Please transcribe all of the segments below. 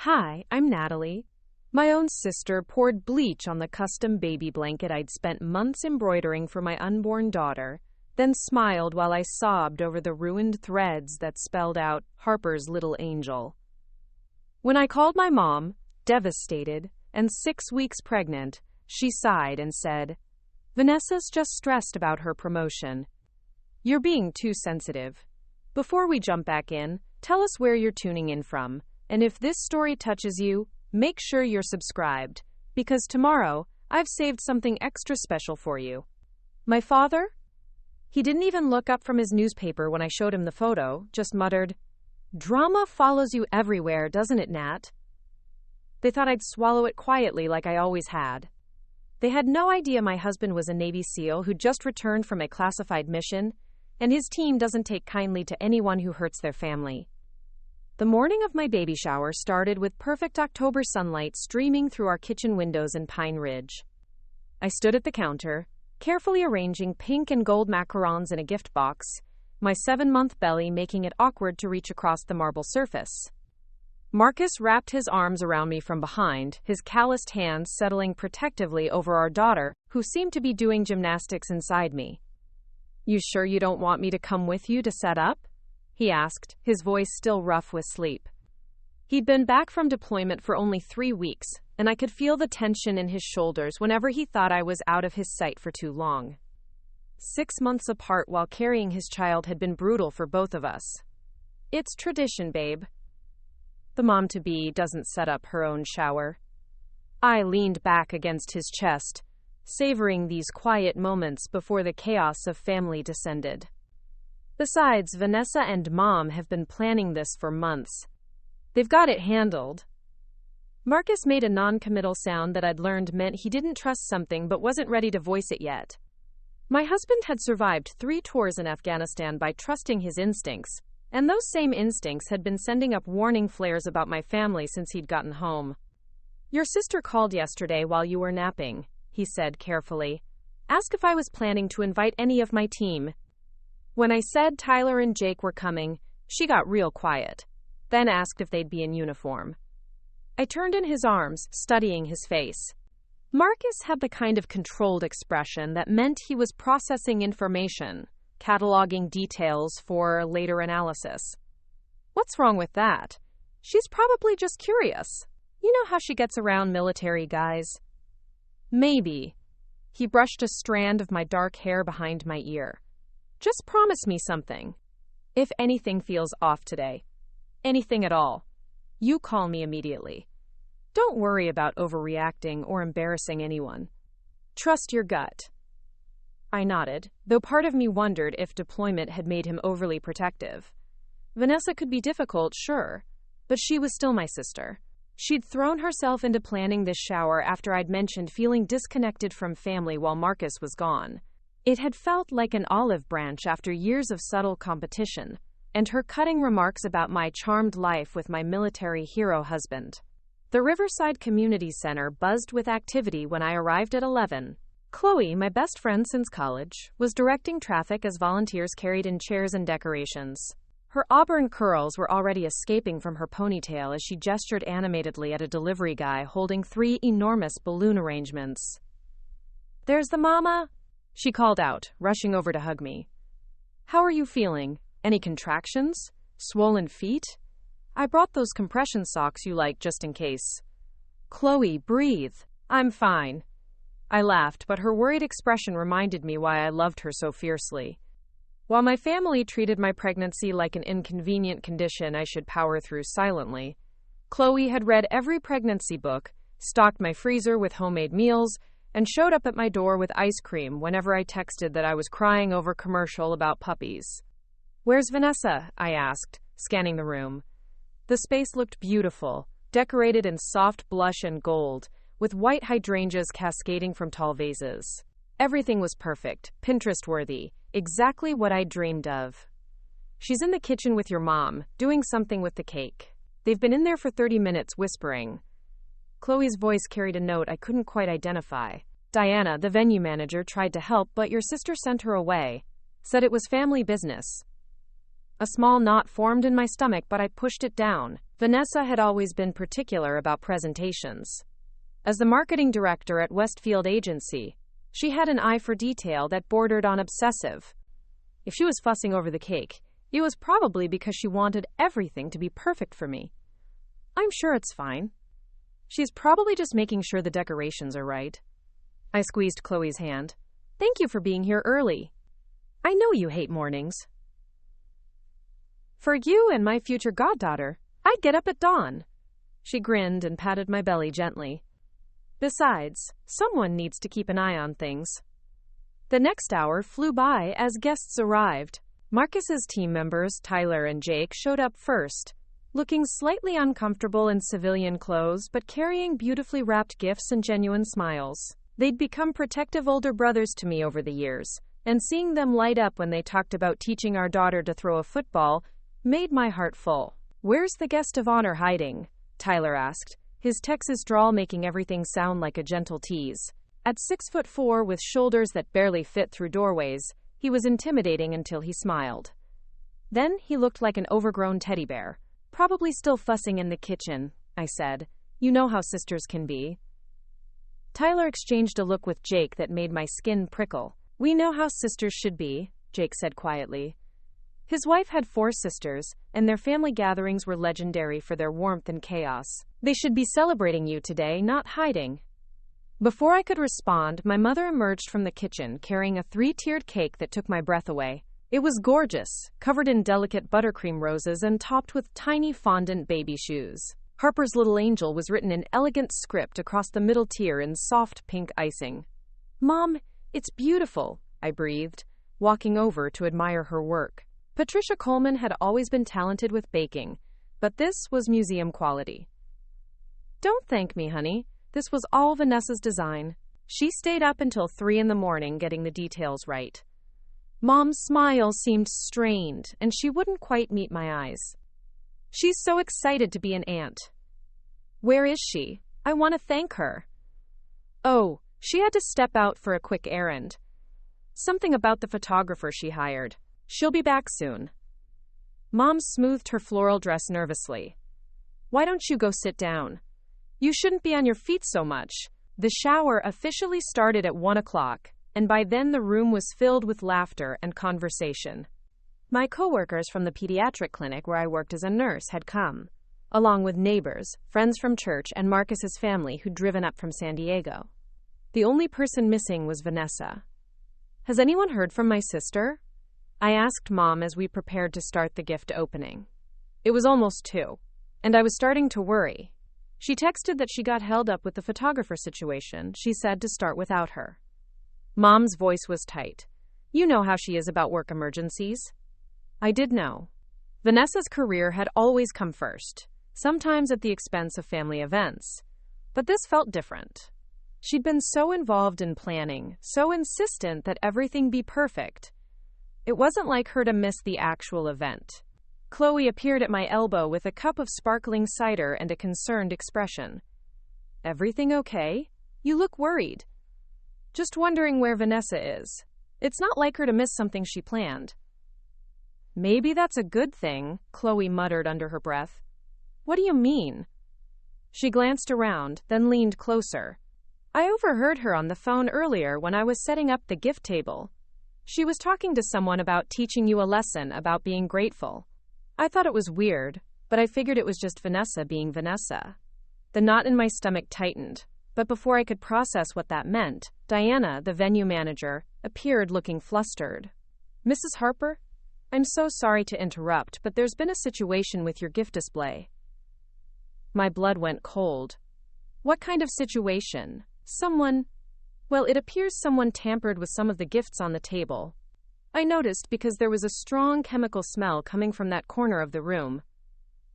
Hi, I'm Natalie. My own sister poured bleach on the custom baby blanket I'd spent months embroidering for my unborn daughter, then smiled while I sobbed over the ruined threads that spelled out Harper's little angel. When I called my mom, devastated and 6 weeks pregnant, she sighed and said, "Vanessa's just stressed about her promotion. You're being too sensitive. Before we jump back in, tell us where you're tuning in from, and if this story touches you, make sure you're subscribed, because tomorrow, I've saved something extra special for you." My father? He didn't even look up from his newspaper when I showed him the photo, just muttered, "Drama follows you everywhere, doesn't it, Nat?" They thought I'd swallow it quietly like I always had. They had no idea my husband was a Navy SEAL who just returned from a classified mission, and his team doesn't take kindly to anyone who hurts their family. The morning of my baby shower started with perfect October sunlight streaming through our kitchen windows in Pine Ridge. I stood at the counter, carefully arranging pink and gold macarons in a gift box, my 7-month belly making it awkward to reach across the marble surface. Marcus wrapped his arms around me from behind, his calloused hands settling protectively over our daughter, who seemed to be doing gymnastics inside me. "You sure you don't want me to come with you to set up?" he asked, his voice still rough with sleep. He'd been back from deployment for only 3 weeks, and I could feel the tension in his shoulders whenever he thought I was out of his sight for too long. 6 months apart while carrying his child had been brutal for both of us. "It's tradition, babe. The mom-to-be doesn't set up her own shower." I leaned back against his chest, savoring these quiet moments before the chaos of family descended. Besides, Vanessa and Mom have been planning this for months. They've got it handled. Marcus made a non-committal sound that I'd learned meant he didn't trust something but wasn't ready to voice it yet. My husband had survived 3 tours in Afghanistan by trusting his instincts, and those same instincts had been sending up warning flares about my family since he'd gotten home. "Your sister called yesterday while you were napping," he said carefully. "Ask if I was planning to invite any of my team." When I said Tyler and Jake were coming, she got real quiet, then asked if they'd be in uniform. I turned in his arms, studying his face. Marcus had the kind of controlled expression that meant he was processing information, cataloging details for later analysis. "What's wrong with that? She's probably just curious. You know how she gets around military guys." "Maybe." He brushed a strand of my dark hair behind my ear. "Just promise me something. If anything feels off today, anything at all, you call me immediately. Don't worry about overreacting or embarrassing anyone. Trust your gut." I nodded, though part of me wondered if deployment had made him overly protective. Vanessa could be difficult, sure, but she was still my sister. She'd thrown herself into planning this shower after I'd mentioned feeling disconnected from family while Marcus was gone. It had felt like an olive branch after years of subtle competition, and her cutting remarks about my charmed life with my military hero husband. The Riverside Community Center buzzed with activity when I arrived at 11. Chloe, my best friend since college, was directing traffic as volunteers carried in chairs and decorations. Her auburn curls were already escaping from her ponytail as she gestured animatedly at a delivery guy holding 3 enormous balloon arrangements. "There's the mama," she called out, rushing over to hug me. "How are you feeling? Any contractions? Swollen feet? I brought those compression socks you like just in case." "Chloe, breathe." "I'm fine." I laughed, but her worried expression reminded me why I loved her so fiercely. While my family treated my pregnancy like an inconvenient condition I should power through silently, Chloe had read every pregnancy book, stocked my freezer with homemade meals, and showed up at my door with ice cream whenever I texted that I was crying over a commercial about puppies. "Where's Vanessa?" I asked, scanning the room. The space looked beautiful, decorated in soft blush and gold, with white hydrangeas cascading from tall vases. Everything was perfect, Pinterest-worthy, exactly what I dreamed of. "She's in the kitchen with your mom, doing something with the cake. They've been in there for 30 minutes whispering." Chloe's voice carried a note I couldn't quite identify. "Diana, the venue manager, tried to help, but your sister sent her away. Said it was family business." A small knot formed in my stomach, but I pushed it down. Vanessa had always been particular about presentations. As the marketing director at Westfield Agency, she had an eye for detail that bordered on obsessive. If she was fussing over the cake, it was probably because she wanted everything to be perfect for me. I'm sure it's fine. She's probably just making sure the decorations are right. I squeezed Chloe's hand. Thank you for being here early. I know you hate mornings. For you and my future goddaughter, I'd get up at dawn. She grinned and patted my belly gently. Besides, someone needs to keep an eye on things. The next hour flew by as guests arrived. Marcus's team members, Tyler and Jake, showed up first, looking slightly uncomfortable in civilian clothes but carrying beautifully wrapped gifts and genuine smiles. They'd become protective older brothers to me over the years, and seeing them light up when they talked about teaching our daughter to throw a football made my heart full. Where's the guest of honor hiding? Tyler asked, his Texas drawl making everything sound like a gentle tease. At 6'4" with shoulders that barely fit through doorways, he was intimidating until he smiled. Then he looked like an overgrown teddy bear. Probably still fussing in the kitchen, I said. You know how sisters can be. Tyler exchanged a look with Jake that made my skin prickle. We know how sisters should be, Jake said quietly. His wife had 4 sisters, and their family gatherings were legendary for their warmth and chaos. They should be celebrating you today, not hiding. Before I could respond, my mother emerged from the kitchen carrying a 3-tiered cake that took my breath away. It was gorgeous, covered in delicate buttercream roses and topped with tiny fondant baby shoes. Harper's little angel was written in elegant script across the middle tier in soft pink icing. Mom, it's beautiful, I breathed, walking over to admire her work. Patricia Coleman had always been talented with baking, but this was museum quality. Don't thank me, honey. This was all Vanessa's design. She stayed up until 3 a.m. getting the details right. Mom's smile seemed strained, and she wouldn't quite meet my eyes. She's so excited to be an aunt. Where is she? I want to thank her. Oh, she had to step out for a quick errand. Something about the photographer she hired. She'll be back soon. Mom smoothed her floral dress nervously. Why don't you go sit down? You shouldn't be on your feet so much. The shower officially started at 1 o'clock, and by then the room was filled with laughter and conversation. My coworkers from the pediatric clinic where I worked as a nurse had come, along with neighbors, friends from church, and Marcus's family who'd driven up from San Diego. The only person missing was Vanessa. Has anyone heard from my sister? I asked Mom as we prepared to start the gift opening. It was almost 2, and I was starting to worry. She texted that she got held up with the photographer situation. She said to start without her. Mom's voice was tight. You know how she is about work emergencies. I did know. Vanessa's career had always come first, sometimes at the expense of family events. But this felt different. She'd been so involved in planning, so insistent that everything be perfect. It wasn't like her to miss the actual event. Chloe appeared at my elbow with a cup of sparkling cider and a concerned expression. Everything okay? You look worried. Just wondering where Vanessa is. It's not like her to miss something she planned. Maybe that's a good thing, Chloe muttered under her breath. What do you mean? She glanced around, then leaned closer. I overheard her on the phone earlier when I was setting up the gift table. She was talking to someone about teaching you a lesson about being grateful. I thought it was weird, but I figured it was just Vanessa being Vanessa. The knot in my stomach tightened, but before I could process what that meant, Diana, the venue manager, appeared looking flustered. Mrs. Harper? I'm so sorry to interrupt, but there's been a situation with your gift display. My blood went cold. What kind of situation? Well, it appears someone tampered with some of the gifts on the table. I noticed because there was a strong chemical smell coming from that corner of the room.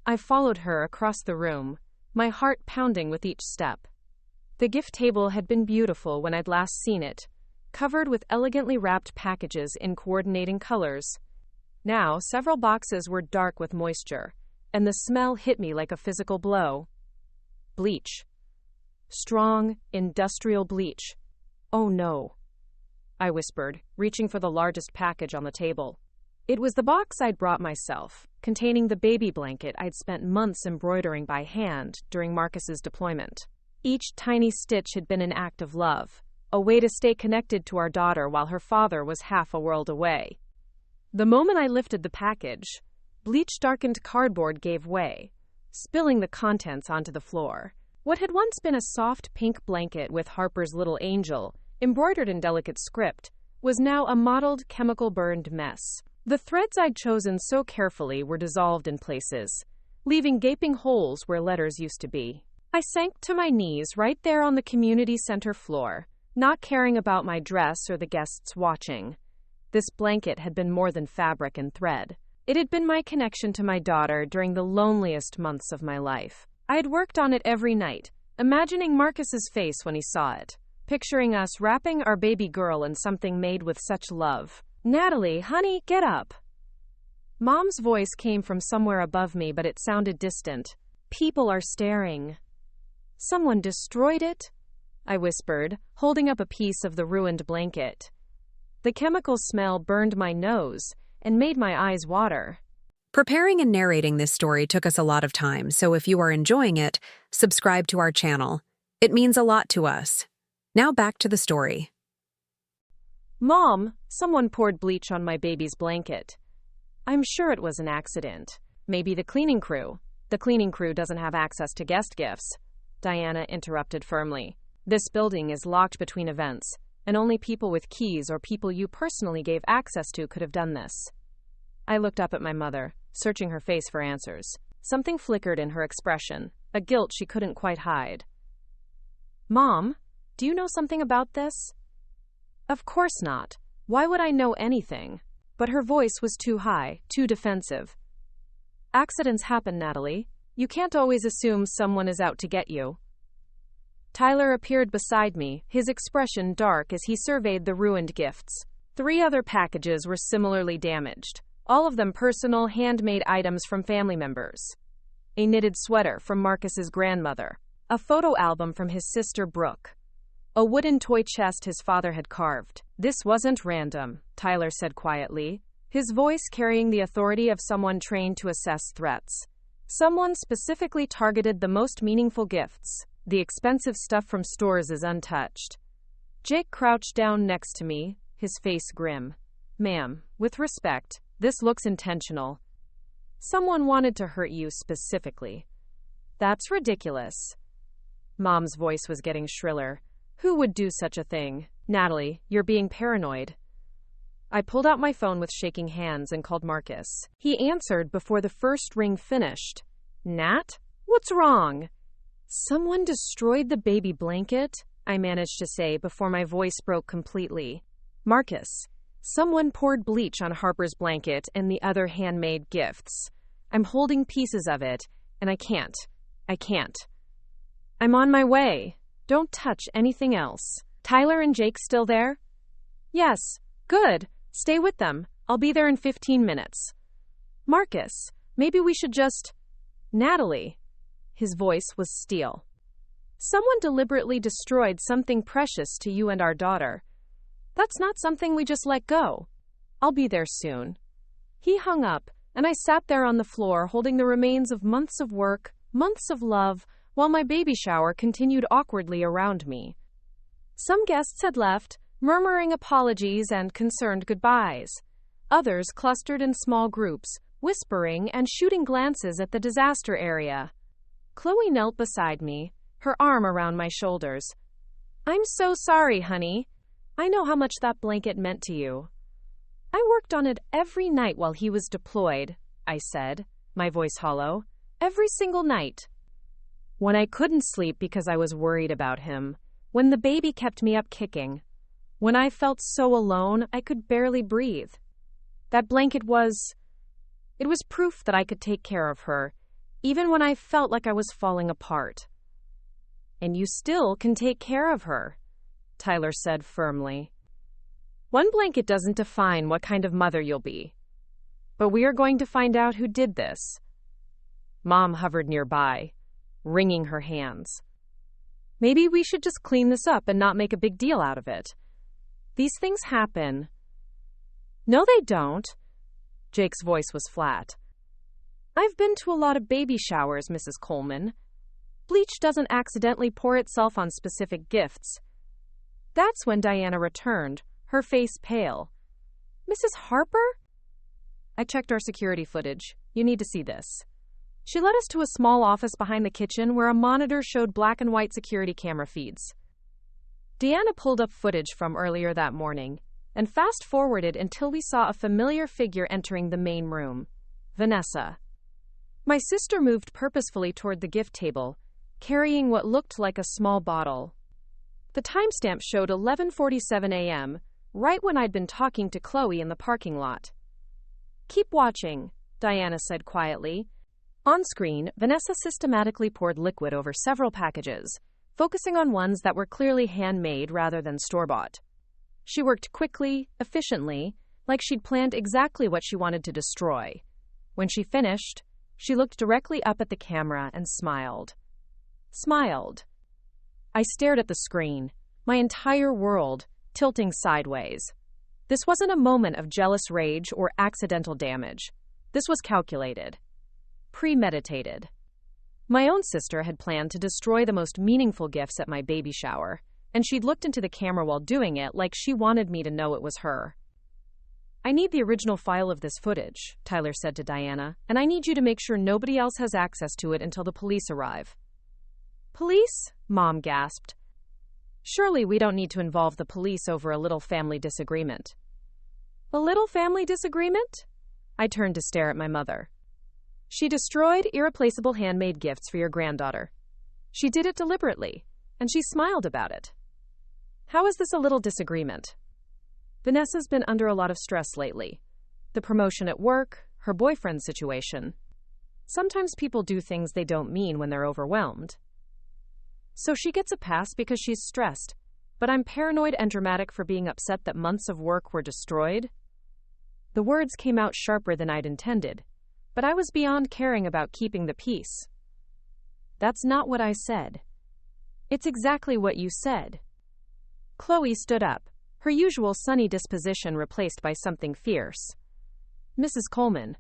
I followed her across the room, my heart pounding with each step. The gift table had been beautiful when I'd last seen it, covered with elegantly wrapped packages in coordinating colors. Now, several boxes were dark with moisture, and the smell hit me like a physical blow. Bleach. Strong, industrial bleach. Oh no, I whispered, reaching for the largest package on the table. It was the box I'd brought myself, containing the baby blanket I'd spent months embroidering by hand during Marcus's deployment. Each tiny stitch had been an act of love, a way to stay connected to our daughter while her father was half a world away. The moment I lifted the package, bleach-darkened cardboard gave way, spilling the contents onto the floor. What had once been a soft pink blanket with Harper's little angel, embroidered in delicate script, was now a mottled, chemical-burned mess. The threads I'd chosen so carefully were dissolved in places, leaving gaping holes where letters used to be. I sank to my knees right there on the community center floor, not caring about my dress or the guests watching. This blanket had been more than fabric and thread. It had been my connection to my daughter during the loneliest months of my life. I had worked on it every night, imagining Marcus's face when he saw it, picturing us wrapping our baby girl in something made with such love. "Natalie, honey, get up." Mom's voice came from somewhere above me, but it sounded distant. "People are staring." "Someone destroyed it?" I whispered, holding up a piece of the ruined blanket. The chemical smell burned my nose and made my eyes water. Preparing and narrating this story took us a lot of time, so if you are enjoying it, subscribe to our channel. It means a lot to us. Now back to the story. "Mom, someone poured bleach on my baby's blanket." "I'm sure it was an accident. Maybe the cleaning crew." "The cleaning crew doesn't have access to guest gifts," Diana interrupted firmly. "This building is locked between events, and only people with keys or people you personally gave access to could have done this." I looked up at my mother, searching her face for answers. Something flickered in her expression, a guilt she couldn't quite hide. "Mom, do you know something about this?" "Of course not. Why would I know anything?" But her voice was too high, too defensive. "Accidents happen, Natalie. You can't always assume someone is out to get you." Tyler appeared beside me, his expression dark as he surveyed the ruined gifts. 3 other packages were similarly damaged, all of them personal, handmade items from family members. A knitted sweater from Marcus's grandmother, a photo album from his sister Brooke, a wooden toy chest his father had carved. "This wasn't random," Tyler said quietly, his voice carrying the authority of someone trained to assess threats. "Someone specifically targeted the most meaningful gifts. The expensive stuff from stores is untouched." Jake crouched down next to me, his face grim. "Ma'am, with respect, this looks intentional. Someone wanted to hurt you specifically." "That's ridiculous." Mom's voice was getting shriller. "Who would do such a thing?" "Natalie, you're being paranoid." I pulled out my phone with shaking hands and called Marcus. He answered before the first ring finished. "Nat? What's wrong?" "Someone destroyed the baby blanket," I managed to say before my voice broke completely. "Marcus, someone poured bleach on Harper's blanket and the other handmade gifts. I'm holding pieces of it, and I can't. I'm on my way. Don't touch anything else." "Tyler and Jake still there?" "Yes. Good. Stay with them. I'll be there in 15 minutes. "Marcus, maybe we should just—" "Natalie." His voice was steel. "Someone deliberately destroyed something precious to you and our daughter. That's not something we just let go. I'll be there soon." He hung up, and I sat there on the floor holding the remains of months of work, months of love, while my baby shower continued awkwardly around me. Some guests had left, murmuring apologies and concerned goodbyes. Others clustered in small groups, whispering and shooting glances at the disaster area. Chloe knelt beside me, her arm around my shoulders. "I'm so sorry, honey. I know how much that blanket meant to you." "I worked on it every night while he was deployed," I said, my voice hollow. "Every single night. When I couldn't sleep because I was worried about him. When the baby kept me up kicking. When I felt so alone I could barely breathe. That blanket was... It was proof that I could take care of her, even when I felt like I was falling apart." "And you still can take care of her," Tyler said firmly. "One blanket doesn't define what kind of mother you'll be. But we are going to find out who did this." Mom hovered nearby, wringing her hands. "Maybe we should just clean this up and not make a big deal out of it. These things happen." "No, they don't." Jake's voice was flat. I've been to a lot of baby showers, Mrs. Coleman. Bleach doesn't accidentally pour itself on specific gifts. That's when Diana returned, her face pale. Mrs. Harper? I checked our security footage. You need to see this. She led us to a small office behind the kitchen where a monitor showed black and white security camera feeds. Diana pulled up footage from earlier that morning and fast-forwarded until we saw a familiar figure entering the main room. Vanessa. My sister moved purposefully toward the gift table, carrying what looked like a small bottle. The timestamp showed 11:47 a.m., right when I'd been talking to Chloe in the parking lot. Keep watching, Diana said quietly. On screen, Vanessa systematically poured liquid over several packages, focusing on ones that were clearly handmade rather than store-bought. She worked quickly, efficiently, like she'd planned exactly what she wanted to destroy. When she finished, she looked directly up at the camera and smiled. I stared at the screen, my entire world tilting sideways. This wasn't a moment of jealous rage or accidental damage. This was calculated, premeditated. My own sister had planned to destroy the most meaningful gifts at my baby shower, and she'd looked into the camera while doing it like she wanted me to know it was her. I need the original file of this footage, Tyler said to Diana, and I need you to make sure nobody else has access to it until the police arrive. Police? Mom gasped. Surely we don't need to involve the police over a little family disagreement. A little family disagreement? I turned to stare at my mother. She destroyed irreplaceable handmade gifts for your granddaughter. She did it deliberately, and she smiled about it. How is this a little disagreement? Vanessa's been under a lot of stress lately. The promotion at work, her boyfriend situation. Sometimes people do things they don't mean when they're overwhelmed. So she gets a pass because she's stressed, but I'm paranoid and dramatic for being upset that months of work were destroyed? The words came out sharper than I'd intended, but I was beyond caring about keeping the peace. That's not what I said. It's exactly what you said. Chloe stood up, her usual sunny disposition replaced by something fierce. Mrs. Coleman,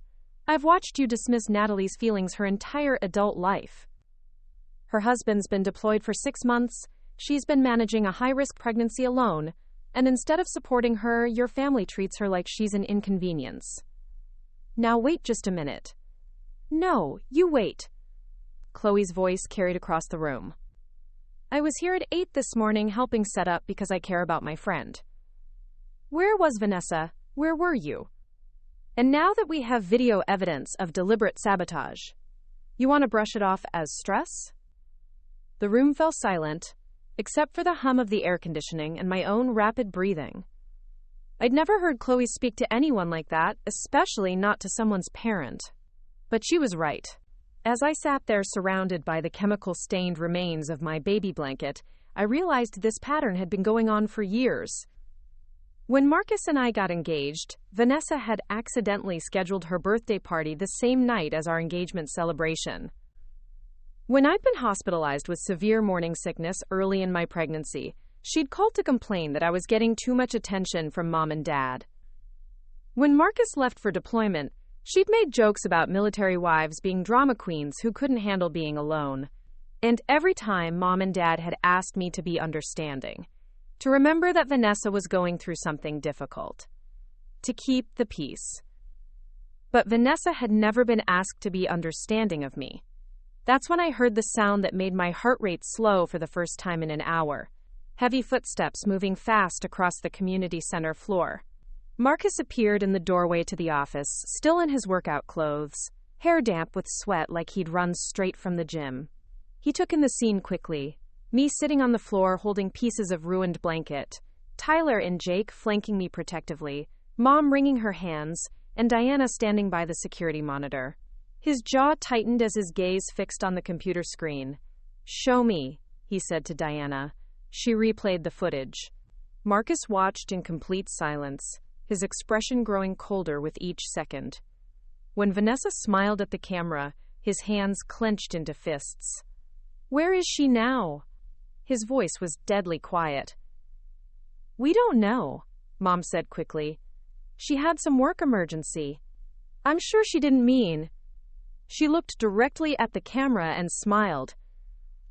I've watched you dismiss Natalie's feelings her entire adult life. Her husband's been deployed for 6 months, she's been managing a high-risk pregnancy alone, and instead of supporting her, your family treats her like she's an inconvenience. Now wait just a minute. No, you wait. Chloe's voice carried across the room. I was here at 8 this morning helping set up because I care about my friend. Where was Vanessa? Where were you? And now that we have video evidence of deliberate sabotage, you want to brush it off as stress? The room fell silent, except for the hum of the air conditioning and my own rapid breathing. I'd never heard Chloe speak to anyone like that, especially not to someone's parent. But she was right. As I sat there surrounded by the chemical-stained remains of my baby blanket, I realized this pattern had been going on for years. When Marcus and I got engaged, Vanessa had accidentally scheduled her birthday party the same night as our engagement celebration. When I'd been hospitalized with severe morning sickness early in my pregnancy, she'd called to complain that I was getting too much attention from Mom and Dad. When Marcus left for deployment, she'd made jokes about military wives being drama queens who couldn't handle being alone. And every time Mom and Dad had asked me to be understanding, to remember that Vanessa was going through something difficult, to keep the peace. But Vanessa had never been asked to be understanding of me. That's when I heard the sound that made my heart rate slow for the first time in an hour. Heavy footsteps moving fast across the community center floor. Marcus appeared in the doorway to the office, still in his workout clothes, hair damp with sweat like he'd run straight from the gym. He took in the scene quickly, me sitting on the floor holding pieces of ruined blanket, Tyler and Jake flanking me protectively, Mom wringing her hands, and Diana standing by the security monitor. His jaw tightened as his gaze fixed on the computer screen. "Show me," he said to Diana. She replayed the footage. Marcus watched in complete silence, his expression growing colder with each second. When Vanessa smiled at the camera, his hands clenched into fists. "Where is she now?" His voice was deadly quiet. "We don't know," Mom said quickly. "She had some work emergency." I'm sure she didn't mean. She looked directly at the camera and smiled.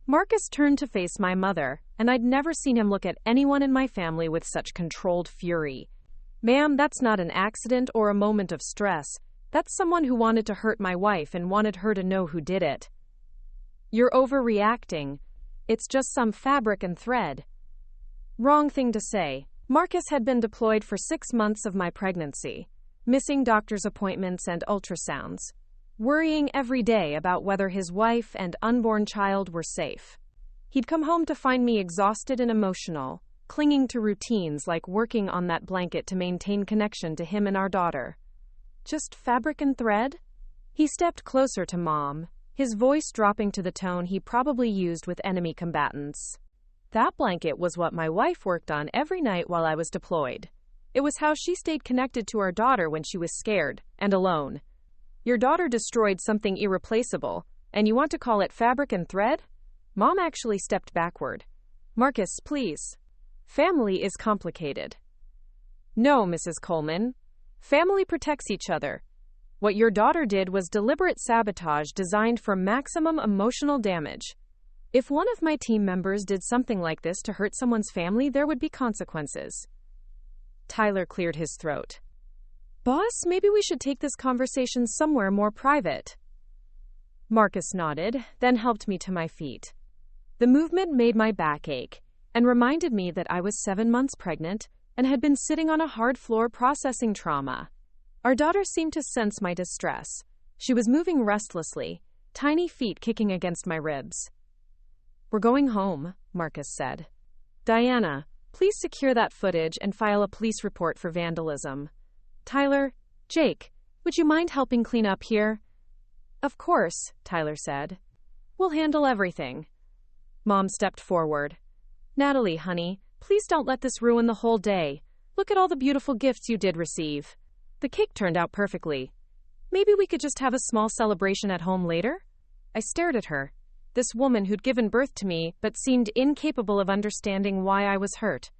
Marcus turned to face my mother, and I'd never seen him look at anyone in my family with such controlled fury. Ma'am, that's not an accident or a moment of stress. That's someone who wanted to hurt my wife and wanted her to know who did it. You're overreacting. It's just some fabric and thread. Wrong thing to say. Marcus had been deployed for 6 months of my pregnancy, missing doctor's appointments and ultrasounds, worrying every day about whether his wife and unborn child were safe. He'd come home to find me exhausted and emotional, clinging to routines like working on that blanket to maintain connection to him and our daughter. Just fabric and thread? He stepped closer to Mom, his voice dropping to the tone he probably used with enemy combatants. That blanket was what my wife worked on every night while I was deployed. It was how she stayed connected to our daughter when she was scared and alone. Your daughter destroyed something irreplaceable, and you want to call it fabric and thread? Mom actually stepped backward. Marcus, please. Family is complicated. No, Mrs. Coleman. Family protects each other. What your daughter did was deliberate sabotage designed for maximum emotional damage. If one of my team members did something like this to hurt someone's family, there would be consequences. Tyler cleared his throat. Boss, maybe we should take this conversation somewhere more private. Marcus nodded, then helped me to my feet. The movement made my back ache and reminded me that I was 7 months pregnant and had been sitting on a hard floor processing trauma. Our daughter seemed to sense my distress. She was moving restlessly, tiny feet kicking against my ribs. We're going home, Marcus said. Diana, please secure that footage and file a police report for vandalism. Tyler, Jake, would you mind helping clean up here? Of course, Tyler said. We'll handle everything. Mom stepped forward. Natalie, honey, please don't let this ruin the whole day. Look at all the beautiful gifts you did receive. The cake turned out perfectly. Maybe we could just have a small celebration at home later? I stared at her. This woman who'd given birth to me but seemed incapable of understanding why I was hurt.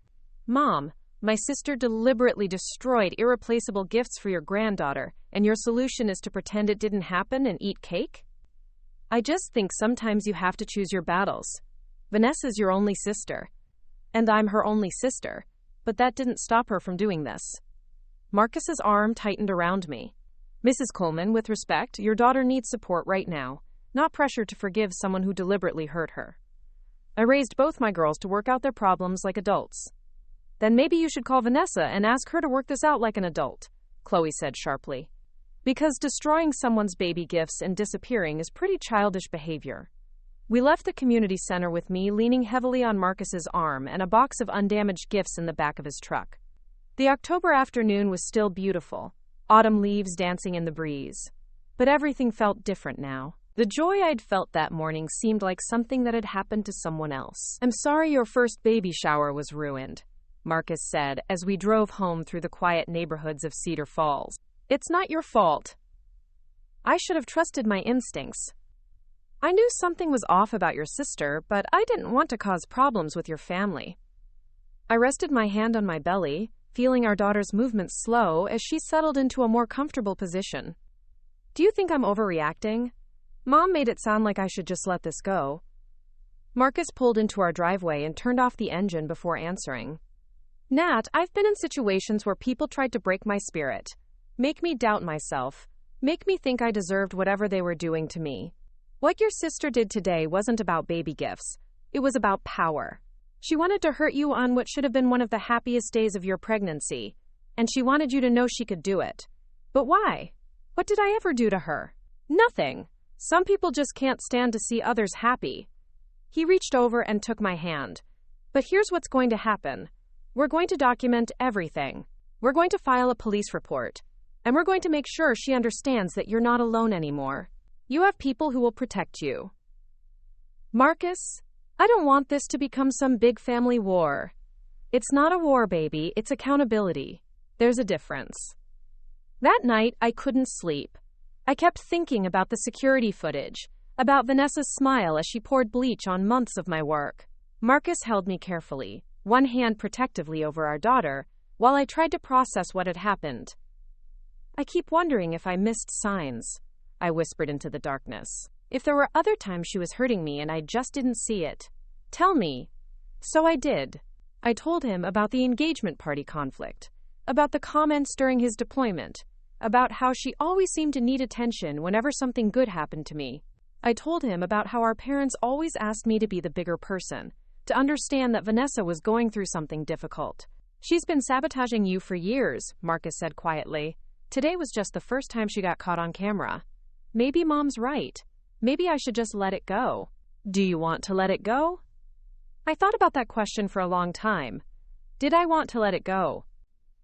Mom, my sister deliberately destroyed irreplaceable gifts for your granddaughter, and your solution is to pretend it didn't happen and eat cake? I just think sometimes you have to choose your battles. Vanessa's your only sister, and I'm her only sister, but that didn't stop her from doing this. Marcus's arm tightened around me. Mrs. Coleman, with respect, your daughter needs support right now, not pressure to forgive someone who deliberately hurt her. I raised both my girls to work out their problems like adults. Then maybe you should call Vanessa and ask her to work this out like an adult, Chloe said sharply. Because destroying someone's baby gifts and disappearing is pretty childish behavior. We left the community center with me leaning heavily on Marcus's arm and a box of undamaged gifts in the back of his truck. The October afternoon was still beautiful, autumn leaves dancing in the breeze. But everything felt different now. The joy I'd felt that morning seemed like something that had happened to someone else. I'm sorry your first baby shower was ruined, Marcus said as we drove home through the quiet neighborhoods of Cedar Falls. It's not your fault. I should have trusted my instincts. I knew something was off about your sister, but I didn't want to cause problems with your family. I rested my hand on my belly, feeling our daughter's movements slow as she settled into a more comfortable position. Do you think I'm overreacting? Mom made it sound like I should just let this go. Marcus pulled into our driveway and turned off the engine before answering. Nat, I've been in situations where people tried to break my spirit, make me doubt myself, make me think I deserved whatever they were doing to me. What your sister did today wasn't about baby gifts. It was about power. She wanted to hurt you on what should have been one of the happiest days of your pregnancy, and she wanted you to know she could do it. But why? What did I ever do to her? Nothing. Some people just can't stand to see others happy. He reached over and took my hand. But here's what's going to happen. We're going to document everything. We're going to file a police report. And we're going to make sure she understands that you're not alone anymore. You have people who will protect you. Marcus, I don't want this to become some big family war. It's not a war, baby. It's accountability. There's a difference. That night, I couldn't sleep. I kept thinking about the security footage, about Vanessa's smile as she poured bleach on months of my work. Marcus held me carefully, one hand protectively over our daughter, while I tried to process what had happened. I keep wondering if I missed signs, I whispered into the darkness. If there were other times she was hurting me and I just didn't see it. Tell me. So I did. I told him about the engagement party conflict, about the comments during his deployment, about how she always seemed to need attention whenever something good happened to me. I told him about how our parents always asked me to be the bigger person, to understand that Vanessa was going through something difficult. She's been sabotaging you for years, Marcus said quietly. Today was just the first time she got caught on camera. Maybe Mom's right. Maybe I should just let it go. Do you want to let it go? I thought about that question for a long time. Did I want to let it go?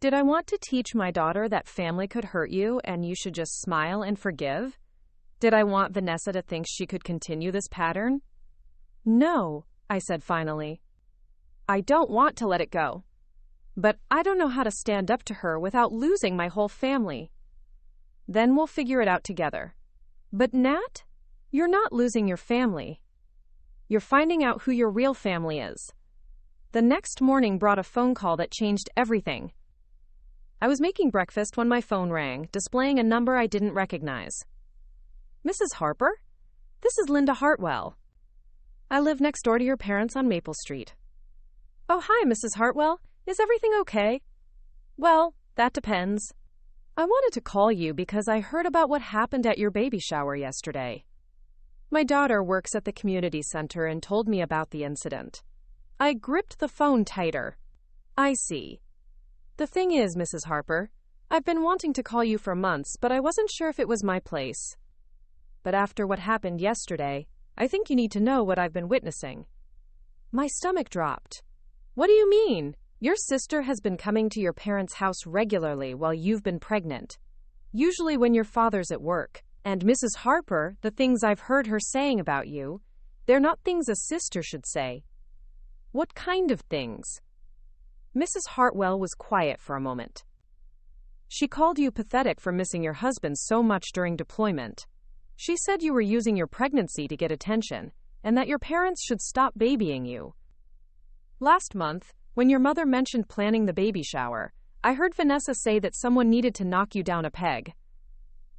Did I want to teach my daughter that family could hurt you and you should just smile and forgive? Did I want Vanessa to think she could continue this pattern? No, I said finally. I don't want to let it go. But I don't know how to stand up to her without losing my whole family. Then we'll figure it out together. But Nat, you're not losing your family. You're finding out who your real family is. The next morning brought a phone call that changed everything. I was making breakfast when my phone rang, displaying a number I didn't recognize. Mrs. Harper? This is Linda Hartwell. I live next door to your parents on Maple Street. Oh, hi, Mrs. Hartwell. Is everything okay? Well, that depends. I wanted to call you because I heard about what happened at your baby shower yesterday. My daughter works at the community center and told me about the incident. I gripped the phone tighter. I see. The thing is, Mrs. Harper, I've been wanting to call you for months, but I wasn't sure if it was my place. But after what happened yesterday, I think you need to know what I've been witnessing. My stomach dropped. What do you mean? Your sister has been coming to your parents' house regularly while you've been pregnant. Usually when your father's at work. And Mrs. Harper, the things I've heard her saying about you, they're not things a sister should say. What kind of things? Mrs. Hartwell was quiet for a moment. She called you pathetic for missing your husband so much during deployment. She said you were using your pregnancy to get attention, and that your parents should stop babying you. Last month, when your mother mentioned planning the baby shower, I heard Vanessa say that someone needed to knock you down a peg.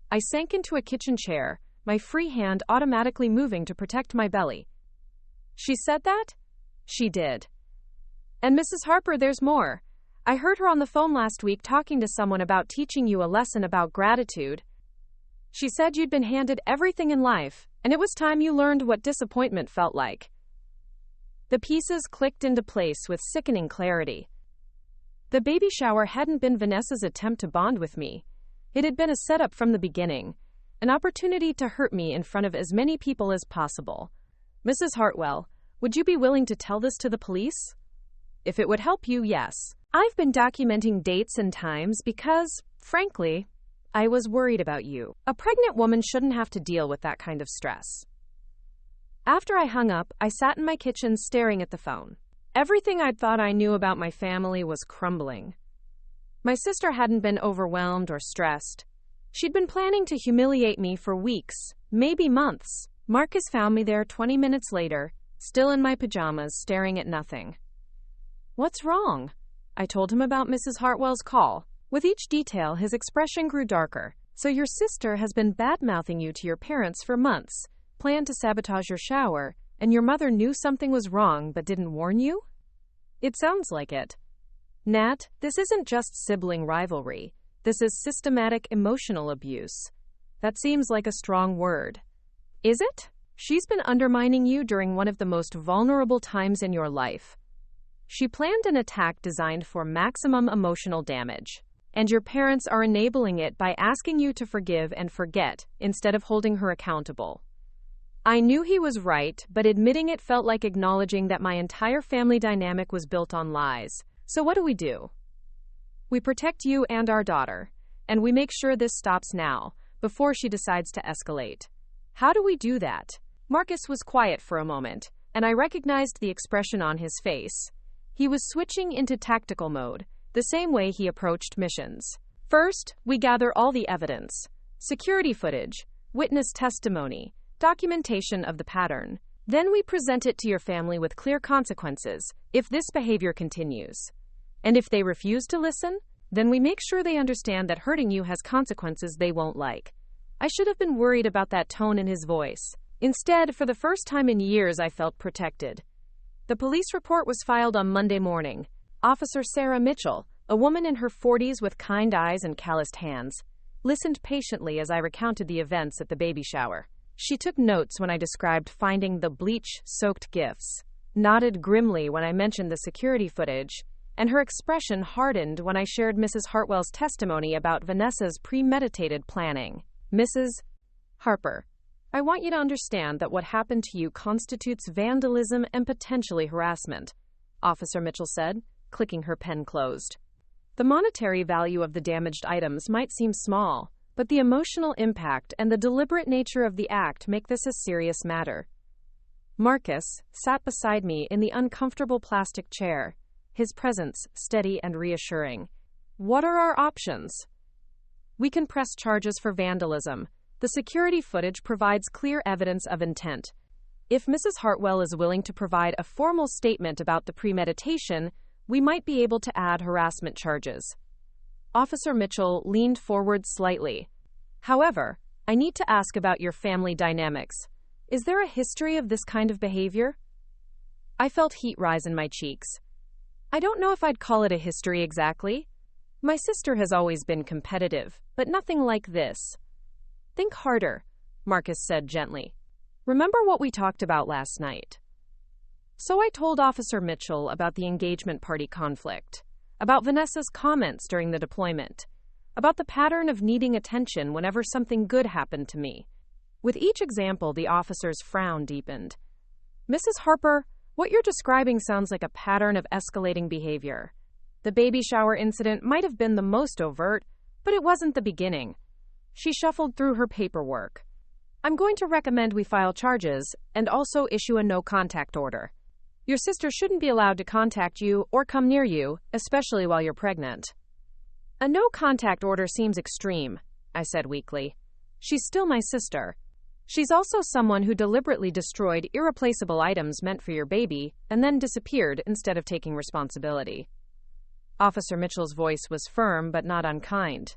I sank into a kitchen chair, my free hand automatically moving to protect my belly. She said that? She did. And Mrs. Harper, there's more. I heard her on the phone last week talking to someone about teaching you a lesson about gratitude. She said you'd been handed everything in life, and it was time you learned what disappointment felt like. The pieces clicked into place with sickening clarity. The baby shower hadn't been Vanessa's attempt to bond with me. It had been a setup from the beginning, an opportunity to hurt me in front of as many people as possible. Mrs. Hartwell, would you be willing to tell this to the police? If it would help you, yes. I've been documenting dates and times because, frankly, I was worried about you. A pregnant woman shouldn't have to deal with that kind of stress. After I hung up, I sat in my kitchen staring at the phone. Everything I'd thought I knew about my family was crumbling. My sister hadn't been overwhelmed or stressed. She'd been planning to humiliate me for weeks, maybe months. Marcus found me there 20 minutes later, still in my pajamas, staring at nothing. What's wrong? I told him about Mrs. Hartwell's call. With each detail, his expression grew darker. So your sister has been bad-mouthing you to your parents for months, planned to sabotage your shower, and your mother knew something was wrong but didn't warn you? It sounds like it. Nat, this isn't just sibling rivalry. This is systematic emotional abuse. That seems like a strong word. Is it? She's been undermining you during one of the most vulnerable times in your life. She planned an attack designed for maximum emotional damage. And your parents are enabling it by asking you to forgive and forget, instead of holding her accountable. I knew he was right, but admitting it felt like acknowledging that my entire family dynamic was built on lies. So what do? We protect you and our daughter, and we make sure this stops now, before she decides to escalate. How do we do that? Marcus was quiet for a moment, and I recognized the expression on his face. He was switching into tactical mode, the same way he approached missions. First, we gather all the evidence. Security footage, witness testimony, documentation of the pattern. Then we present it to your family with clear consequences if this behavior continues. And if they refuse to listen, Then we make sure they understand that hurting you has consequences they won't like. I should have been worried about that tone in his voice. Instead, for the first time in years, I felt protected. The police report was filed on Monday morning. Officer Sarah Mitchell, a woman in her 40s with kind eyes and calloused hands, listened patiently as I recounted the events at the baby shower. She took notes when I described finding the bleach-soaked gifts, nodded grimly when I mentioned the security footage, and her expression hardened when I shared Mrs. Hartwell's testimony about Vanessa's premeditated planning. Mrs. Harper, I want you to understand that what happened to you constitutes vandalism and potentially harassment, Officer Mitchell said, clicking her pen closed. The monetary value of the damaged items might seem small, but the emotional impact and the deliberate nature of the act make this a serious matter. Marcus sat beside me in the uncomfortable plastic chair, his presence steady and reassuring. What are our options? We can press charges for vandalism. The security footage provides clear evidence of intent. If Mrs. Hartwell is willing to provide a formal statement about the premeditation, we might be able to add harassment charges. Officer Mitchell leaned forward slightly. However, I need to ask about your family dynamics. Is there a history of this kind of behavior? I felt heat rise in my cheeks. I don't know if I'd call it a history exactly. My sister has always been competitive, but nothing like this. Think harder, Marcus said gently. Remember what we talked about last night. So I told Officer Mitchell about the engagement party conflict, about Vanessa's comments during the deployment, about the pattern of needing attention whenever something good happened to me. With each example, the officer's frown deepened. Mrs. Harper, what you're describing sounds like a pattern of escalating behavior. The baby shower incident might have been the most overt, but it wasn't the beginning. She shuffled through her paperwork. I'm going to recommend we file charges and also issue a no-contact order. Your sister shouldn't be allowed to contact you or come near you, especially while you're pregnant. A no-contact order seems extreme, I said weakly. She's still my sister. She's also someone who deliberately destroyed irreplaceable items meant for your baby and then disappeared instead of taking responsibility. Officer Mitchell's voice was firm but not unkind.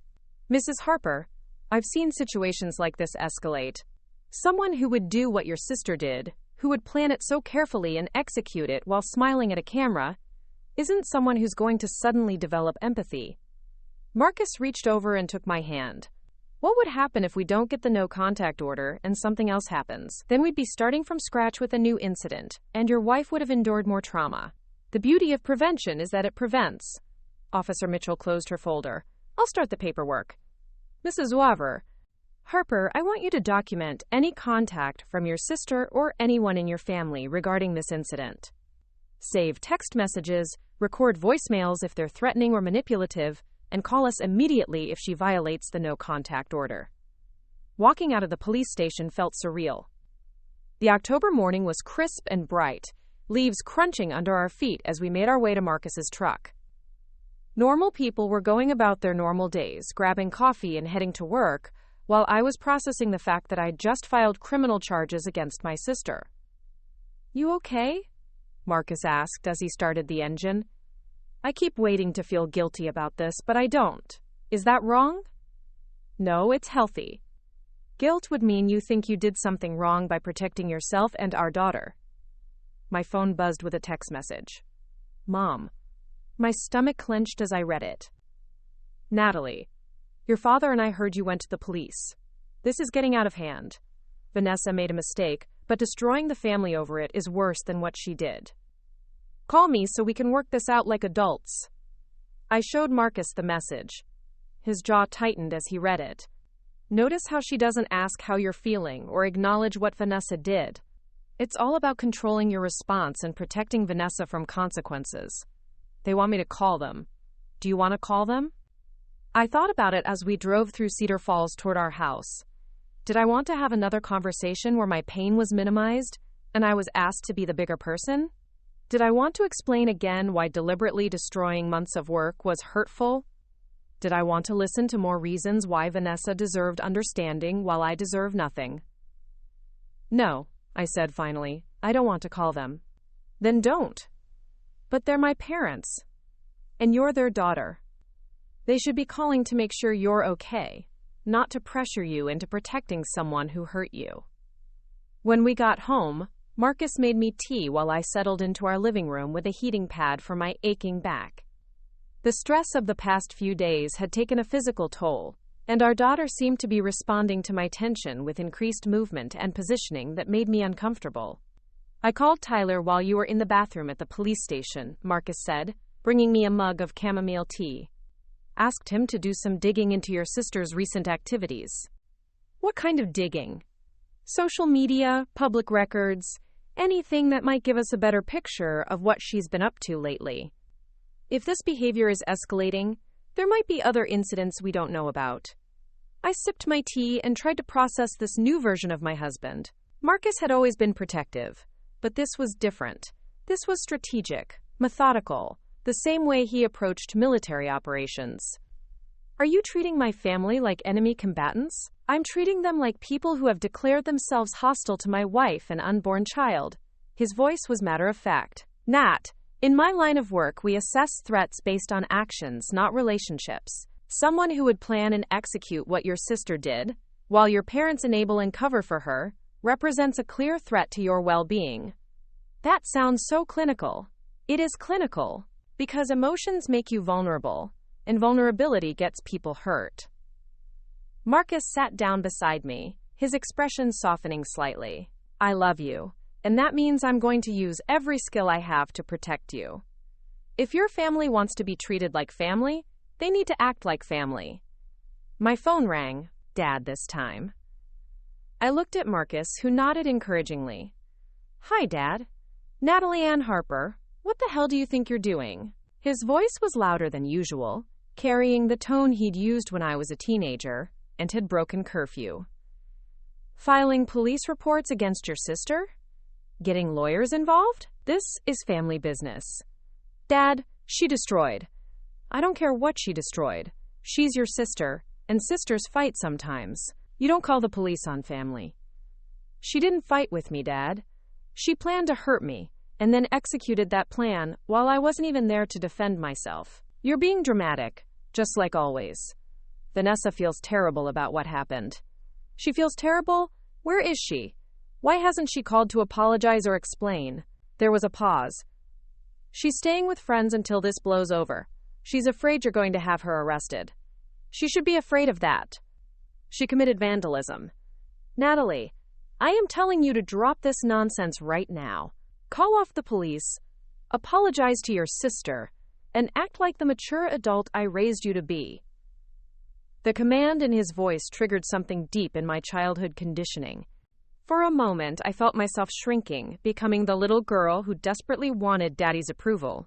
Mrs. Harper, I've seen situations like this escalate. Someone who would do what your sister did, who would plan it so carefully and execute it while smiling at a camera, isn't someone who's going to suddenly develop empathy. Marcus reached over and took my hand. What would happen if we don't get the no-contact order and something else happens? Then we'd be starting from scratch with a new incident, and your wife would have endured more trauma. The beauty of prevention is that it prevents. Officer Mitchell closed her folder. I'll start the paperwork. Mrs. Harper, I want you to document any contact from your sister or anyone in your family regarding this incident. Save text messages, record voicemails if they're threatening or manipulative, and call us immediately if she violates the no-contact order. Walking out of the police station felt surreal. The October morning was crisp and bright, leaves crunching under our feet as we made our way to Marcus's truck. Normal people were going about their normal days, grabbing coffee and heading to work, while I was processing the fact that I'd just filed criminal charges against my sister. You okay? Marcus asked as he started the engine. I keep waiting to feel guilty about this, but I don't. Is that wrong? No, it's healthy. Guilt would mean you think you did something wrong by protecting yourself and our daughter. My phone buzzed with a text message. Mom. My stomach clenched as I read it. Natalie, your father and I heard you went to the police. This is getting out of hand. Vanessa made a mistake, but destroying the family over it is worse than what she did. Call me so we can work this out like adults. I showed Marcus the message. His jaw tightened as he read it. Notice how she doesn't ask how you're feeling or acknowledge what Vanessa did. It's all about controlling your response and protecting Vanessa from consequences. They want me to call them. Do you want to call them? I thought about it as we drove through Cedar Falls toward our house. Did I want to have another conversation where my pain was minimized and I was asked to be the bigger person? Did I want to explain again why deliberately destroying months of work was hurtful? Did I want to listen to more reasons why Vanessa deserved understanding while I deserve nothing? No, I said finally. I don't want to call them. Then don't. But they're my parents. And you're their daughter. They should be calling to make sure you're okay, not to pressure you into protecting someone who hurt you. When we got home, Marcus made me tea while I settled into our living room with a heating pad for my aching back. The stress of the past few days had taken a physical toll, and our daughter seemed to be responding to my tension with increased movement and positioning that made me uncomfortable. "I called Tyler while you were in the bathroom at the police station," Marcus said, bringing me a mug of chamomile tea. "Asked him to do some digging into your sister's recent activities." "What kind of digging?" "Social media, public records, anything that might give us a better picture of what she's been up to lately. If this behavior is escalating, there might be other incidents we don't know about." I sipped my tea and tried to process this new version of my husband. Marcus had always been protective, but this was different. This was strategic, methodical, the same way he approached military operations. "Are you treating my family like enemy combatants?" "I'm treating them like people who have declared themselves hostile to my wife and unborn child." His voice was matter-of-fact. "Nat, in my line of work, we assess threats based on actions, not relationships. Someone who would plan and execute what your sister did, while your parents enable and cover for her, represents a clear threat to your well-being." That sounds so clinical. It is clinical, because emotions make you vulnerable, and vulnerability gets people hurt. Marcus sat down beside me, his expression softening slightly. "I love you, and that means I'm going to use every skill I have to protect you. If your family wants to be treated like family, they need to act like family." My phone rang, Dad this time. I looked at Marcus, who nodded encouragingly. "Hi, Dad. Natalie and Harper, what the hell do you think you're doing?" His voice was louder than usual, carrying the tone he'd used when I was a teenager and had broken curfew. "Filing police reports against your sister? Getting lawyers involved? This is family business. Dad, she destroyed. I don't care what she destroyed. She's your sister, and sisters fight sometimes. You don't call the police on family." "She didn't fight with me, Dad. She planned to hurt me, and then executed that plan while I wasn't even there to defend myself." "You're being dramatic, just like always." "Vanessa feels terrible about what happened." "She feels terrible? Where is she? Why hasn't she called to apologize or explain?" There was a pause. "She's staying with friends until this blows over. She's afraid you're going to have her arrested." "She should be afraid of that. She committed vandalism." "Natalie, I am telling you to drop this nonsense right now. Call off the police, apologize to your sister, and act like the mature adult I raised you to be." The command in his voice triggered something deep in my childhood conditioning. For a moment, I felt myself shrinking, becoming the little girl who desperately wanted Daddy's approval.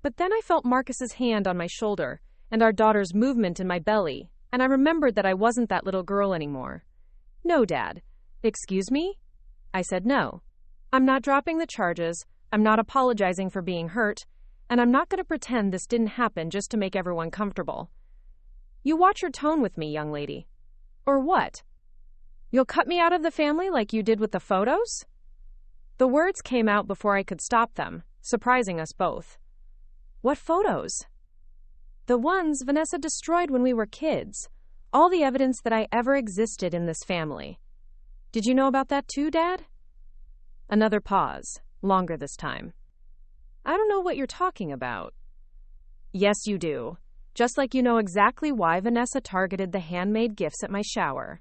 But then I felt Marcus's hand on my shoulder, and our daughter's movement in my belly, and I remembered that I wasn't that little girl anymore. "No, Dad." "Excuse me?" I said no. "I'm not dropping the charges, I'm not apologizing for being hurt, and I'm not going to pretend this didn't happen just to make everyone comfortable." "You watch your tone with me, young lady." "Or what? You'll cut me out of the family like you did with the photos?" The words came out before I could stop them, surprising us both. "What photos?" "The ones Vanessa destroyed when we were kids. All the evidence that I ever existed in this family." "Did you know about that too, Dad?" Another pause, longer this time. "I don't know what you're talking about." "Yes, you do. Just like you know exactly why Vanessa targeted the handmade gifts at my shower.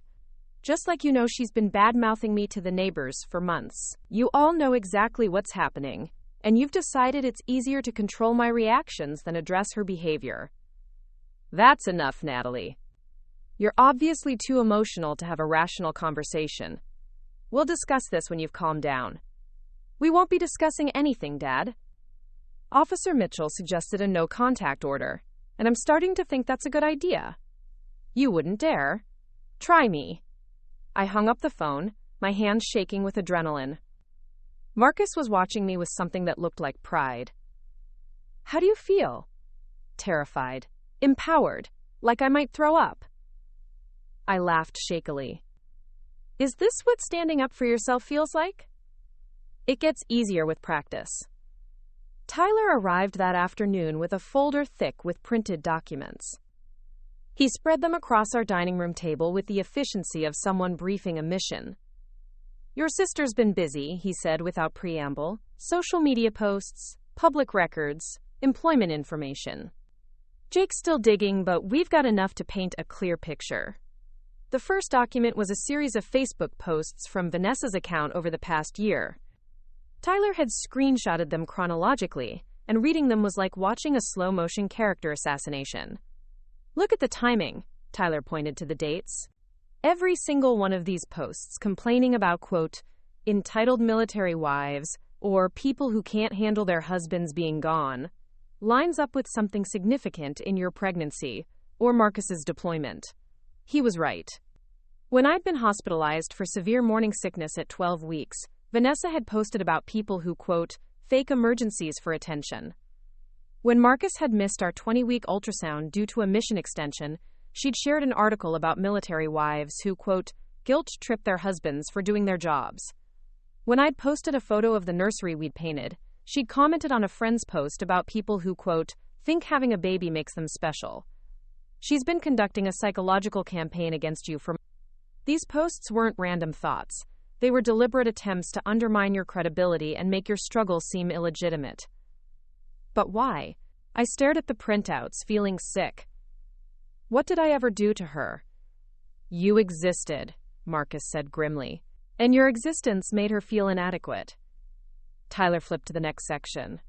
Just like you know she's been bad-mouthing me to the neighbors for months. You all know exactly what's happening, and you've decided it's easier to control my reactions than address her behavior." "That's enough, Natalie. You're obviously too emotional to have a rational conversation. We'll discuss this when you've calmed down." "We won't be discussing anything, Dad." Officer Mitchell suggested a no-contact order, and I'm starting to think that's a good idea. "You wouldn't dare. Try me." I hung up the phone, my hands shaking with adrenaline. Marcus was watching me with something that looked like pride. "How do you feel?" "Terrified. Empowered. Like I might throw up." I laughed shakily. "Is this what standing up for yourself feels like?" "It gets easier with practice." Tyler arrived that afternoon with a folder thick with printed documents. He spread them across our dining room table with the efficiency of someone briefing a mission. Your sister's been busy, he said without preamble. Social media posts, public records, employment information. Jake's still digging, but we've got enough to paint a clear picture. The first document was a series of Facebook posts from Vanessa's account over the past year. Tyler had screenshotted them chronologically, and reading them was like watching a slow-motion character assassination. Look at the timing, Tyler pointed to the dates. Every single one of these posts complaining about, quote, entitled military wives, or people who can't handle their husbands being gone, lines up with something significant in your pregnancy or Marcus's deployment. He was right. When I'd been hospitalized for severe morning sickness at 12 weeks, Vanessa had posted about people who, quote, fake emergencies for attention. When Marcus had missed our 20-week ultrasound due to a mission extension, she'd shared an article about military wives who, quote, guilt-trip their husbands for doing their jobs. When I'd posted a photo of the nursery we'd painted, she'd commented on a friend's post about people who, quote, think having a baby makes them special. She's been conducting a psychological campaign against you for... These posts weren't random thoughts. They were deliberate attempts to undermine your credibility and make your struggle seem illegitimate. But why? I stared at the printouts, feeling sick. What did I ever do to her? You existed, Marcus said grimly, and your existence made her feel inadequate. Tyler flipped to the next section.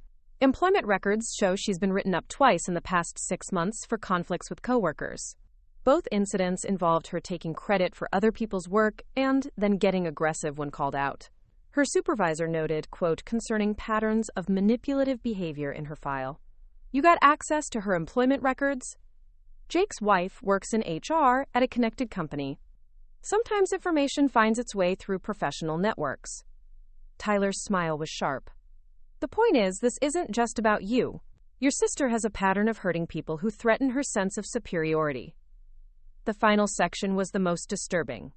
Employment records show she's been written up twice in the past 6 months for conflicts with coworkers. Both incidents involved her taking credit for other people's work and then getting aggressive when called out. Her supervisor noted, quote, concerning patterns of manipulative behavior in her file. You got access to her employment records? Jake's wife works in HR at a connected company. Sometimes information finds its way through professional networks. Tyler's smile was sharp. The point is, this isn't just about you. Your sister has a pattern of hurting people who threaten her sense of superiority. The final section was the most disturbing.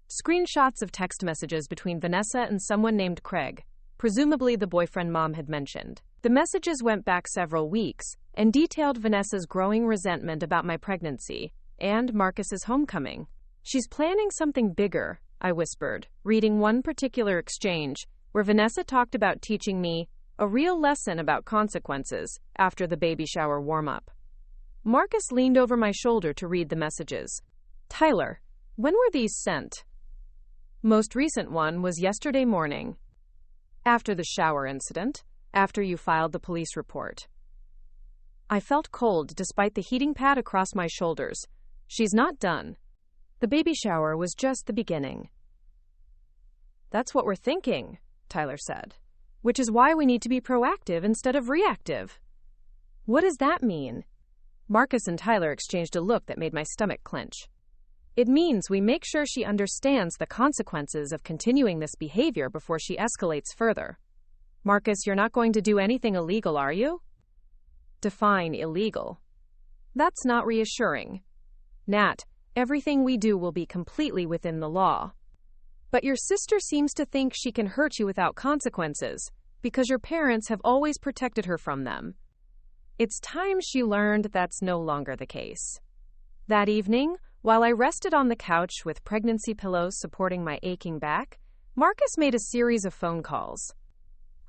Screenshots of text messages between Vanessa and someone named Craig, presumably the boyfriend Mom had mentioned. The messages went back several weeks and detailed Vanessa's growing resentment about my pregnancy and Marcus's homecoming. She's planning something bigger, I whispered, reading one particular exchange where Vanessa talked about teaching me a real lesson about consequences after the baby shower warm-up. Marcus leaned over my shoulder to read the messages. Tyler, when were these sent? Most recent one was yesterday morning. After the shower incident, after you filed the police report. I felt cold despite the heating pad across my shoulders. She's not done. The baby shower was just the beginning. That's what we're thinking, Tyler said. Which is why we need to be proactive instead of reactive. What does that mean? Marcus and Tyler exchanged a look that made my stomach clench. It means we make sure she understands the consequences of continuing this behavior before she escalates further. Marcus, you're not going to do anything illegal, are you? Define illegal. That's not reassuring. Nat, everything we do will be completely within the law. But your sister seems to think she can hurt you without consequences, because your parents have always protected her from them. It's time she learned that's no longer the case. That evening, while I rested on the couch with pregnancy pillows supporting my aching back, Marcus made a series of phone calls.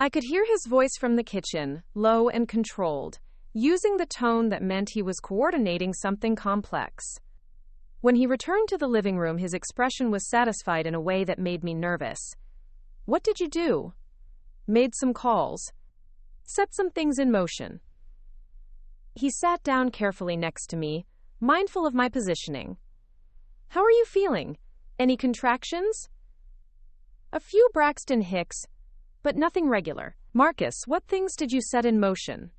I could hear his voice from the kitchen, low and controlled, using the tone that meant he was coordinating something complex. When he returned to the living room, his expression was satisfied in a way that made me nervous. What did you do? Made some calls. Set some things in motion. He sat down carefully next to me, mindful of my positioning. How are you feeling? Any contractions? A few Braxton Hicks, but nothing regular. Marcus, what things did you set in motion?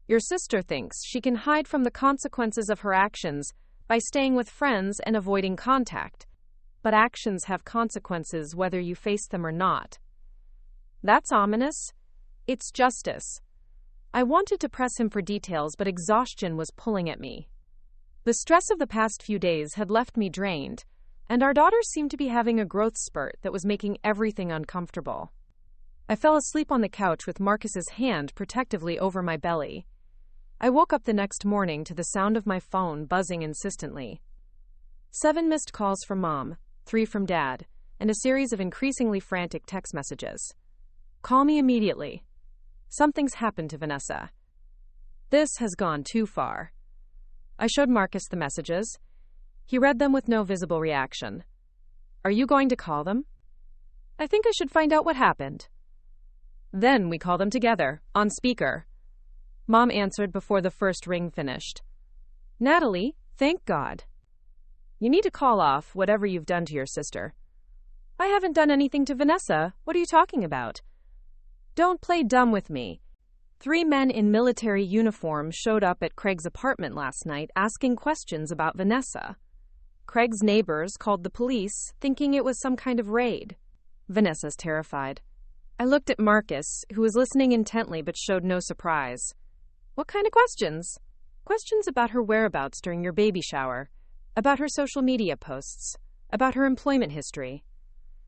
Your sister thinks she can hide from the consequences of her actions by staying with friends and avoiding contact. But actions have consequences whether you face them or not. That's ominous. It's justice. I wanted to press him for details, but exhaustion was pulling at me. The stress of the past few days had left me drained, and our daughter seemed to be having a growth spurt that was making everything uncomfortable. I fell asleep on the couch with Marcus's hand protectively over my belly. I woke up the next morning to the sound of my phone buzzing insistently. 7 missed calls from Mom, 3 from Dad, and a series of increasingly frantic text messages. Call me immediately. Something's happened to Vanessa. This has gone too far. I showed Marcus the messages. He read them with no visible reaction. Are you going to call them? I think I should find out what happened. Then we call them together, on speaker. Mom answered before the first ring finished. Natalie, thank God. You need to call off whatever you've done to your sister. I haven't done anything to Vanessa. What are you talking about? Don't play dumb with me. 3 men in military uniform showed up at Craig's apartment last night asking questions about Vanessa. Craig's neighbors called the police, thinking it was some kind of raid. Vanessa's terrified. I looked at Marcus, who was listening intently but showed no surprise. What kind of questions? Questions about her whereabouts during your baby shower, about her social media posts, about her employment history.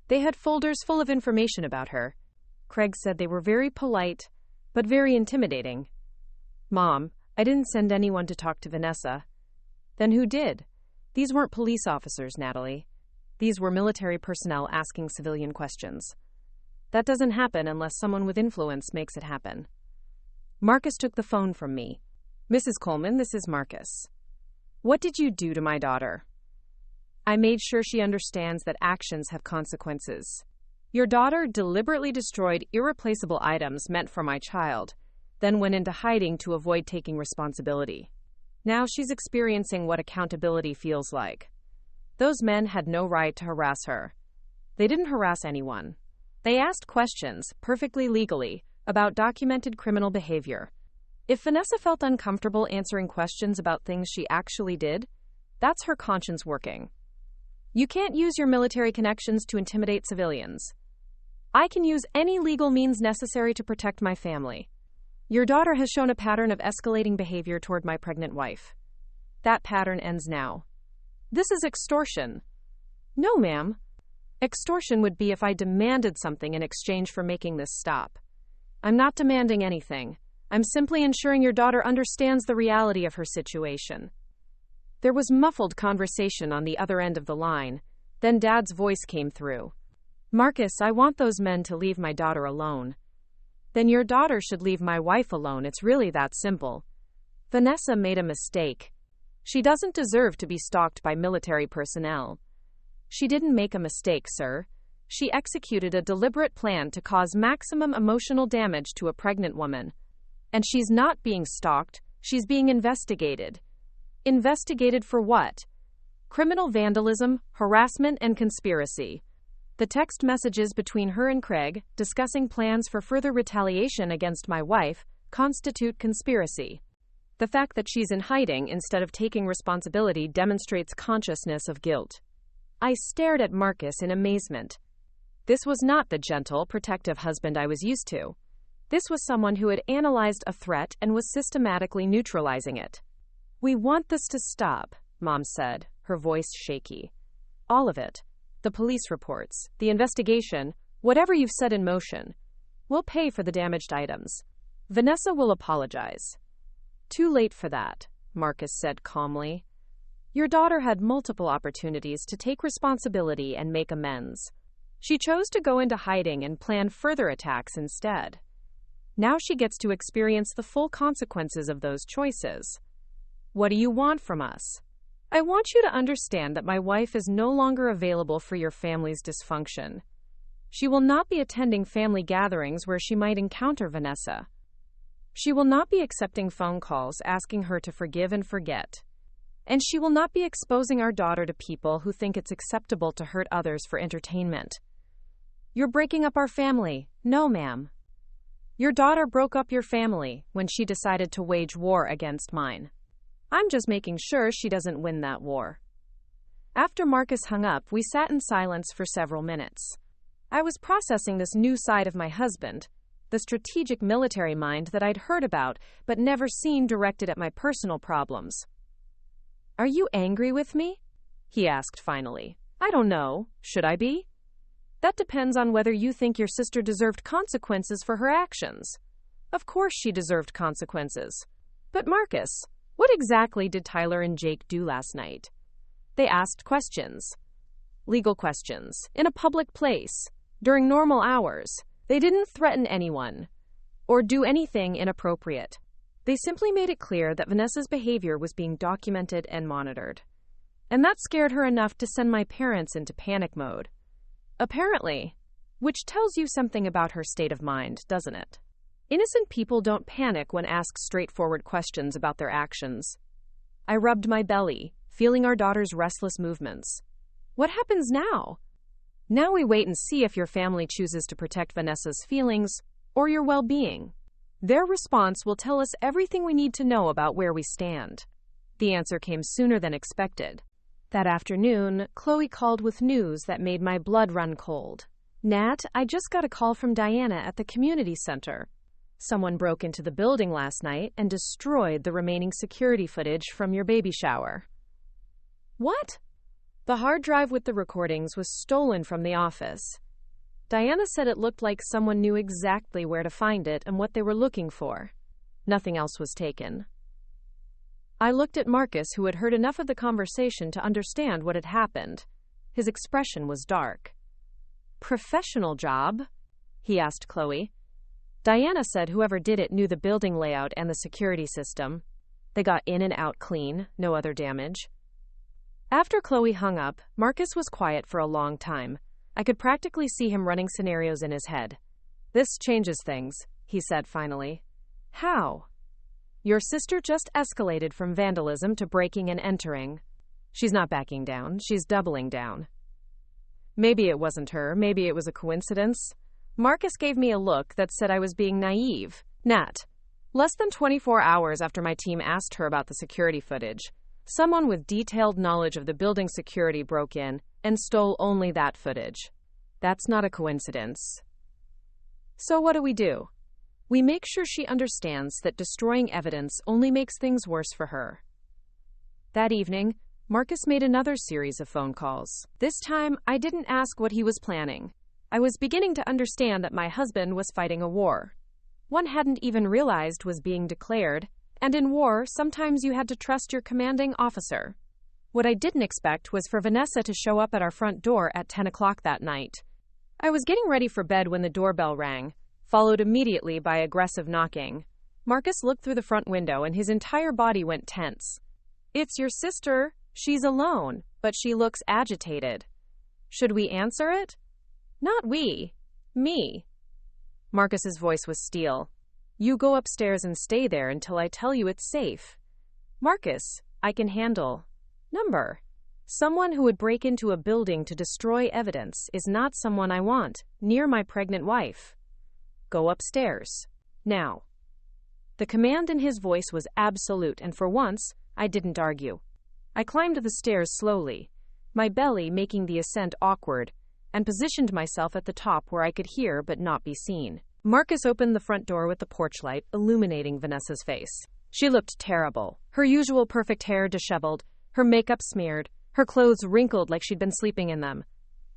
They had folders full of information about her. Craig said they were very polite, but very intimidating. Mom, I didn't send anyone to talk to Vanessa. Then who did? These weren't police officers, Natalie. These were military personnel asking civilian questions. That doesn't happen unless someone with influence makes it happen. Marcus took the phone from me. Mrs. Coleman, this is Marcus. What did you do to my daughter? I made sure she understands that actions have consequences. Your daughter deliberately destroyed irreplaceable items meant for my child, then went into hiding to avoid taking responsibility. Now she's experiencing what accountability feels like. Those men had no right to harass her. They didn't harass anyone. They asked questions, perfectly legally, about documented criminal behavior. If Vanessa felt uncomfortable answering questions about things she actually did, that's her conscience working. You can't use your military connections to intimidate civilians. I can use any legal means necessary to protect my family. Your daughter has shown a pattern of escalating behavior toward my pregnant wife. That pattern ends now. This is extortion. No, ma'am. Extortion would be if I demanded something in exchange for making this stop. I'm not demanding anything. I'm simply ensuring your daughter understands the reality of her situation. There was muffled conversation on the other end of the line. Then Dad's voice came through. Marcus, I want those men to leave my daughter alone. Then your daughter should leave my wife alone. It's really that simple. Vanessa made a mistake. She doesn't deserve to be stalked by military personnel. She didn't make a mistake, sir. She executed a deliberate plan to cause maximum emotional damage to a pregnant woman. And she's not being stalked, she's being investigated. Investigated for what? Criminal vandalism, harassment, and conspiracy. The text messages between her and Craig, discussing plans for further retaliation against my wife, constitute conspiracy. The fact that she's in hiding instead of taking responsibility demonstrates consciousness of guilt. I stared at Marcus in amazement. This was not the gentle, protective husband I was used to. This was someone who had analyzed a threat and was systematically neutralizing it. We want this to stop, Mom said, her voice shaky. All of it. The police reports, the investigation, whatever you've set in motion. We'll pay for the damaged items. Vanessa will apologize. Too late for that, Marcus said calmly. Your daughter had multiple opportunities to take responsibility and make amends. She chose to go into hiding and plan further attacks instead. Now she gets to experience the full consequences of those choices. What do you want from us? I want you to understand that my wife is no longer available for your family's dysfunction. She will not be attending family gatherings where she might encounter Vanessa. She will not be accepting phone calls asking her to forgive and forget. And she will not be exposing our daughter to people who think it's acceptable to hurt others for entertainment. You're breaking up our family. No, ma'am. Your daughter broke up your family when she decided to wage war against mine. I'm just making sure she doesn't win that war. After Marcus hung up, we sat in silence for several minutes. I was processing this new side of my husband, the strategic military mind that I'd heard about but never seen directed at my personal problems. Are you angry with me? He asked finally. I don't know. Should I be? That depends on whether you think your sister deserved consequences for her actions. Of course she deserved consequences. But Marcus, what exactly did Tyler and Jake do last night? They asked questions. Legal questions. In a public place. During normal hours. They didn't threaten anyone. Or do anything inappropriate. They simply made it clear that Vanessa's behavior was being documented and monitored. And that scared her enough to send my parents into panic mode. Apparently. Which tells you something about her state of mind, doesn't it? Innocent people don't panic when asked straightforward questions about their actions. I rubbed my belly, feeling our daughter's restless movements. What happens now? Now we wait and see if your family chooses to protect Vanessa's feelings or your well-being. Their response will tell us everything we need to know about where we stand. The answer came sooner than expected. That afternoon, Chloe called with news that made my blood run cold. Nat, I just got a call from Diana at the community center. Someone broke into the building last night and destroyed the remaining security footage from your baby shower. What? The hard drive with the recordings was stolen from the office. Diana said it looked like someone knew exactly where to find it and what they were looking for. Nothing else was taken. I looked at Marcus, who had heard enough of the conversation to understand what had happened. His expression was dark. Professional job? He asked Chloe. Diana said whoever did it knew the building layout and the security system. They got in and out clean, no other damage. After Chloe hung up, Marcus was quiet for a long time. I could practically see him running scenarios in his head. This changes things, he said finally. How? Your sister just escalated from vandalism to breaking and entering. She's not backing down, she's doubling down. Maybe it wasn't her, maybe it was a coincidence. Marcus gave me a look that said I was being naive. Nat, less than 24 hours after my team asked her about the security footage, someone with detailed knowledge of the building security broke in and stole only that footage. That's not a coincidence. So what do? We make sure she understands that destroying evidence only makes things worse for her. That evening, Marcus made another series of phone calls. This time, I didn't ask what he was planning. I was beginning to understand that my husband was fighting a war. One hadn't even realized was being declared, and in war, sometimes you had to trust your commanding officer. What I didn't expect was for Vanessa to show up at our front door at 10 o'clock that night. I was getting ready for bed when the doorbell rang, followed immediately by aggressive knocking. Marcus looked through the front window and his entire body went tense. It's your sister. She's alone, but she looks agitated. Should we answer it? Not we. Me. Marcus's voice was steel. You go upstairs and stay there until I tell you it's safe. Marcus, I can handle. Number. Someone who would break into a building to destroy evidence is not someone I want, near my pregnant wife. Go upstairs. Now. The command in his voice was absolute, and for once, I didn't argue. I climbed the stairs slowly, my belly making the ascent awkward, and positioned myself at the top where I could hear but not be seen. Marcus opened the front door with the porch light, illuminating Vanessa's face. She looked terrible, her usual perfect hair disheveled, her makeup smeared, her clothes wrinkled like she'd been sleeping in them.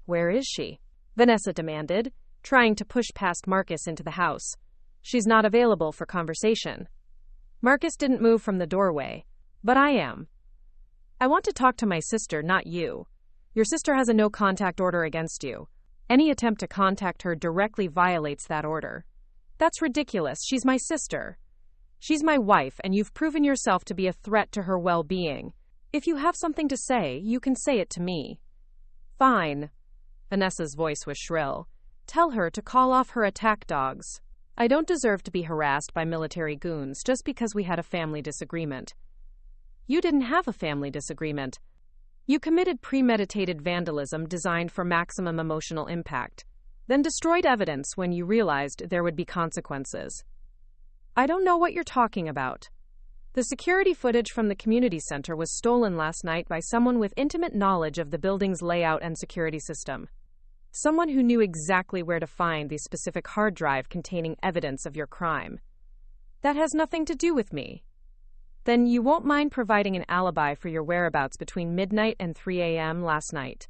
Where is she? Vanessa demanded, trying to push past Marcus into the house. She's not available for conversation. Marcus didn't move from the doorway, but I am. I want to talk to my sister, not you. Your sister has a no-contact order against you. Any attempt to contact her directly violates that order. That's ridiculous. She's my sister. She's my wife, and you've proven yourself to be a threat to her well-being. If you have something to say, you can say it to me. Fine. Vanessa's voice was shrill. Tell her to call off her attack dogs. I don't deserve to be harassed by military goons just because we had a family disagreement. You didn't have a family disagreement. You committed premeditated vandalism designed for maximum emotional impact, then destroyed evidence when you realized there would be consequences. I don't know what you're talking about. The security footage from the community center was stolen last night by someone with intimate knowledge of the building's layout and security system. Someone who knew exactly where to find the specific hard drive containing evidence of your crime. That has nothing to do with me. Then you won't mind providing an alibi for your whereabouts between midnight and 3 a.m. last night.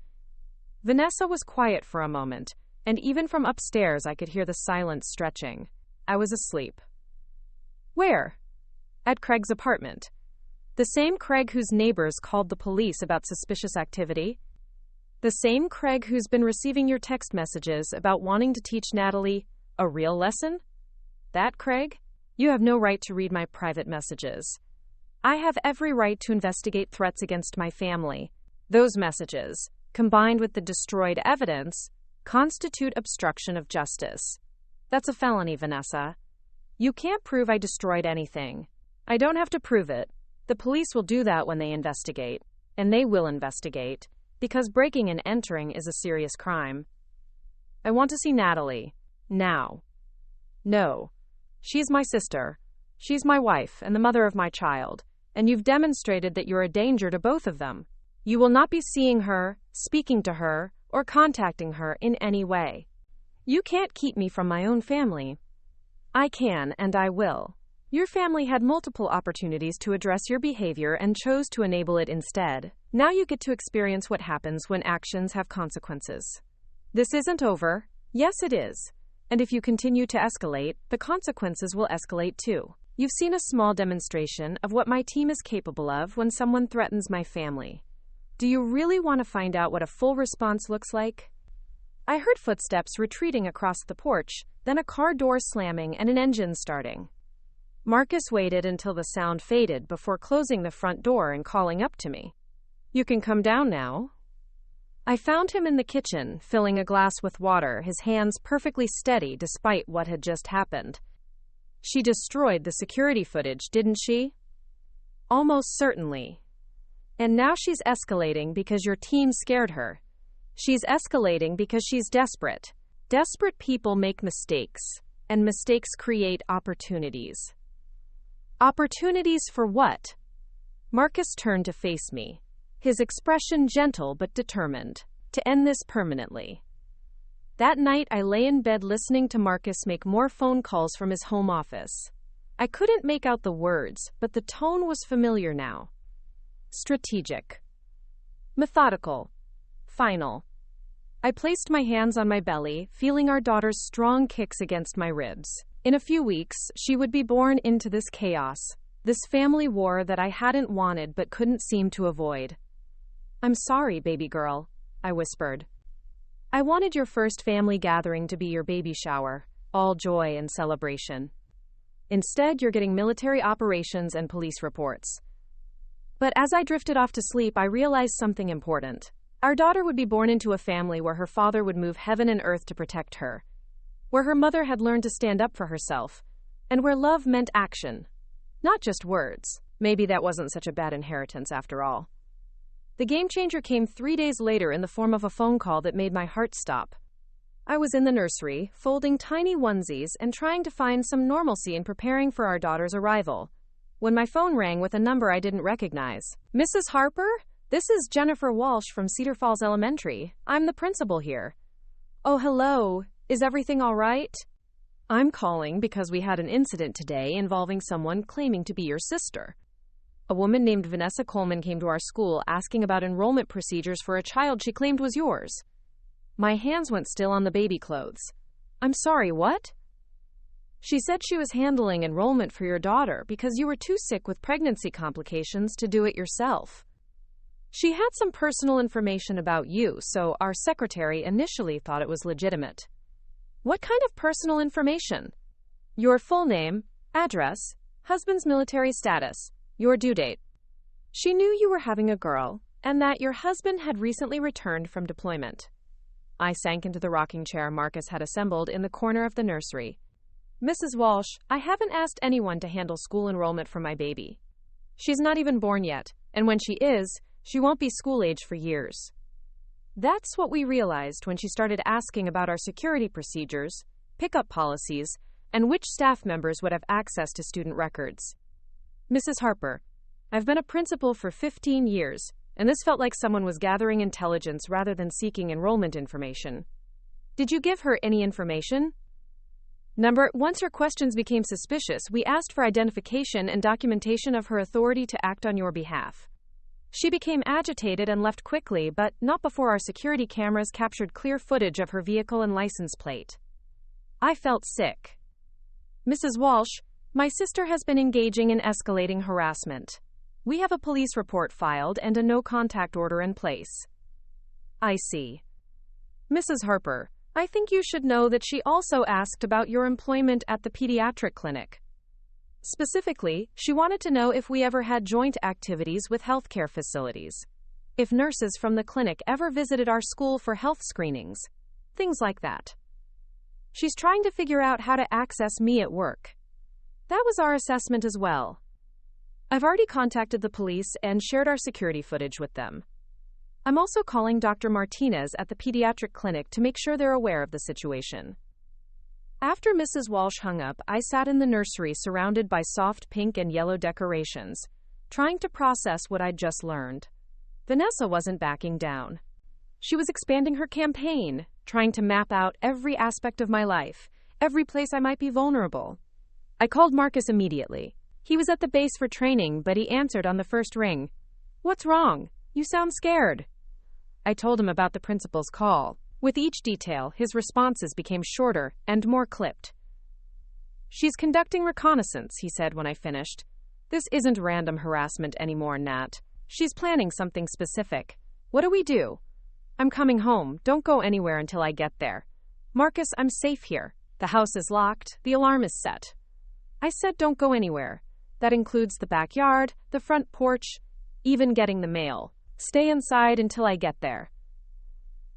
Vanessa was quiet for a moment, and even from upstairs I could hear the silence stretching. I was asleep. Where? At Craig's apartment. The same Craig whose neighbors called the police about suspicious activity. The same Craig who's been receiving your text messages about wanting to teach Natalie a real lesson? That Craig? You have no right to read my private messages. I have every right to investigate threats against my family. Those messages, combined with the destroyed evidence, constitute obstruction of justice. That's a felony, Vanessa. You can't prove I destroyed anything. I don't have to prove it. The police will do that when they investigate. And they will investigate, because breaking and entering is a serious crime. I want to see Natalie. Now. No. She's my sister. She's my wife and the mother of my child, and you've demonstrated that you're a danger to both of them. You will not be seeing her, speaking to her, or contacting her in any way. You can't keep me from my own family. I can, and I will. Your family had multiple opportunities to address your behavior and chose to enable it instead. Now you get to experience what happens when actions have consequences. This isn't over. Yes, it is. And if you continue to escalate, the consequences will escalate too. You've seen a small demonstration of what my team is capable of when someone threatens my family. Do you really want to find out what a full response looks like? I heard footsteps retreating across the porch, then a car door slamming and an engine starting. Marcus waited until the sound faded before closing the front door and calling up to me. You can come down now. I found him in the kitchen, filling a glass with water, his hands perfectly steady despite what had just happened. She destroyed the security footage, didn't she? Almost certainly. And now she's escalating because your team scared her. She's escalating because she's desperate. Desperate people make mistakes, and mistakes create opportunities. Opportunities for what? Marcus turned to face me, his expression gentle but determined, to end this permanently. That night I lay in bed listening to Marcus make more phone calls from his home office. I couldn't make out the words, but the tone was familiar now. Strategic. Methodical. Final. I placed my hands on my belly, feeling our daughter's strong kicks against my ribs. In a few weeks, she would be born into this chaos, this family war that I hadn't wanted but couldn't seem to avoid. I'm sorry, baby girl, I whispered. I wanted your first family gathering to be your baby shower, all joy and celebration. Instead, you're getting military operations and police reports. But as I drifted off to sleep, I realized something important. Our daughter would be born into a family where her father would move heaven and earth to protect her, where her mother had learned to stand up for herself, and where love meant action, not just words. Maybe that wasn't such a bad inheritance after all. The game changer came 3 days later in the form of a phone call that made my heart stop. I was in the nursery, folding tiny onesies and trying to find some normalcy in preparing for our daughter's arrival, when my phone rang with a number I didn't recognize. Mrs. Harper? This is Jennifer Walsh from Cedar Falls Elementary. I'm the principal here. Oh, hello. Is everything all right? I'm calling because we had an incident today involving someone claiming to be your sister. A woman named Vanessa Coleman came to our school asking about enrollment procedures for a child she claimed was yours. My hands went still on the baby clothes. I'm sorry, what? She said she was handling enrollment for your daughter because you were too sick with pregnancy complications to do it yourself. She had some personal information about you, so our secretary initially thought it was legitimate. What kind of personal information? Your full name, address, husband's military status, your due date. She knew you were having a girl, and that your husband had recently returned from deployment. I sank into the rocking chair Marcus had assembled in the corner of the nursery. Mrs. Walsh, I haven't asked anyone to handle school enrollment for my baby. She's not even born yet, and when she is, she won't be school-age for years. That's what we realized when she started asking about our security procedures, pickup policies, and which staff members would have access to student records. Mrs. Harper, I've been a principal for 15 years, and this felt like someone was gathering intelligence rather than seeking enrollment information. Did you give her any information? Once her questions became suspicious, we asked for identification and documentation of her authority to act on your behalf. She became agitated and left quickly, but not before our security cameras captured clear footage of her vehicle and license plate. I felt sick. Mrs. Walsh, My sister has been engaging in escalating harassment. We have a police report filed and a no-contact order in place. I see. Mrs. Harper, I think you should know that she also asked about your employment at the pediatric clinic. Specifically, she wanted to know if we ever had joint activities with healthcare facilities. If nurses from the clinic ever visited our school for health screenings. Things like that. She's trying to figure out how to access me at work. That was our assessment as well. I've already contacted the police and shared our security footage with them. I'm also calling Dr. Martinez at the pediatric clinic to make sure they're aware of the situation. After Mrs. Walsh hung up, I sat in the nursery surrounded by soft pink and yellow decorations, trying to process what I'd just learned. Vanessa wasn't backing down. She was expanding her campaign, trying to map out every aspect of my life, every place I might be vulnerable. I called Marcus immediately. He was at the base for training, but he answered on the first ring. "What's wrong? You sound scared." I told him about the principal's call. With each detail, his responses became shorter and more clipped. "She's conducting reconnaissance," he said when I finished. "This isn't random harassment anymore, Nat. She's planning something specific. What do we do?" "I'm coming home. Don't go anywhere until I get there." "Marcus, I'm safe here. The house is locked. The alarm is set." I said don't go anywhere. That includes the backyard, the front porch, even getting the mail. Stay inside until I get there.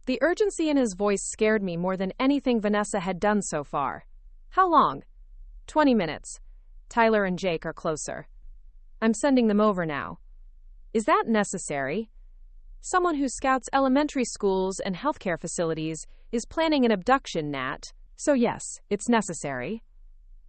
The urgency in his voice scared me more than anything Vanessa had done so far. "How long?" 20 minutes. Tyler and Jake are closer. I'm sending them over now. "Is that necessary?" Someone who scouts elementary schools and healthcare facilities is planning an abduction, Nat. So yes, it's necessary.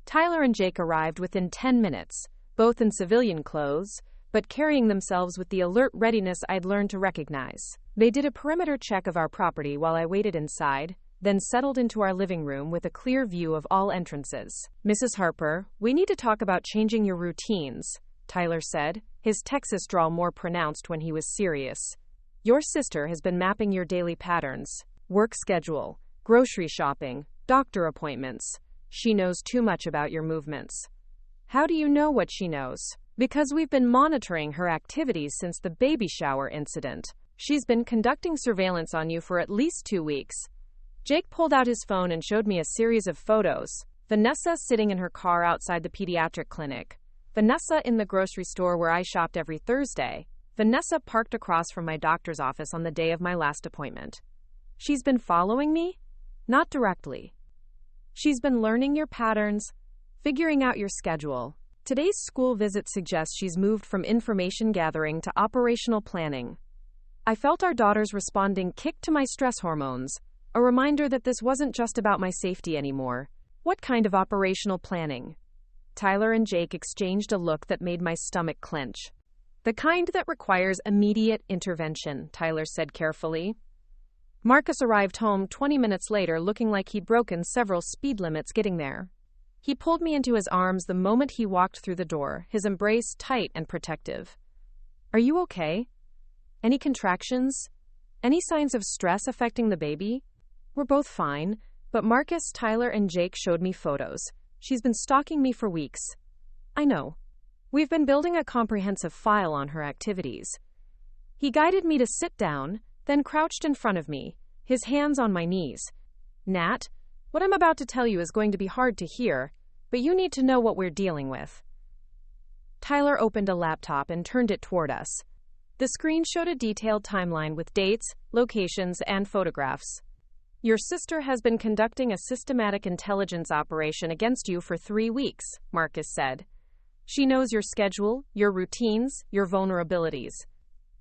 Tyler and Jake arrived within 10 minutes, both in civilian clothes, but carrying themselves with the alert readiness I'd learned to recognize. They did a perimeter check of our property while I waited inside, then settled into our living room with a clear view of all entrances. "Mrs. Harper, we need to talk about changing your routines," Tyler said, his Texas drawl more pronounced when he was serious. "Your sister has been mapping your daily patterns, work schedule, grocery shopping, doctor appointments. She knows too much about your movements." "How do you know what she knows?" "Because we've been monitoring her activities since the baby shower incident. She's been conducting surveillance on you for at least 2 weeks. Jake pulled out his phone and showed me a series of photos. Vanessa sitting in her car outside the pediatric clinic. Vanessa in the grocery store where I shopped every Thursday. Vanessa parked across from my doctor's office on the day of my last appointment. She's been following me? Not directly. She's been learning your patterns, figuring out your schedule. Today's school visit suggests she's moved from information gathering to operational planning. I felt our daughter's responding kick to my stress hormones, a reminder that this wasn't just about my safety anymore. What kind of operational planning? Tyler and Jake exchanged a look that made my stomach clench. "The kind that requires immediate intervention," Tyler said carefully. Marcus arrived home 20 minutes later looking like he'd broken several speed limits getting there. He pulled me into his arms the moment he walked through the door, his embrace tight and protective. "Are you okay? Any contractions? Any signs of stress affecting the baby?" "We're both fine, but Marcus, Tyler, and Jake showed me photos. She's been stalking me for weeks." "I know. We've been building a comprehensive file on her activities." He guided me to sit down, then crouched in front of me, his hands on my knees. "Nat, what I'm about to tell you is going to be hard to hear, but you need to know what we're dealing with." Tyler opened a laptop and turned it toward us. The screen showed a detailed timeline with dates, locations, and photographs. "Your sister has been conducting a systematic intelligence operation against you for 3 weeks, Marcus said. She knows your schedule, your routines, your vulnerabilities.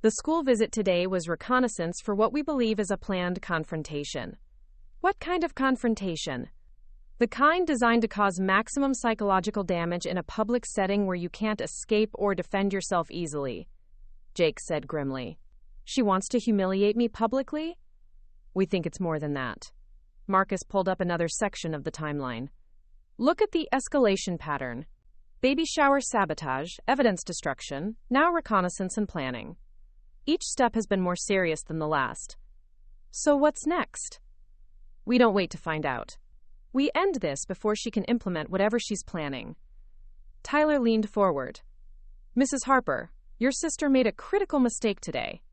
The school visit today was reconnaissance for what we believe is a planned confrontation." "What kind of confrontation?" "The kind designed to cause maximum psychological damage in a public setting where you can't escape or defend yourself easily," Jake said grimly. "She wants to humiliate me publicly?" "We think it's more than that." Marcus pulled up another section of the timeline. "Look at the escalation pattern. Baby shower sabotage, evidence destruction, now reconnaissance and planning. Each step has been more serious than the last. So what's next?" "We don't wait to find out. We end this before she can implement whatever she's planning." Tyler leaned forward. Mrs. Harper, your sister made a critical mistake today.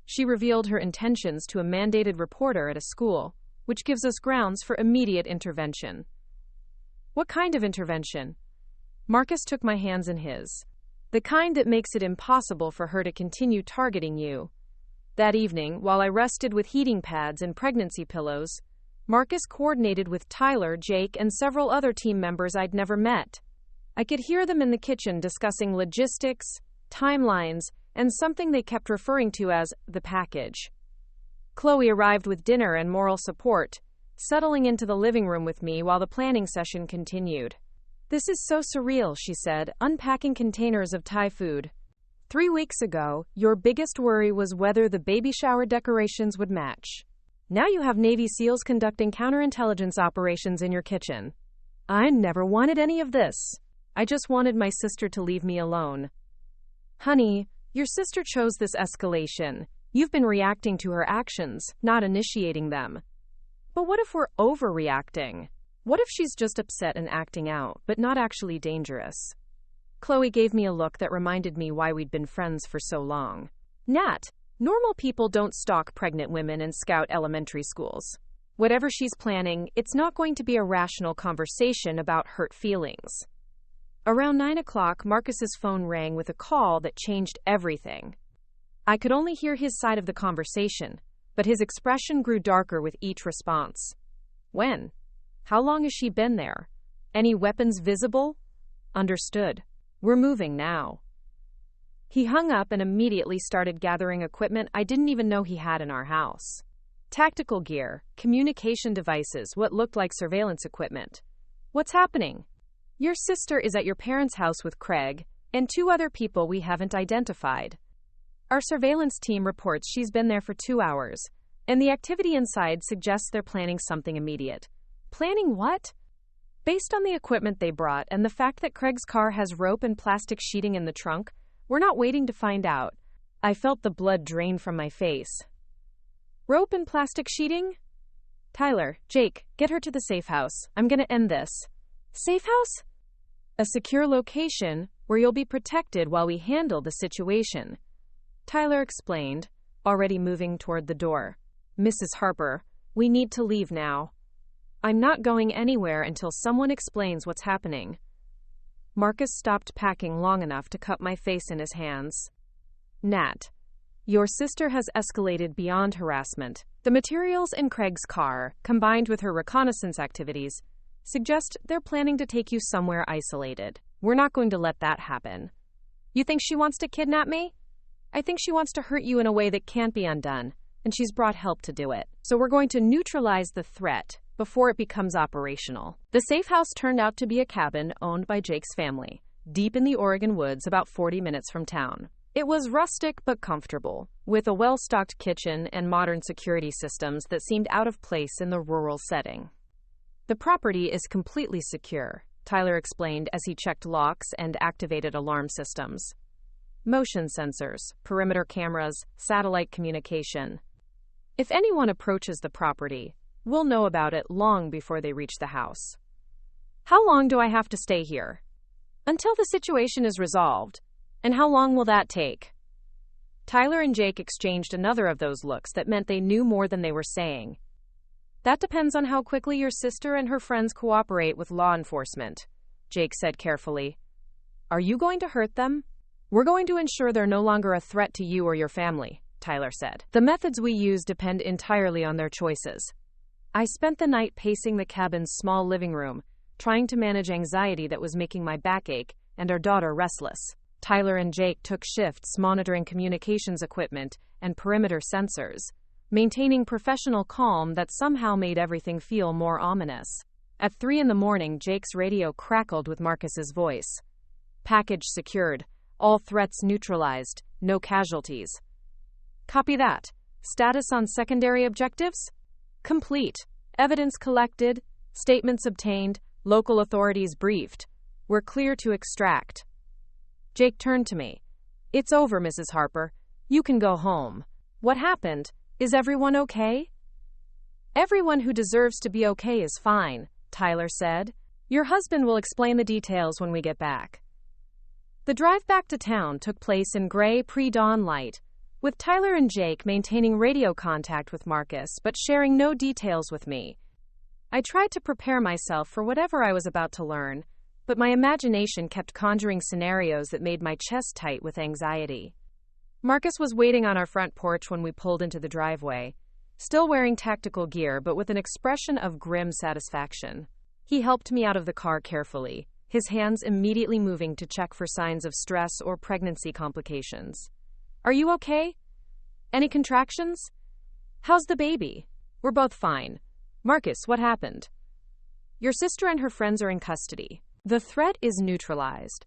She revealed her intentions to a mandated reporter at a school, which gives us grounds for immediate intervention. What kind of intervention? Marcus took my hands in his. The kind that makes it impossible for her to continue targeting you. That evening, while I rested with heating pads and pregnancy pillows, Marcus coordinated with Tyler, Jake, and several other team members I'd never met. I could hear them in the kitchen discussing logistics, timelines, and something they kept referring to as the package. Chloe arrived with dinner and moral support, settling into the living room with me while the planning session continued. This is so surreal, she said, unpacking containers of Thai food. 3 weeks ago, your biggest worry was whether the baby shower decorations would match. Now you have Navy SEALs conducting counterintelligence operations in your kitchen. I never wanted any of this. I just wanted my sister to leave me alone. Honey, your sister chose this escalation. You've been reacting to her actions, not initiating them. But what if we're overreacting? What if she's just upset and acting out, but not actually dangerous? Chloe gave me a look that reminded me why we'd been friends for so long. Nat, normal people don't stalk pregnant women and scout elementary schools. Whatever she's planning, it's not going to be a rational conversation about hurt feelings. Around 9 o'clock, Marcus's phone rang with a call that changed everything. I could only hear his side of the conversation, but his expression grew darker with each response. When? How long has she been there? Any weapons visible? Understood. We're moving now. He hung up and immediately started gathering equipment I didn't even know he had in our house. Tactical gear, communication devices, what looked like surveillance equipment. What's happening? Your sister is at your parents' house with Craig and 2 other people we haven't identified. Our surveillance team reports she's been there for 2 hours, and the activity inside suggests they're planning something immediate. Planning what? Based on the equipment they brought and the fact that Craig's car has rope and plastic sheeting in the trunk, we're not waiting to find out. I felt the blood drain from my face. Rope and plastic sheeting? Tyler, Jake, get her to the safe house. I'm gonna end this. Safe house? A secure location where you'll be protected while we handle the situation. Tyler explained, already moving toward the door. Mrs. Harper, we need to leave now. I'm not going anywhere until someone explains what's happening. Marcus stopped packing long enough to cup my face in his hands. Nat, your sister has escalated beyond harassment. The materials in Craig's car, combined with her reconnaissance activities, suggest they're planning to take you somewhere isolated. We're not going to let that happen. You think she wants to kidnap me? I think she wants to hurt you in a way that can't be undone, and she's brought help to do it. So we're going to neutralize the threat before it becomes operational. The safe house turned out to be a cabin owned by Jake's family, deep in the Oregon woods about 40 minutes from town. It was rustic but comfortable, with a well-stocked kitchen and modern security systems that seemed out of place in the rural setting. The property is completely secure, Tyler explained as he checked locks and activated alarm systems. Motion sensors, perimeter cameras, satellite communication. If anyone approaches the property, we'll know about it long before they reach the house. How long do I have to stay here? Until the situation is resolved. And how long will that take? Tyler and Jake exchanged another of those looks that meant they knew more than they were saying. That depends on how quickly your sister and her friends cooperate with law enforcement, Jake said carefully. Are you going to hurt them? We're going to ensure they're no longer a threat to you or your family, Tyler said. The methods we use depend entirely on their choices. I spent the night pacing the cabin's small living room, trying to manage anxiety that was making my back ache and our daughter restless. Tyler and Jake took shifts monitoring communications equipment and perimeter sensors, maintaining professional calm that somehow made everything feel more ominous. At 3 a.m, Jake's radio crackled with Marcus's voice. Package secured. All threats neutralized. No casualties. Copy that. Status on secondary objectives? Complete. Evidence collected. Statements obtained. Local authorities briefed. We're clear to extract. Jake turned to me. It's over, Mrs. Harper. You can go home. What happened? Is everyone okay? Everyone who deserves to be okay is fine, Tyler said. Your husband will explain the details when we get back. The drive back to town took place in gray pre-dawn light, with Tyler and Jake maintaining radio contact with Marcus but sharing no details with me. I tried to prepare myself for whatever I was about to learn, but my imagination kept conjuring scenarios that made my chest tight with anxiety. Marcus was waiting on our front porch when we pulled into the driveway, still wearing tactical gear but with an expression of grim satisfaction. He helped me out of the car carefully, his hands immediately moving to check for signs of stress or pregnancy complications. "Are you okay? Any contractions? How's the baby?" "We're both fine." "Marcus, what happened?" "Your sister and her friends are in custody." The threat is neutralized.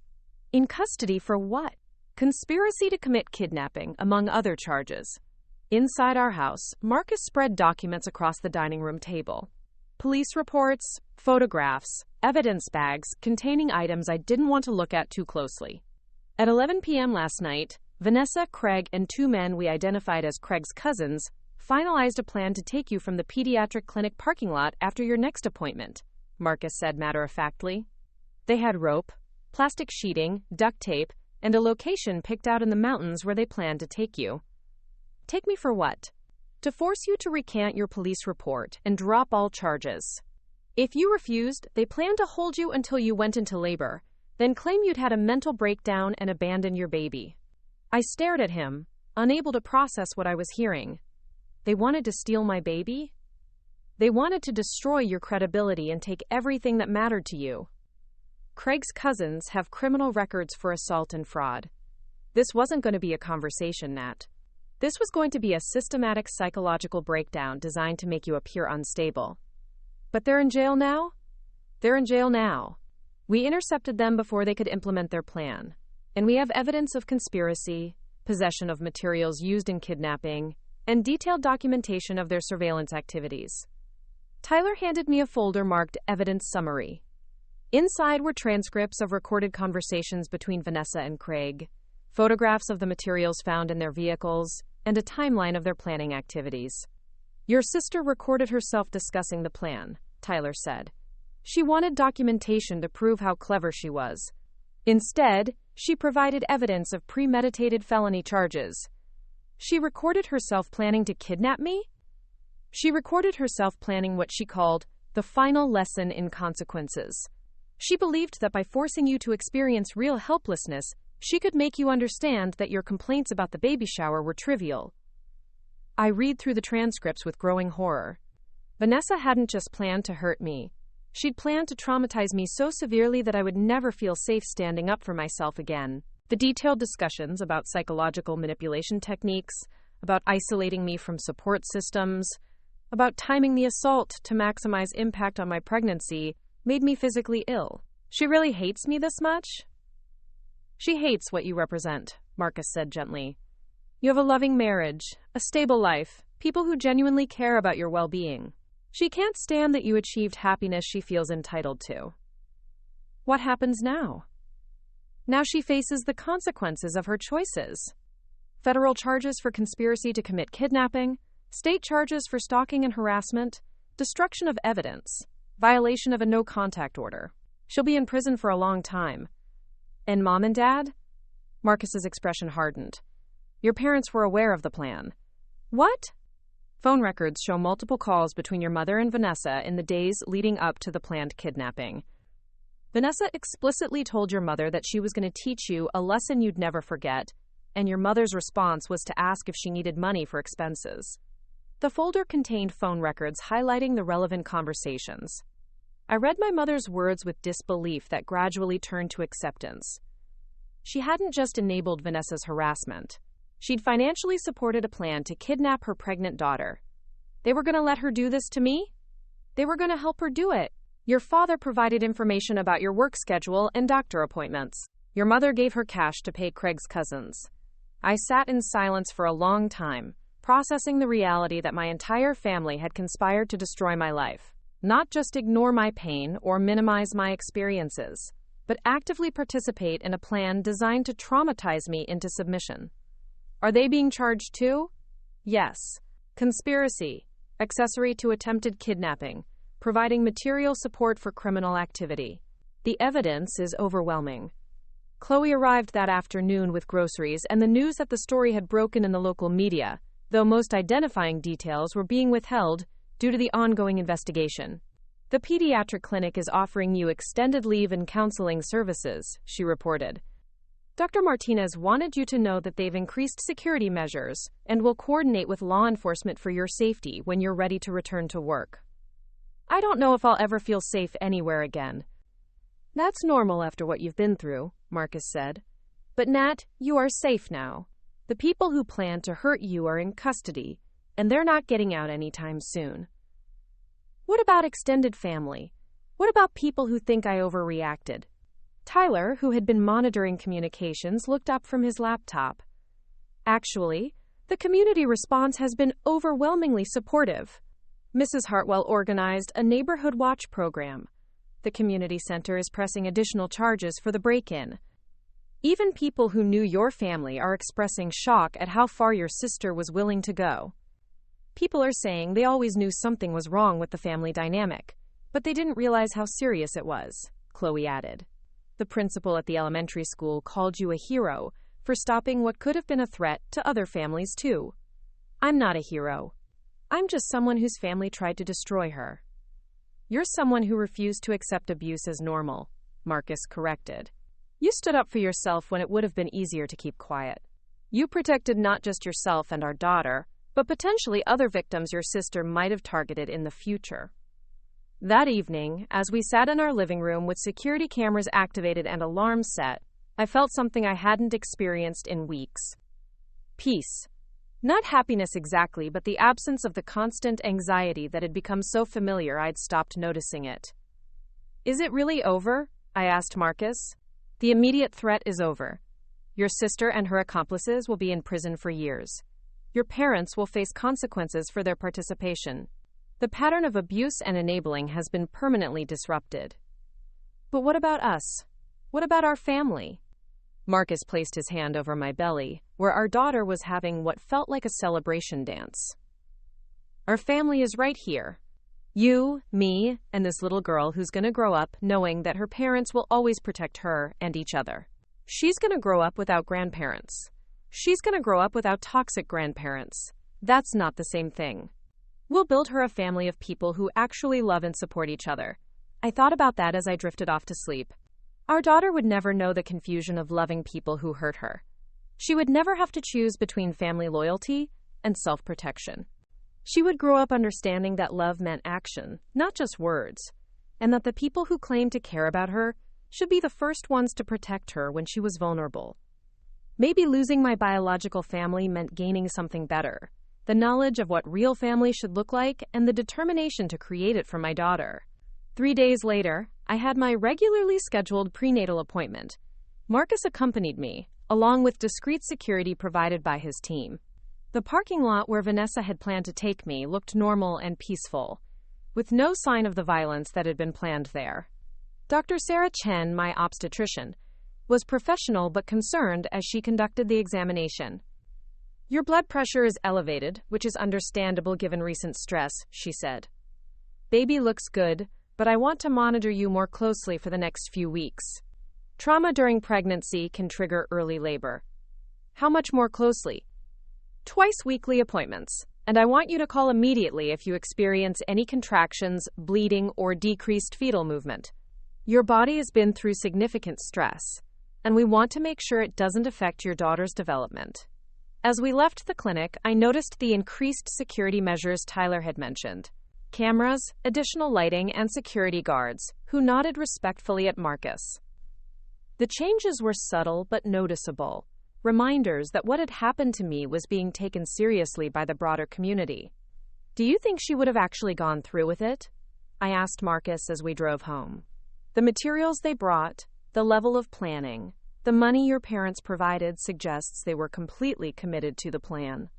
In custody for what? Conspiracy to commit kidnapping, among other charges. Inside our house, Marcus spread documents across the dining room table. Police reports, photographs, evidence bags containing items I didn't want to look at too closely. At 11 p.m. last night, Vanessa, Craig, and 2 men we identified as Craig's cousins finalized a plan to take you from the pediatric clinic parking lot after your next appointment, Marcus said matter-of-factly. They had rope, plastic sheeting, duct tape, and a location picked out in the mountains where they planned to take you. Take me for what? To force you to recant your police report and drop all charges. If you refused, they planned to hold you until you went into labor, then claim you'd had a mental breakdown and abandon your baby. I stared at him, unable to process what I was hearing. They wanted to steal my baby? They wanted to destroy your credibility and take everything that mattered to you. Craig's cousins have criminal records for assault and fraud. This wasn't going to be a conversation, Nat. This was going to be a systematic psychological breakdown designed to make you appear unstable. But they're in jail now? They're in jail now. We intercepted them before they could implement their plan. And we have evidence of conspiracy, possession of materials used in kidnapping, and detailed documentation of their surveillance activities. Tyler handed me a folder marked Evidence Summary. Inside were transcripts of recorded conversations between Vanessa and Craig, photographs of the materials found in their vehicles, and a timeline of their planning activities. Your sister recorded herself discussing the plan, Tyler said. She wanted documentation to prove how clever she was. Instead, she provided evidence of premeditated felony charges. She recorded herself planning to kidnap me? She recorded herself planning what she called the final lesson in consequences. She believed that by forcing you to experience real helplessness, she could make you understand that your complaints about the baby shower were trivial. I read through the transcripts with growing horror. Vanessa hadn't just planned to hurt me. She'd planned to traumatize me so severely that I would never feel safe standing up for myself again. The detailed discussions about psychological manipulation techniques, about isolating me from support systems, about timing the assault to maximize impact on my pregnancy made me physically ill. She really hates me this much? She hates what you represent, Marcus said gently. You have a loving marriage, a stable life, people who genuinely care about your well-being. She can't stand that you achieved happiness she feels entitled to. What happens now? Now she faces the consequences of her choices. Federal charges for conspiracy to commit kidnapping, state charges for stalking and harassment, destruction of evidence, violation of a no-contact order. She'll be in prison for a long time. And Mom and Dad? Marcus's expression hardened. Your parents were aware of the plan. What? Phone records show multiple calls between your mother and Vanessa in the days leading up to the planned kidnapping. Vanessa explicitly told your mother that she was going to teach you a lesson you'd never forget, and your mother's response was to ask if she needed money for expenses. The folder contained phone records highlighting the relevant conversations. I read my mother's words with disbelief that gradually turned to acceptance. She hadn't just enabled Vanessa's harassment. She'd financially supported a plan to kidnap her pregnant daughter. They were going to let her do this to me? They were going to help her do it. Your father provided information about your work schedule and doctor appointments. Your mother gave her cash to pay Craig's cousins. I sat in silence for a long time, processing the reality that my entire family had conspired to destroy my life. Not just ignore my pain or minimize my experiences, but actively participate in a plan designed to traumatize me into submission. Are they being charged too? Yes. Conspiracy, accessory to attempted kidnapping, providing material support for criminal activity. The evidence is overwhelming. Chloe arrived that afternoon with groceries and the news that the story had broken in the local media, though most identifying details were being withheld due to the ongoing investigation. The pediatric clinic is offering you extended leave and counseling services, she reported. Dr. Martinez wanted you to know that they've increased security measures and will coordinate with law enforcement for your safety when you're ready to return to work. I don't know if I'll ever feel safe anywhere again. That's normal after what you've been through, Marcus said. But Nat, you are safe now. The people who plan to hurt you are in custody, and they're not getting out anytime soon. What about extended family? What about people who think I overreacted? Tyler, who had been monitoring communications, looked up from his laptop. Actually, the community response has been overwhelmingly supportive. Mrs. Hartwell organized a neighborhood watch program. The community center is pressing additional charges for the break-in. Even people who knew your family are expressing shock at how far your sister was willing to go. People are saying they always knew something was wrong with the family dynamic, but they didn't realize how serious it was, Chloe added. The principal at the elementary school called you a hero for stopping what could have been a threat to other families too. I'm not a hero. I'm just someone whose family tried to destroy her. You're someone who refused to accept abuse as normal, Marcus corrected. You stood up for yourself when it would have been easier to keep quiet. You protected not just yourself and our daughter, but potentially other victims your sister might have targeted in the future. That evening, as we sat in our living room with security cameras activated and alarms set, I felt something I hadn't experienced in weeks. Peace. Not happiness exactly, but the absence of the constant anxiety that had become so familiar I'd stopped noticing it. Is it really over? I asked Marcus. The immediate threat is over. Your sister and her accomplices will be in prison for years. Your parents will face consequences for their participation. The pattern of abuse and enabling has been permanently disrupted. But what about us? What about our family? Marcus placed his hand over my belly, where our daughter was having what felt like a celebration dance. Our family is right here. You, me, and this little girl who's going to grow up knowing that her parents will always protect her and each other. She's going to grow up without grandparents. She's going to grow up without toxic grandparents. That's not the same thing. We'll build her a family of people who actually love and support each other. I thought about that as I drifted off to sleep. Our daughter would never know the confusion of loving people who hurt her. She would never have to choose between family loyalty and self-protection. She would grow up understanding that love meant action, not just words, and that the people who claimed to care about her should be the first ones to protect her when she was vulnerable. Maybe losing my biological family meant gaining something better, the knowledge of what real family should look like and the determination to create it for my daughter. 3 days later, I had my regularly scheduled prenatal appointment. Marcus accompanied me, along with discreet security provided by his team. The parking lot where Vanessa had planned to take me looked normal and peaceful, with no sign of the violence that had been planned there. Dr. Sarah Chen, my obstetrician, was professional but concerned as she conducted the examination. Your blood pressure is elevated, which is understandable given recent stress, she said. Baby looks good, but I want to monitor you more closely for the next few weeks. Trauma during pregnancy can trigger early labor. How much more closely? Twice weekly appointments, and I want you to call immediately if you experience any contractions, bleeding, or decreased fetal movement. Your body has been through significant stress, and we want to make sure it doesn't affect your daughter's development. As we left the clinic, I noticed the increased security measures Tyler had mentioned. Cameras, additional lighting, and security guards, who nodded respectfully at Marcus. The changes were subtle but noticeable, reminders that what had happened to me was being taken seriously by the broader community. Do you think she would have actually gone through with it? I asked Marcus as we drove home. The materials they brought, the level of planning, the money your parents provided suggests they were completely committed to the plan.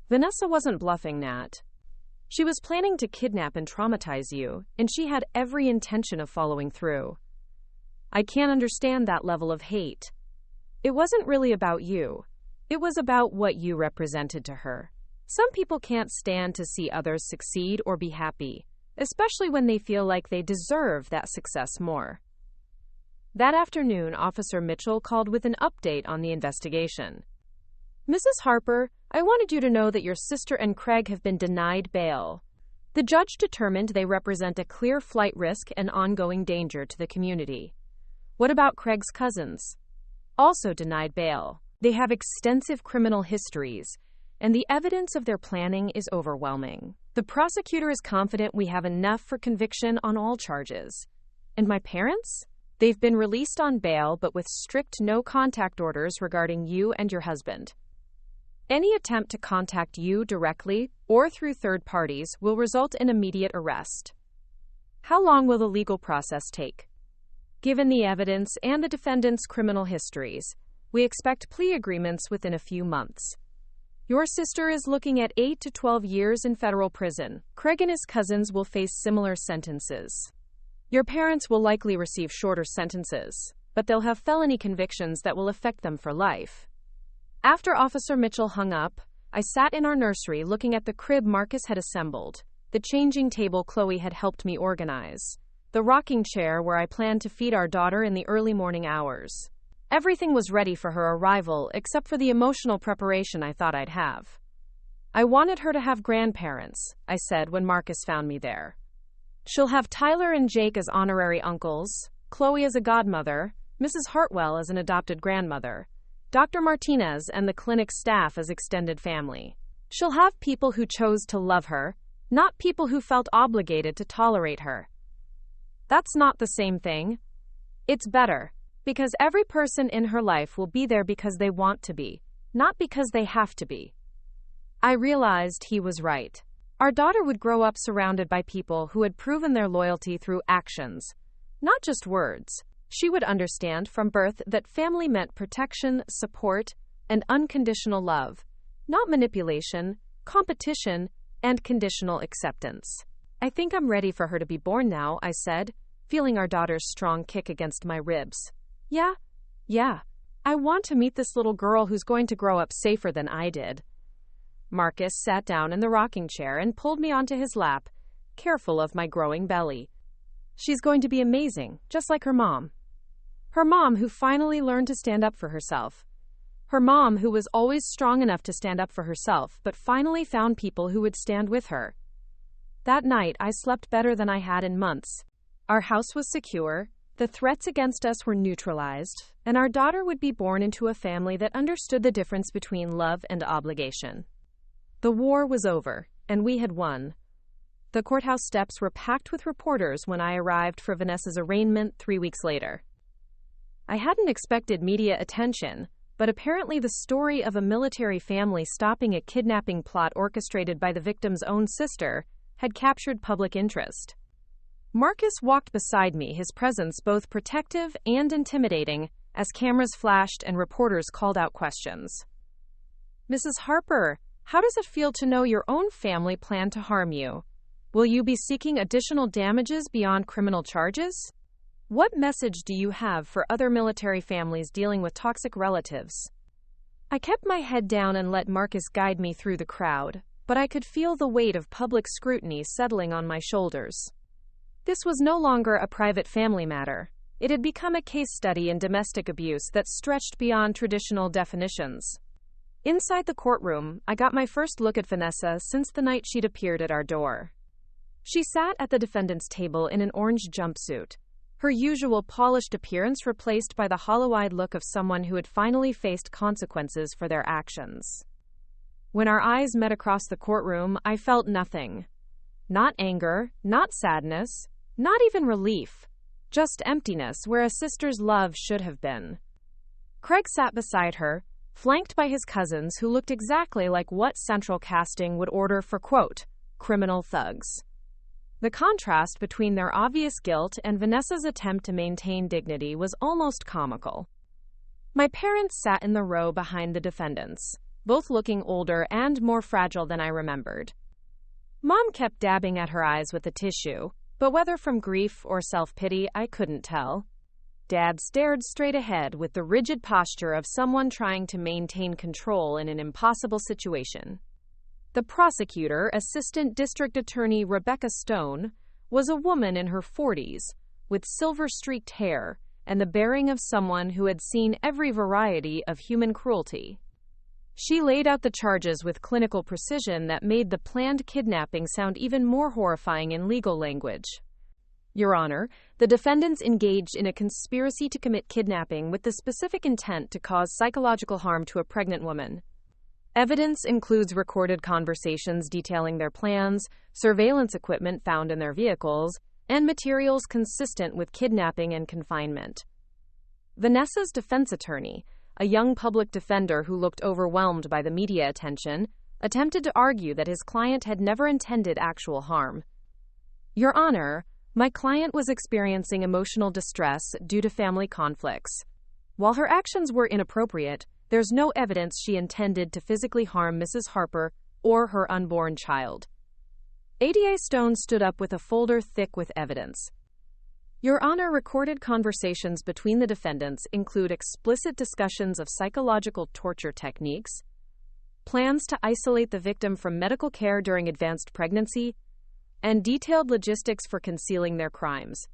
Vanessa wasn't bluffing, Nat. She was planning to kidnap and traumatize you, and she had every intention of following through. I can't understand that level of hate. It wasn't really about you. It was about what you represented to her. Some people can't stand to see others succeed or be happy, especially when they feel like they deserve that success more. That afternoon, Officer Mitchell called with an update on the investigation. "Mrs. Harper, I wanted you to know that your sister and Craig have been denied bail. The judge determined they represent a clear flight risk and ongoing danger to the community. What about Craig's cousins? Also denied bail. They have extensive criminal histories, and the evidence of their planning is overwhelming. The prosecutor is confident we have enough for conviction on all charges. And my parents? They've been released on bail, but with strict no-contact orders regarding you and your husband. Any attempt to contact you directly or through third parties will result in immediate arrest. How long will the legal process take? Given the evidence and the defendant's criminal histories, we expect plea agreements within a few months. Your sister is looking at 8 to 12 years in federal prison. Craig and his cousins will face similar sentences. Your parents will likely receive shorter sentences, but they'll have felony convictions that will affect them for life." After Officer Mitchell hung up, I sat in our nursery looking at the crib Marcus had assembled, the changing table Chloe had helped me organize, the rocking chair where I planned to feed our daughter in the early morning hours. Everything was ready for her arrival except for the emotional preparation I thought I'd have. "I wanted her to have grandparents," I said when Marcus found me there. "She'll have Tyler and Jake as honorary uncles, Chloe as a godmother, Mrs. Hartwell as an adopted grandmother, Dr. Martinez and the clinic staff as extended family. She'll have people who chose to love her, not people who felt obligated to tolerate her. That's not the same thing. It's better, because every person in her life will be there because they want to be, not because they have to be." I realized he was right. Our daughter would grow up surrounded by people who had proven their loyalty through actions, not just words. She would understand from birth that family meant protection, support, and unconditional love, not manipulation, competition, and conditional acceptance. "I think I'm ready for her to be born now," I said, feeling our daughter's strong kick against my ribs. Yeah. I want to meet this little girl who's going to grow up safer than I did." Marcus sat down in the rocking chair and pulled me onto his lap, careful of my growing belly. "She's going to be amazing, just like her mom. Her mom who finally learned to stand up for herself. Her mom who was always strong enough to stand up for herself, but finally found people who would stand with her." That night, I slept better than I had in months. Our house was secure, the threats against us were neutralized, and our daughter would be born into a family that understood the difference between love and obligation. The war was over, and we had won. The courthouse steps were packed with reporters when I arrived for Vanessa's arraignment 3 weeks later. I hadn't expected media attention, but apparently the story of a military family stopping a kidnapping plot orchestrated by the victim's own sister had captured public interest. Marcus walked beside me, his presence both protective and intimidating, as cameras flashed and reporters called out questions. "Mrs. Harper, how does it feel to know your own family planned to harm you? Will you be seeking additional damages beyond criminal charges? What message do you have for other military families dealing with toxic relatives?" I kept my head down and let Marcus guide me through the crowd, but I could feel the weight of public scrutiny settling on my shoulders. This was no longer a private family matter. It had become a case study in domestic abuse that stretched beyond traditional definitions. Inside the courtroom, I got my first look at Vanessa since the night she'd appeared at our door. She sat at the defendant's table in an orange jumpsuit, her usual polished appearance replaced by the hollow-eyed look of someone who had finally faced consequences for their actions. When our eyes met across the courtroom, I felt nothing. Not anger, not sadness, not even relief. Just emptiness where a sister's love should have been. Craig sat beside her, flanked by his cousins who looked exactly like what central casting would order for, quote, criminal thugs. The contrast between their obvious guilt and Vanessa's attempt to maintain dignity was almost comical. My parents sat in the row behind the defendants, both looking older and more fragile than I remembered. Mom kept dabbing at her eyes with a tissue, but whether from grief or self-pity, I couldn't tell. Dad stared straight ahead with the rigid posture of someone trying to maintain control in an impossible situation. The prosecutor, Assistant District Attorney Rebecca Stone, was a woman in her 40s, with silver-streaked hair and the bearing of someone who had seen every variety of human cruelty. She laid out the charges with clinical precision that made the planned kidnapping sound even more horrifying in legal language. Your Honor, the defendants engaged in a conspiracy to commit kidnapping with the specific intent to cause psychological harm to a pregnant woman. Evidence includes recorded conversations detailing their plans, surveillance equipment found in their vehicles, and materials consistent with kidnapping and confinement. Vanessa's defense attorney, a young public defender who looked overwhelmed by the media attention, attempted to argue that his client had never intended actual harm. Your Honor, my client was experiencing emotional distress due to family conflicts. While her actions were inappropriate, there's no evidence she intended to physically harm Mrs. Harper or her unborn child. ADA Stone stood up with a folder thick with evidence. Your Honor, recorded conversations between the defendants include explicit discussions of psychological torture techniques, plans to isolate the victim from medical care during advanced pregnancy, and detailed logistics for concealing their crimes.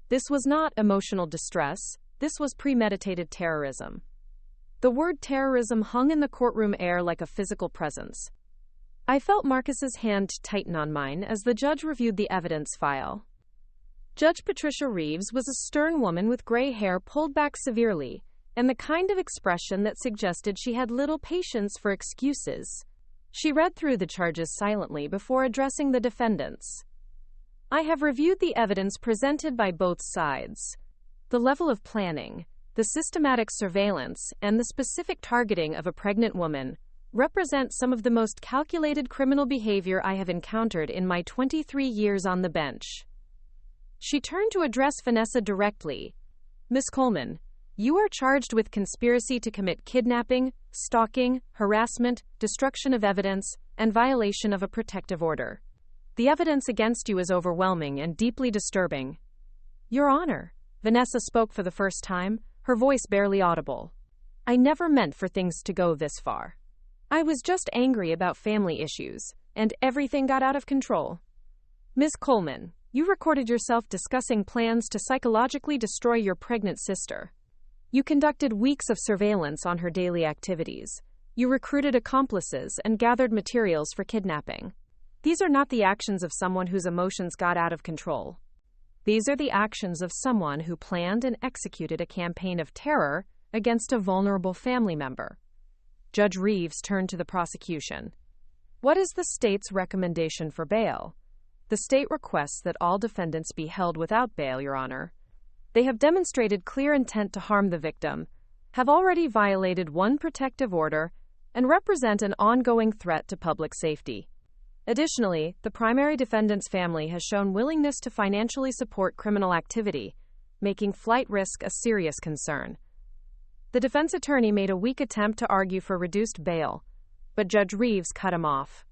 This was not emotional distress, this was premeditated terrorism. The word terrorism hung in the courtroom air like a physical presence. I felt Marcus's hand tighten on mine as the judge reviewed the evidence file. Judge Patricia Reeves was a stern woman with gray hair pulled back severely, and the kind of expression that suggested she had little patience for excuses. She read through the charges silently before addressing the defendants. I have reviewed the evidence presented by both sides. The level of planning, the systematic surveillance, and the specific targeting of a pregnant woman represent some of the most calculated criminal behavior I have encountered in my 23 years on the bench. She turned to address Vanessa directly. Ms. Coleman, you are charged with conspiracy to commit kidnapping, stalking, harassment, destruction of evidence, and violation of a protective order. The evidence against you is overwhelming and deeply disturbing. Your Honor, Vanessa spoke for the first time, her voice barely audible. I never meant for things to go this far. I was just angry about family issues, and everything got out of control. Ms. Coleman, you recorded yourself discussing plans to psychologically destroy your pregnant sister. You conducted weeks of surveillance on her daily activities. You recruited accomplices and gathered materials for kidnapping. These are not the actions of someone whose emotions got out of control. These are the actions of someone who planned and executed a campaign of terror against a vulnerable family member. Judge Reeves turned to the prosecution. What is the state's recommendation for bail? The state requests that all defendants be held without bail, Your Honor. They have demonstrated clear intent to harm the victim, have already violated one protective order, and represent an ongoing threat to public safety. Additionally, the primary defendant's family has shown willingness to financially support criminal activity, making flight risk a serious concern. The defense attorney made a weak attempt to argue for reduced bail, but Judge Reeves cut him off.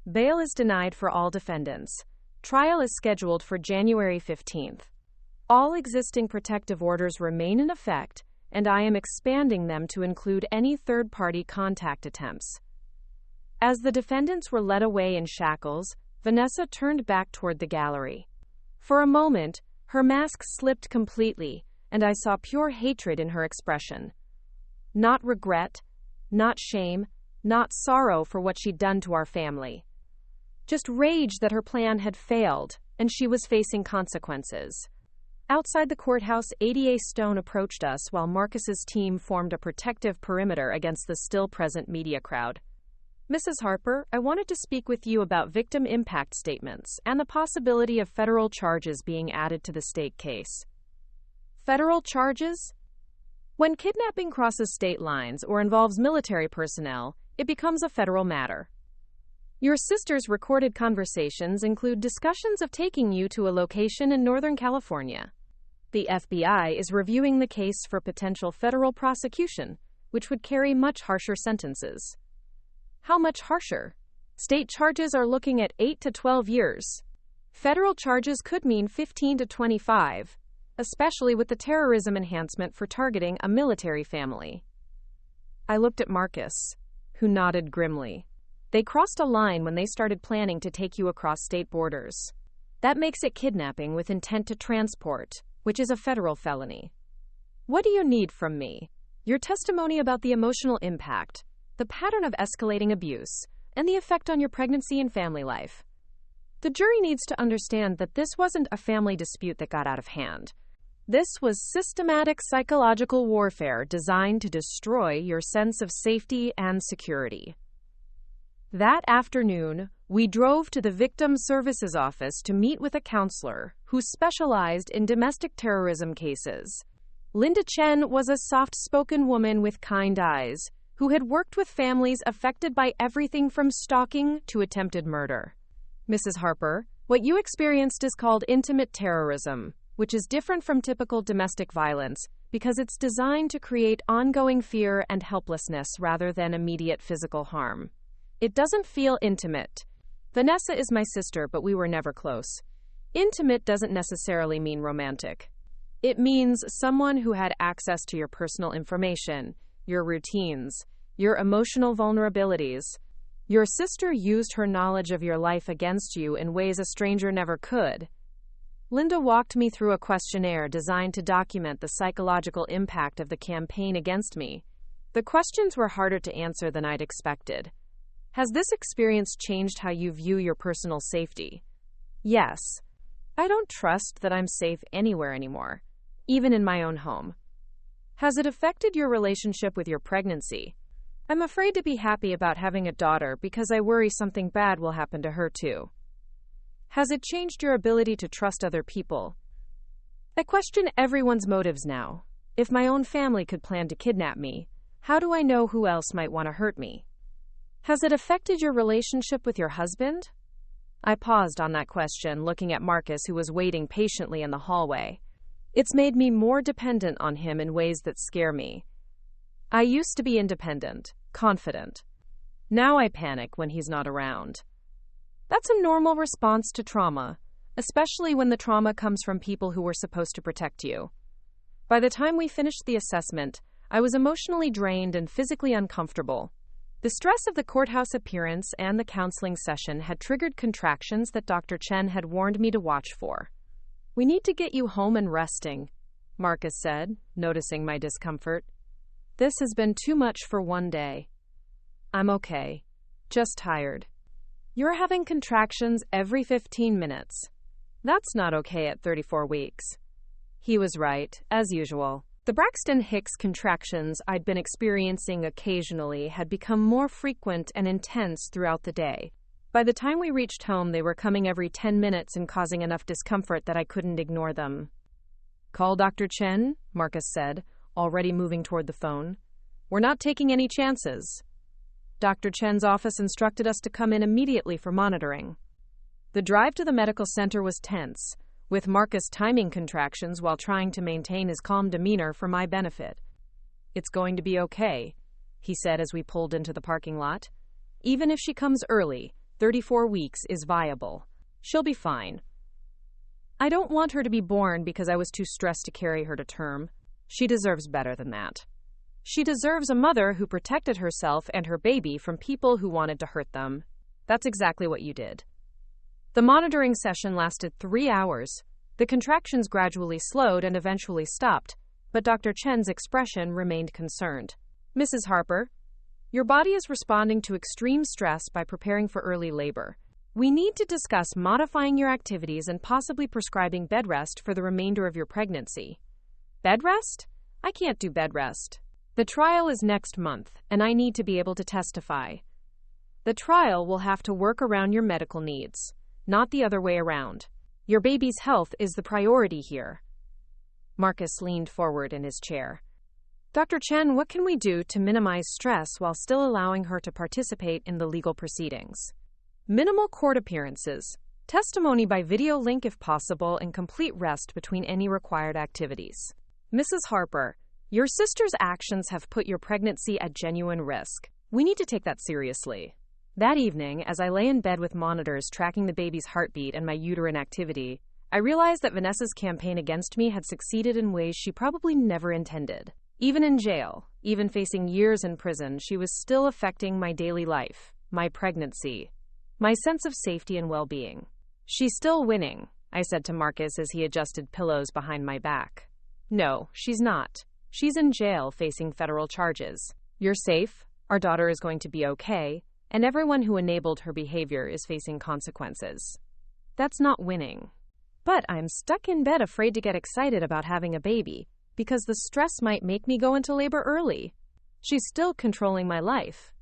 Bail is denied for all defendants. Trial is scheduled for January 15th. All existing protective orders remain in effect, and I am expanding them to include any third-party contact attempts. As the defendants were led away in shackles, Vanessa turned back toward the gallery. For a moment, her mask slipped completely, and I saw pure hatred in her expression. Not regret, not shame, not sorrow for what she'd done to our family. Just rage that her plan had failed, and she was facing consequences. Outside the courthouse, ADA Stone approached us while Marcus's team formed a protective perimeter against the still-present media crowd. Mrs. Harper, I wanted to speak with you about victim impact statements and the possibility of federal charges being added to the state case. Federal charges? When kidnapping crosses state lines or involves military personnel, it becomes a federal matter. Your sister's recorded conversations include discussions of taking you to a location in Northern California. The FBI is reviewing the case for potential federal prosecution, which would carry much harsher sentences. How much harsher? State charges are looking at 8 to 12 years. Federal charges could mean 15 to 25, especially with the terrorism enhancement for targeting a military family. I looked at Marcus, who nodded grimly. They crossed a line when they started planning to take you across state borders. That makes it kidnapping with intent to transport, which is a federal felony. What do you need from me? Your testimony about the emotional impact, the pattern of escalating abuse, and the effect on your pregnancy and family life. The jury needs to understand that this wasn't a family dispute that got out of hand. This was systematic psychological warfare designed to destroy your sense of safety and security. That afternoon, we drove to the Victim Services Office to meet with a counselor who specialized in domestic terrorism cases. Linda Chen was a soft-spoken woman with kind eyes who had worked with families affected by everything from stalking to attempted murder. Mrs. Harper, what you experienced is called intimate terrorism, which is different from typical domestic violence because it's designed to create ongoing fear and helplessness rather than immediate physical harm. It doesn't feel intimate. Vanessa is my sister, but we were never close. Intimate doesn't necessarily mean romantic. It means someone who had access to your personal information, your routines, your emotional vulnerabilities. Your sister used her knowledge of your life against you in ways a stranger never could. Linda walked me through a questionnaire designed to document the psychological impact of the campaign against me. The questions were harder to answer than I'd expected. Has this experience changed how you view your personal safety? Yes. I don't trust that I'm safe anywhere anymore, even in my own home. Has it affected your relationship with your pregnancy? I'm afraid to be happy about having a daughter because I worry something bad will happen to her too. Has it changed your ability to trust other people? I question everyone's motives now. If my own family could plan to kidnap me, how do I know who else might want to hurt me? Has it affected your relationship with your husband? I paused on that question, looking at Marcus, who was waiting patiently in the hallway. It's made me more dependent on him in ways that scare me. I used to be independent, confident. Now I panic when he's not around. That's a normal response to trauma, especially when the trauma comes from people who were supposed to protect you. By the time we finished the assessment, I was emotionally drained and physically uncomfortable. The stress of the courthouse appearance and the counseling session had triggered contractions that Dr. Chen had warned me to watch for. We need to get you home and resting, Marcus said, noticing my discomfort. This has been too much for one day. I'm okay, just tired. You're having contractions every 15 minutes. That's not okay at 34 weeks. He was right, as usual. The Braxton Hicks contractions I'd been experiencing occasionally had become more frequent and intense throughout the day. By the time we reached home, they were coming every 10 minutes and causing enough discomfort that I couldn't ignore them. Call Dr. Chen, Marcus said, already moving toward the phone. We're not taking any chances. Dr. Chen's office instructed us to come in immediately for monitoring. The drive to the medical center was tense, with Marcus timing contractions while trying to maintain his calm demeanor for my benefit. It's going to be okay, he said as we pulled into the parking lot. Even if she comes early, 34 weeks is viable. She'll be fine. I don't want her to be born because I was too stressed to carry her to term. She deserves better than that. She deserves a mother who protected herself and her baby from people who wanted to hurt them. That's exactly what you did. The monitoring session lasted 3 hours. The contractions gradually slowed and eventually stopped, but Dr. Chen's expression remained concerned. Mrs. Harper, your body is responding to extreme stress by preparing for early labor. We need to discuss modifying your activities and possibly prescribing bed rest for the remainder of your pregnancy. Bed rest? I can't do bed rest. The trial is next month, and I need to be able to testify. The trial will have to work around your medical needs, not the other way around. Your baby's health is the priority here. Marcus leaned forward in his chair. Dr. Chen, what can we do to minimize stress while still allowing her to participate in the legal proceedings? Minimal court appearances, testimony by video link if possible, and complete rest between any required activities. Mrs. Harper, your sister's actions have put your pregnancy at genuine risk. We need to take that seriously. That evening, as I lay in bed with monitors tracking the baby's heartbeat and my uterine activity, I realized that Vanessa's campaign against me had succeeded in ways she probably never intended. Even in jail, even facing years in prison, she was still affecting my daily life, my pregnancy, my sense of safety and well-being. She's still winning, I said to Marcus as he adjusted pillows behind my back. No, she's not. She's in jail facing federal charges. You're safe, our daughter is going to be okay, and everyone who enabled her behavior is facing consequences. That's not winning. But I'm stuck in bed afraid to get excited about having a baby, because the stress might make me go into labor early. She's still controlling my life.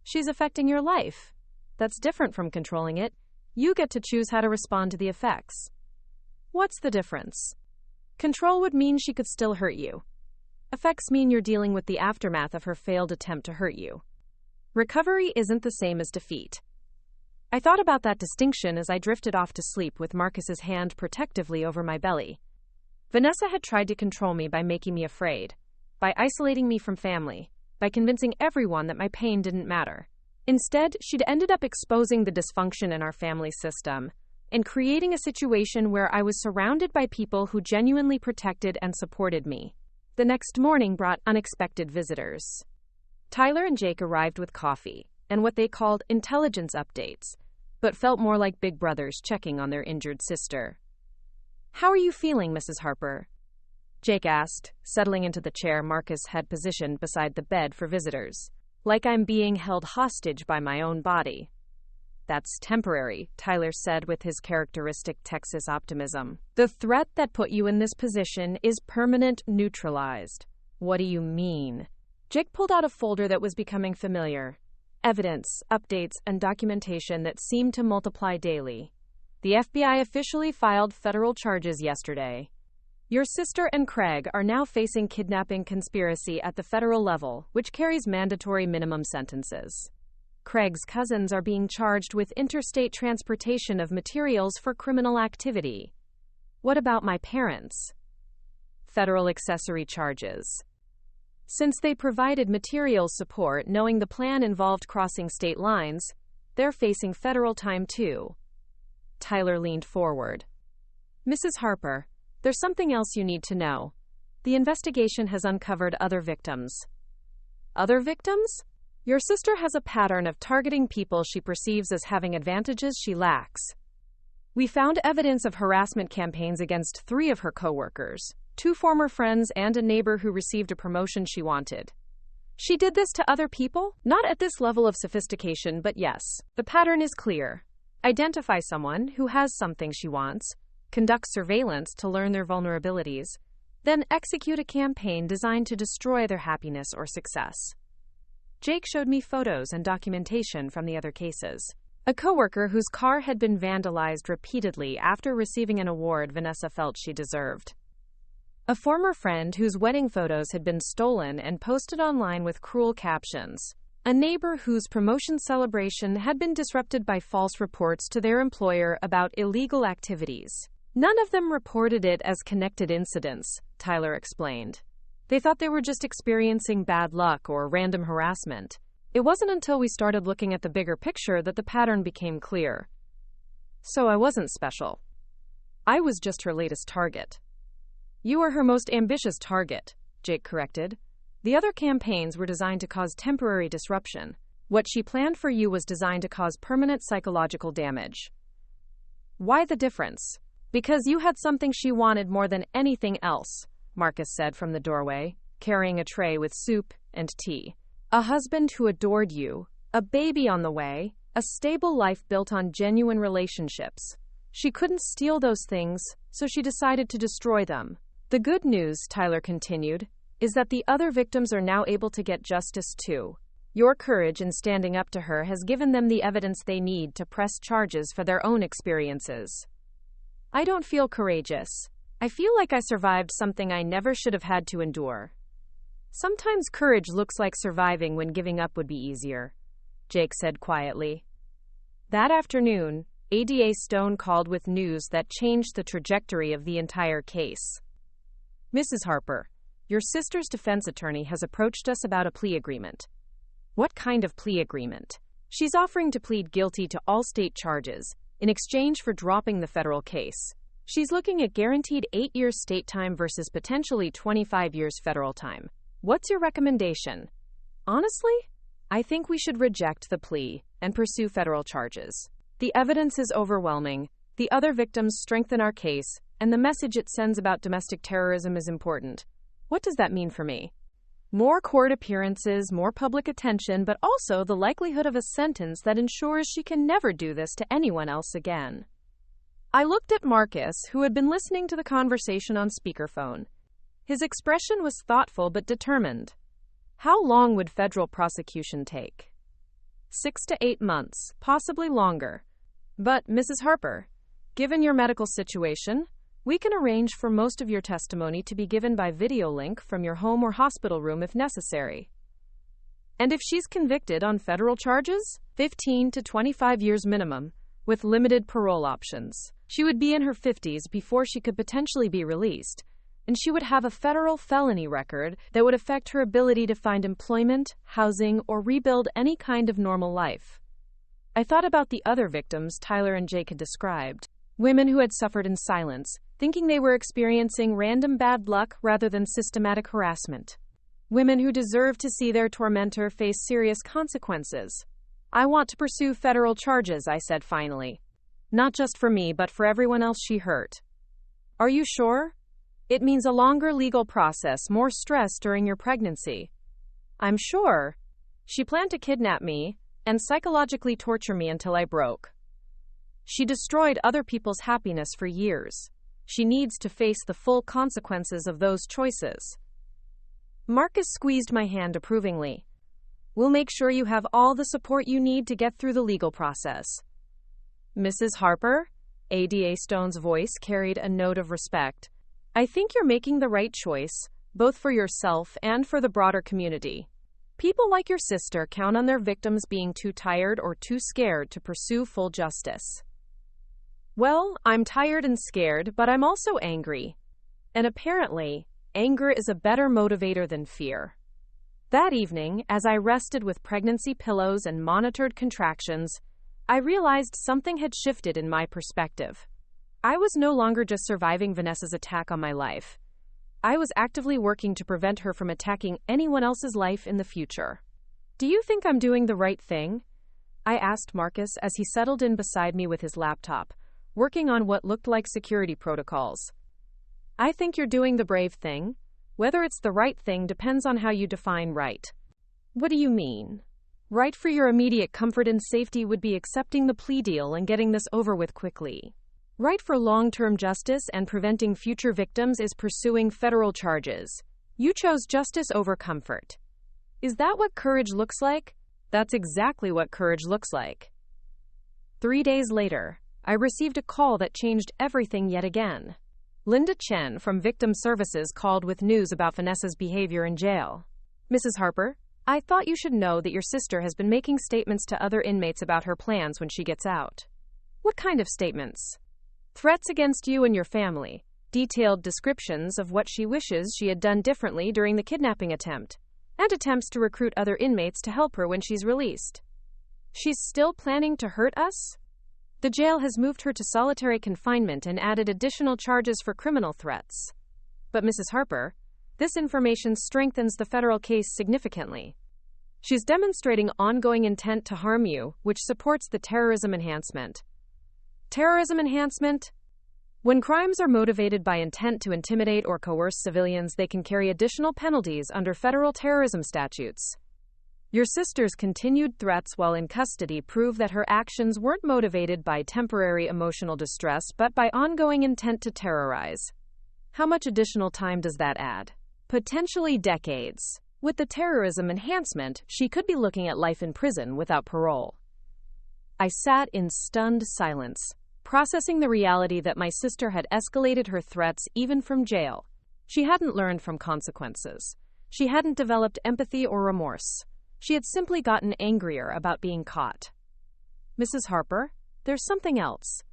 She's affecting your life. That's different from controlling it. You get to choose how to respond to the effects. What's the difference? Control would mean she could still hurt you. Effects mean you're dealing with the aftermath of her failed attempt to hurt you. Recovery isn't the same as defeat. I thought about that distinction as I drifted off to sleep with Marcus's hand protectively over my belly. Vanessa had tried to control me by making me afraid, by isolating me from family, by convincing everyone that my pain didn't matter. Instead, she'd ended up exposing the dysfunction in our family system and creating a situation where I was surrounded by people who genuinely protected and supported me. The next morning brought unexpected visitors. Tyler and Jake arrived with coffee and what they called intelligence updates, but felt more like big brothers checking on their injured sister. "How are you feeling, Mrs. Harper?" Jake asked, settling into the chair Marcus had positioned beside the bed for visitors. "Like I'm being held hostage by my own body." "That's temporary," Tyler said with his characteristic Texas optimism. "The threat that put you in this position is permanent, neutralized." "What do you mean?" Jake pulled out a folder that was becoming familiar. Evidence, updates, and documentation that seemed to multiply daily. The FBI officially filed federal charges yesterday. Your sister and Craig are now facing kidnapping conspiracy at the federal level, which carries mandatory minimum sentences. Craig's cousins are being charged with interstate transportation of materials for criminal activity. What about my parents? Federal accessory charges. Since they provided material support knowing the plan involved crossing state lines, they're facing federal time too. Tyler leaned forward. "Mrs. Harper, there's something else you need to know. The investigation has uncovered other victims." "Other victims?" "Your sister has a pattern of targeting people she perceives as having advantages she lacks. We found evidence of harassment campaigns against 3 of her coworkers, 2 former friends and a neighbor who received a promotion she wanted. She did this to other people? Not at this level of sophistication, but yes. The pattern is clear. Identify someone who has something she wants, conduct surveillance to learn their vulnerabilities, then execute a campaign designed to destroy their happiness or success." Jake showed me photos and documentation from the other cases. A coworker whose car had been vandalized repeatedly after receiving an award Vanessa felt she deserved. A former friend whose wedding photos had been stolen and posted online with cruel captions. A neighbor whose promotion celebration had been disrupted by false reports to their employer about illegal activities. None of them reported it as connected incidents, Tyler explained. They thought they were just experiencing bad luck or random harassment. It wasn't until we started looking at the bigger picture that the pattern became clear. So I wasn't special. I was just her latest target. You are her most ambitious target, Jake corrected. The other campaigns were designed to cause temporary disruption. What she planned for you was designed to cause permanent psychological damage. Why the difference? Because you had something she wanted more than anything else, Marcus said from the doorway, carrying a tray with soup and tea. A husband who adored you, a baby on the way, a stable life built on genuine relationships. She couldn't steal those things, so she decided to destroy them. The good news, Tyler continued, is that the other victims are now able to get justice too. Your courage in standing up to her has given them the evidence they need to press charges for their own experiences. I don't feel courageous. I feel like I survived something I never should have had to endure. Sometimes courage looks like surviving when giving up would be easier, Jake said quietly. That afternoon, ADA Stone called with news that changed the trajectory of the entire case. Mrs. Harper, your sister's defense attorney has approached us about a plea agreement. What kind of plea agreement? She's offering to plead guilty to all state charges in exchange for dropping the federal case. She's looking at guaranteed 8 years state time versus potentially 25 years federal time. What's your recommendation? Honestly, I think we should reject the plea and pursue federal charges. The evidence is overwhelming, the other victims strengthen our case, and the message it sends about domestic terrorism is important. What does that mean for me? More court appearances, more public attention, but also the likelihood of a sentence that ensures she can never do this to anyone else again. I looked at Marcus, who had been listening to the conversation on speakerphone. His expression was thoughtful but determined. How long would federal prosecution take? 6 to 8 months, possibly longer. But, Mrs. Harper, given your medical situation, we can arrange for most of your testimony to be given by video link from your home or hospital room if necessary. And if she's convicted on federal charges, 15 to 25 years minimum, with limited parole options. She would be in her 50s before she could potentially be released, and she would have a federal felony record that would affect her ability to find employment, housing, or rebuild any kind of normal life. I thought about the other victims Tyler and Jake had described, women who had suffered in silence, thinking they were experiencing random bad luck rather than systematic harassment. Women who deserved to see their tormentor face serious consequences. I want to pursue federal charges, I said finally. Not just for me, but for everyone else she hurt. Are you sure? It means a longer legal process, more stress during your pregnancy. I'm sure. She planned to kidnap me and psychologically torture me until I broke. She destroyed other people's happiness for years. She needs to face the full consequences of those choices. Marcus squeezed my hand approvingly. We'll make sure you have all the support you need to get through the legal process. Mrs. Harper? ADA Stone's voice carried a note of respect. I think you're making the right choice, both for yourself and for the broader community. People like your sister count on their victims being too tired or too scared to pursue full justice. Well, I'm tired and scared, but I'm also angry. And apparently, anger is a better motivator than fear. That evening, as I rested with pregnancy pillows and monitored contractions, I realized something had shifted in my perspective. I was no longer just surviving Vanessa's attack on my life. I was actively working to prevent her from attacking anyone else's life in the future. Do you think I'm doing the right thing? I asked Marcus as he settled in beside me with his laptop, working on what looked like security protocols. I think you're doing the brave thing. Whether it's the right thing depends on how you define right. What do you mean? Right for your immediate comfort and safety would be accepting the plea deal and getting this over with quickly. Right for long-term justice and preventing future victims is pursuing federal charges. You chose justice over comfort. Is that what courage looks like? That's exactly what courage looks like. 3 days later, I received a call that changed everything yet again. Linda Chen from Victim Services called with news about Vanessa's behavior in jail. Mrs. Harper, I thought you should know that your sister has been making statements to other inmates about her plans when she gets out. What kind of statements? Threats against you and your family, detailed descriptions of what she wishes she had done differently during the kidnapping attempt, and attempts to recruit other inmates to help her when she's released. She's still planning to hurt us? The jail has moved her to solitary confinement and added additional charges for criminal threats. But Mrs. Harper, this information strengthens the federal case significantly. She's demonstrating ongoing intent to harm you, which supports the terrorism enhancement. Terrorism enhancement? When crimes are motivated by intent to intimidate or coerce civilians, they can carry additional penalties under federal terrorism statutes. Your sister's continued threats while in custody prove that her actions weren't motivated by temporary emotional distress but by ongoing intent to terrorize. How much additional time does that add? Potentially decades. With the terrorism enhancement, she could be looking at life in prison without parole. I sat in stunned silence, processing the reality that my sister had escalated her threats even from jail. She hadn't learned from consequences. She hadn't developed empathy or remorse. She had simply gotten angrier about being caught. Mrs. Harper, there's something else.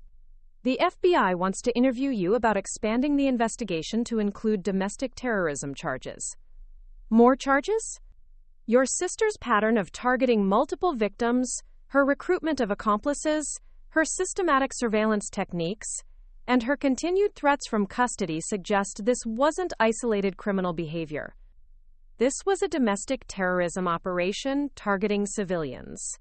The FBI wants to interview you about expanding the investigation to include domestic terrorism charges. More charges? Your sister's pattern of targeting multiple victims, her recruitment of accomplices, her systematic surveillance techniques, and her continued threats from custody suggest this wasn't isolated criminal behavior. This was a domestic terrorism operation targeting civilians.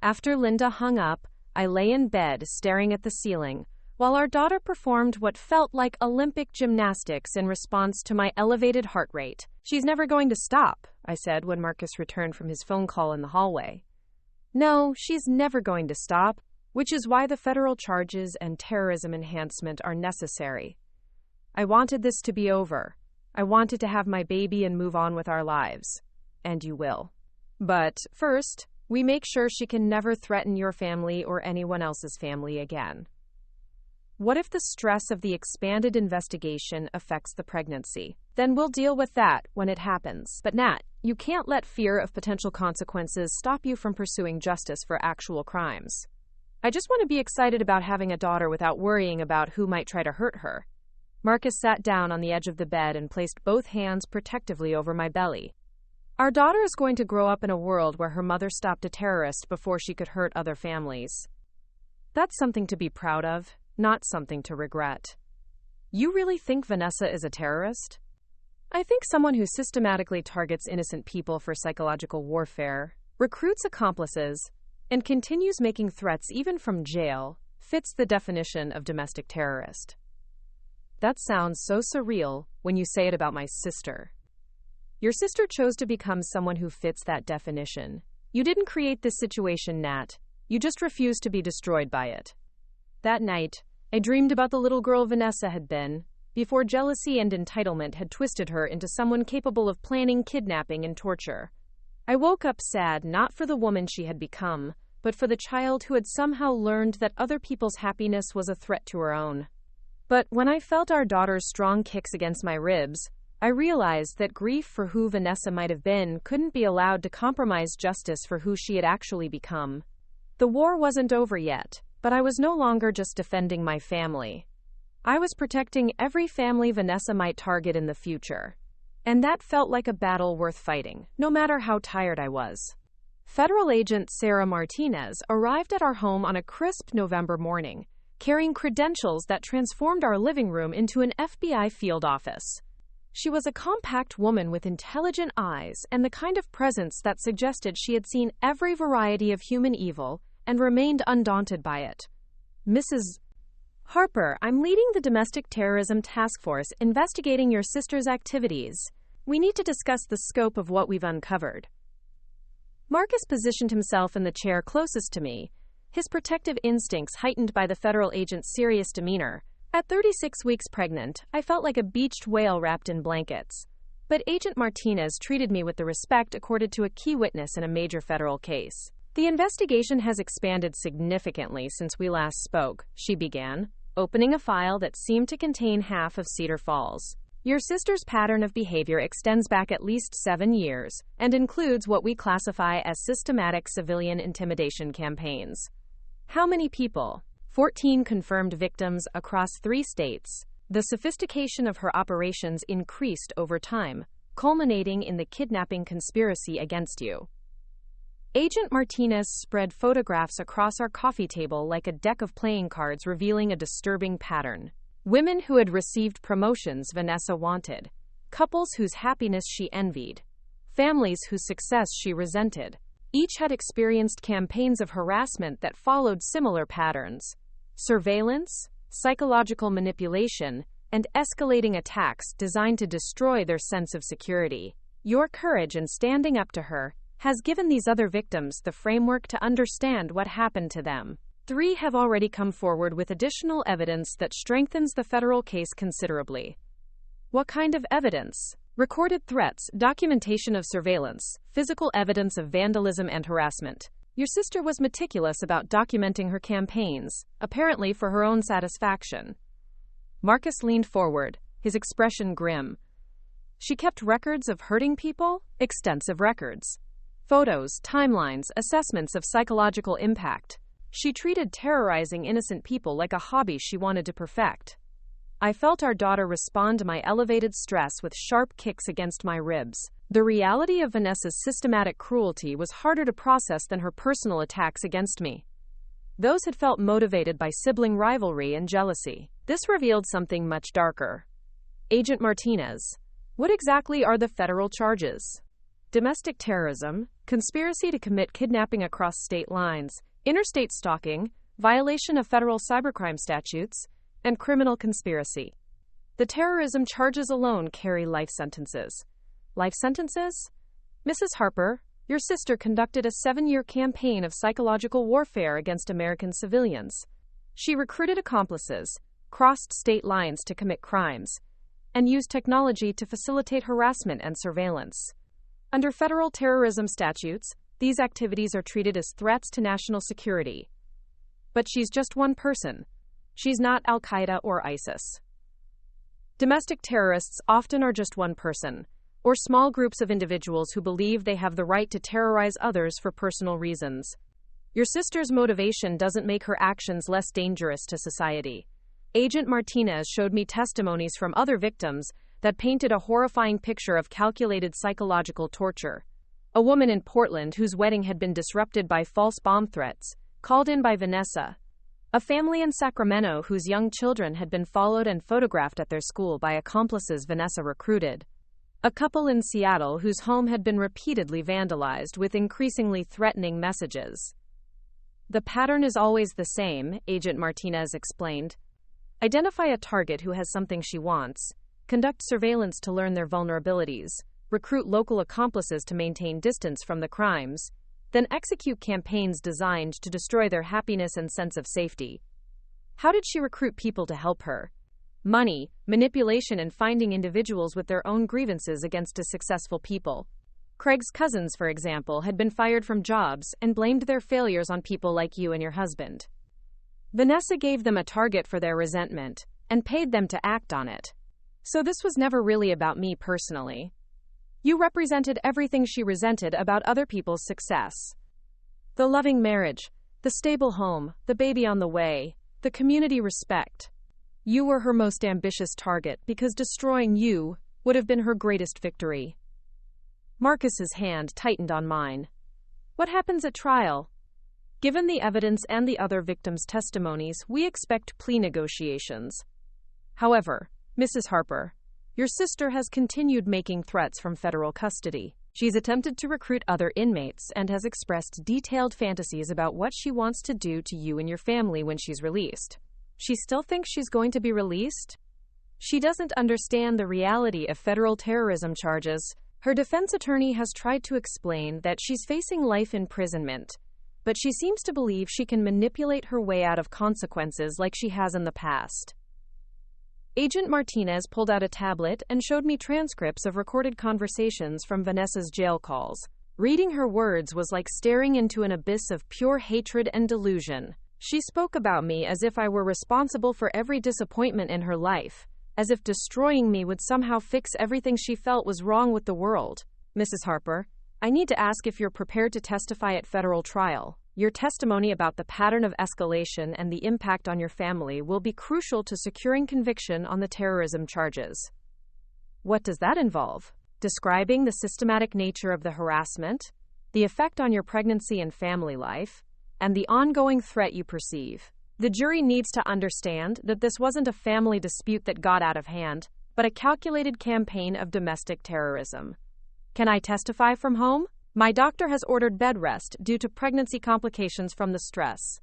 After Linda hung up, I lay in bed staring at the ceiling, while our daughter performed what felt like Olympic gymnastics in response to my elevated heart rate. "She's never going to stop," I said when Marcus returned from his phone call in the hallway. "No, she's never going to stop, which is why the federal charges and terrorism enhancement are necessary. I wanted this to be over. I wanted to have my baby and move on with our lives. And you will. But first, we make sure she can never threaten your family or anyone else's family again." What if the stress of the expanded investigation affects the pregnancy? Then we'll deal with that when it happens. But Nat, you can't let fear of potential consequences stop you from pursuing justice for actual crimes. I just want to be excited about having a daughter without worrying about who might try to hurt her. Marcus sat down on the edge of the bed and placed both hands protectively over my belly. Our daughter is going to grow up in a world where her mother stopped a terrorist before she could hurt other families. That's something to be proud of, not something to regret. You really think Vanessa is a terrorist? I think someone who systematically targets innocent people for psychological warfare, recruits accomplices, and continues making threats even from jail fits the definition of domestic terrorist. That sounds so surreal when you say it about my sister. Your sister chose to become someone who fits that definition. You didn't create this situation, Nat. You just refused to be destroyed by it. That night, I dreamed about the little girl Vanessa had been, before jealousy and entitlement had twisted her into someone capable of planning kidnapping and torture. I woke up sad not for the woman she had become, but for the child who had somehow learned that other people's happiness was a threat to her own. But when I felt our daughter's strong kicks against my ribs, I realized that grief for who Vanessa might have been couldn't be allowed to compromise justice for who she had actually become. The war wasn't over yet, but I was no longer just defending my family. I was protecting every family Vanessa might target in the future. And that felt like a battle worth fighting, no matter how tired I was. Federal agent Sarah Martinez arrived at our home on a crisp November morning, carrying credentials that transformed our living room into an FBI field office. She was a compact woman with intelligent eyes and the kind of presence that suggested she had seen every variety of human evil and remained undaunted by it. "Mrs. Harper, I'm leading the Domestic Terrorism Task Force investigating your sister's activities. We need to discuss the scope of what we've uncovered." Marcus positioned himself in the chair closest to me, his protective instincts heightened by the federal agent's serious demeanor. At 36 weeks pregnant, I felt like a beached whale wrapped in blankets. But Agent Martinez treated me with the respect accorded to a key witness in a major federal case. "The investigation has expanded significantly since we last spoke," she began, opening a file that seemed to contain half of Cedar Falls. "Your sister's pattern of behavior extends back at least 7 years and includes what we classify as systematic civilian intimidation campaigns." How many people? 14 confirmed victims across 3 states. The sophistication of her operations increased over time, culminating in the kidnapping conspiracy against you. Agent Martinez spread photographs across our coffee table like a deck of playing cards revealing a disturbing pattern. Women who had received promotions Vanessa wanted, couples whose happiness she envied, families whose success she resented. Each had experienced campaigns of harassment that followed similar patterns: surveillance, psychological manipulation, and escalating attacks designed to destroy their sense of security. Your courage in standing up to her has given these other victims the framework to understand what happened to them. 3 have already come forward with additional evidence that strengthens the federal case considerably. What kind of evidence? Recorded threats, documentation of surveillance, physical evidence of vandalism and harassment. Your sister was meticulous about documenting her campaigns, apparently for her own satisfaction. Marcus leaned forward, his expression grim. She kept records of hurting people? Extensive records. Photos, timelines, assessments of psychological impact. She treated terrorizing innocent people like a hobby she wanted to perfect. I felt our daughter respond to my elevated stress with sharp kicks against my ribs. The reality of Vanessa's systematic cruelty was harder to process than her personal attacks against me. Those had felt motivated by sibling rivalry and jealousy. This revealed something much darker. Agent Martinez, what exactly are the federal charges? Domestic terrorism, conspiracy to commit kidnapping across state lines, interstate stalking, violation of federal cybercrime statutes, and criminal conspiracy. The terrorism charges alone carry life sentences. Life sentences? Mrs. Harper, your sister conducted a 7-year campaign of psychological warfare against American civilians. She recruited accomplices, crossed state lines to commit crimes, and used technology to facilitate harassment and surveillance. Under federal terrorism statutes, these activities are treated as threats to national security. But she's just one person. She's not Al-Qaeda or ISIS. Domestic terrorists often are just one person, or small groups of individuals who believe they have the right to terrorize others for personal reasons. Your sister's motivation doesn't make her actions less dangerous to society. Agent Martinez showed me testimonies from other victims that painted a horrifying picture of calculated psychological torture. A woman in Portland whose wedding had been disrupted by false bomb threats, called in by Vanessa. A family in Sacramento whose young children had been followed and photographed at their school by accomplices Vanessa recruited. A couple in Seattle whose home had been repeatedly vandalized with increasingly threatening messages. The pattern is always the same, Agent Martinez explained. Identify a target who has something she wants, conduct surveillance to learn their vulnerabilities, recruit local accomplices to maintain distance from the crimes, then execute campaigns designed to destroy their happiness and sense of safety. How did she recruit people to help her? Money, manipulation, and finding individuals with their own grievances against a successful people. Craig's cousins, for example, had been fired from jobs and blamed their failures on people like you and your husband. Vanessa gave them a target for their resentment and paid them to act on it. So this was never really about me personally. You represented everything she resented about other people's success. The loving marriage, the stable home, the baby on the way, the community respect. You were her most ambitious target because destroying you would have been her greatest victory. Marcus's hand tightened on mine. What happens at trial? Given the evidence and the other victims' testimonies, we expect plea negotiations. However, Mrs. Harper, your sister has continued making threats from federal custody. She's attempted to recruit other inmates and has expressed detailed fantasies about what she wants to do to you and your family when she's released. She still thinks she's going to be released? She doesn't understand the reality of federal terrorism charges. Her defense attorney has tried to explain that she's facing life imprisonment, but she seems to believe she can manipulate her way out of consequences like she has in the past. Agent Martinez pulled out a tablet and showed me transcripts of recorded conversations from Vanessa's jail calls. Reading her words was like staring into an abyss of pure hatred and delusion. She spoke about me as if I were responsible for every disappointment in her life, as if destroying me would somehow fix everything she felt was wrong with the world. Mrs. Harper, I need to ask if you're prepared to testify at federal trial. Your testimony about the pattern of escalation and the impact on your family will be crucial to securing conviction on the terrorism charges. What does that involve? Describing the systematic nature of the harassment, the effect on your pregnancy and family life, and the ongoing threat you perceive. The jury needs to understand that this wasn't a family dispute that got out of hand, but a calculated campaign of domestic terrorism. Can I testify from home? My doctor has ordered bed rest due to pregnancy complications from the stress.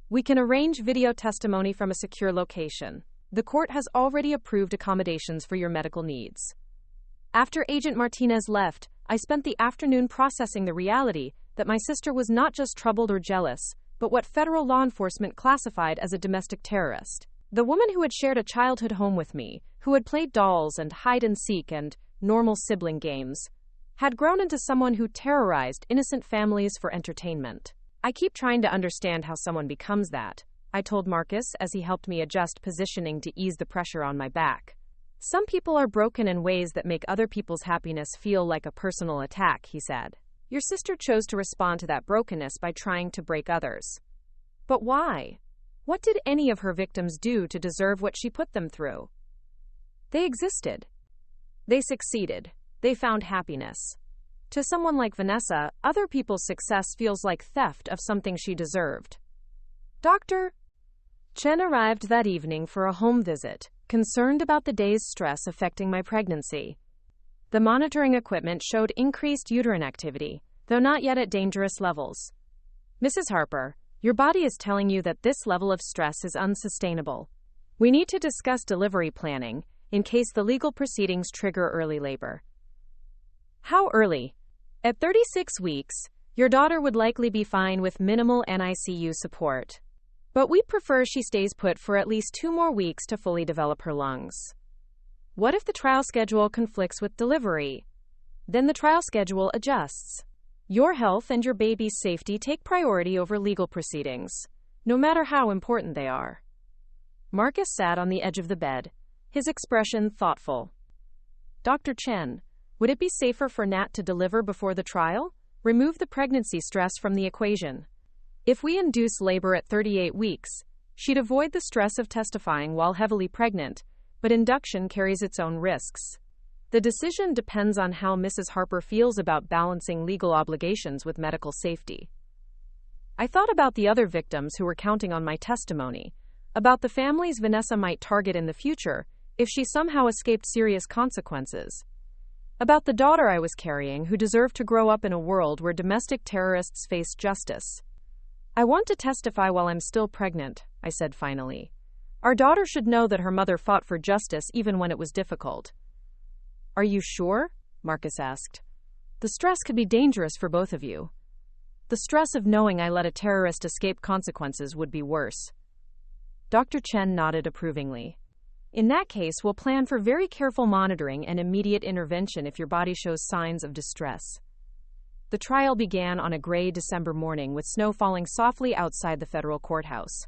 We can arrange video testimony from a secure location. The court has already approved accommodations for your medical needs. After Agent Martinez left, I spent the afternoon processing the reality that my sister was not just troubled or jealous, but what federal law enforcement classified as a domestic terrorist. The woman who had shared a childhood home with me, who had played dolls and hide and seek and normal sibling games, had grown into someone who terrorized innocent families for entertainment. I keep trying to understand how someone becomes that, I told Marcus as he helped me adjust positioning to ease the pressure on my back. Some people are broken in ways that make other people's happiness feel like a personal attack, he said. Your sister chose to respond to that brokenness by trying to break others. But why? What did any of her victims do to deserve what she put them through? They existed. They succeeded. They found happiness. To someone like Vanessa, other people's success feels like theft of something she deserved. Dr. Chen arrived that evening for a home visit, concerned about the day's stress affecting my pregnancy. The monitoring equipment showed increased uterine activity, though not yet at dangerous levels. Mrs. Harper, Your body is telling you that this level of stress is unsustainable. We need to discuss delivery planning in case the legal proceedings trigger early labor. How early? At 36 weeks, your daughter would likely be fine with minimal NICU support. But we prefer she stays put for at least 2 more weeks to fully develop her lungs. What if the trial schedule conflicts with delivery? Then the trial schedule adjusts. Your health and your baby's safety take priority over legal proceedings, no matter how important they are. Marcus sat on the edge of the bed, his expression thoughtful. Dr. Chen, would it be safer for Nat to deliver before the trial? Remove the pregnancy stress from the equation. If we induce labor at 38 weeks, she'd avoid the stress of testifying while heavily pregnant, but induction carries its own risks. The decision depends on how Mrs. Harper feels about balancing legal obligations with medical safety. I thought about the other victims who were counting on my testimony, about the families Vanessa might target in the future if she somehow escaped serious consequences, about the daughter I was carrying who deserved to grow up in a world where domestic terrorists face justice. I want to testify while I'm still pregnant, I said finally. Our daughter should know that her mother fought for justice even when it was difficult. Are you sure? Marcus asked. The stress could be dangerous for both of you. The stress of knowing I let a terrorist escape consequences would be worse. Dr. Chen nodded approvingly. In that case, we'll plan for very careful monitoring and immediate intervention if your body shows signs of distress. The trial began on a gray December morning with snow falling softly outside the federal courthouse.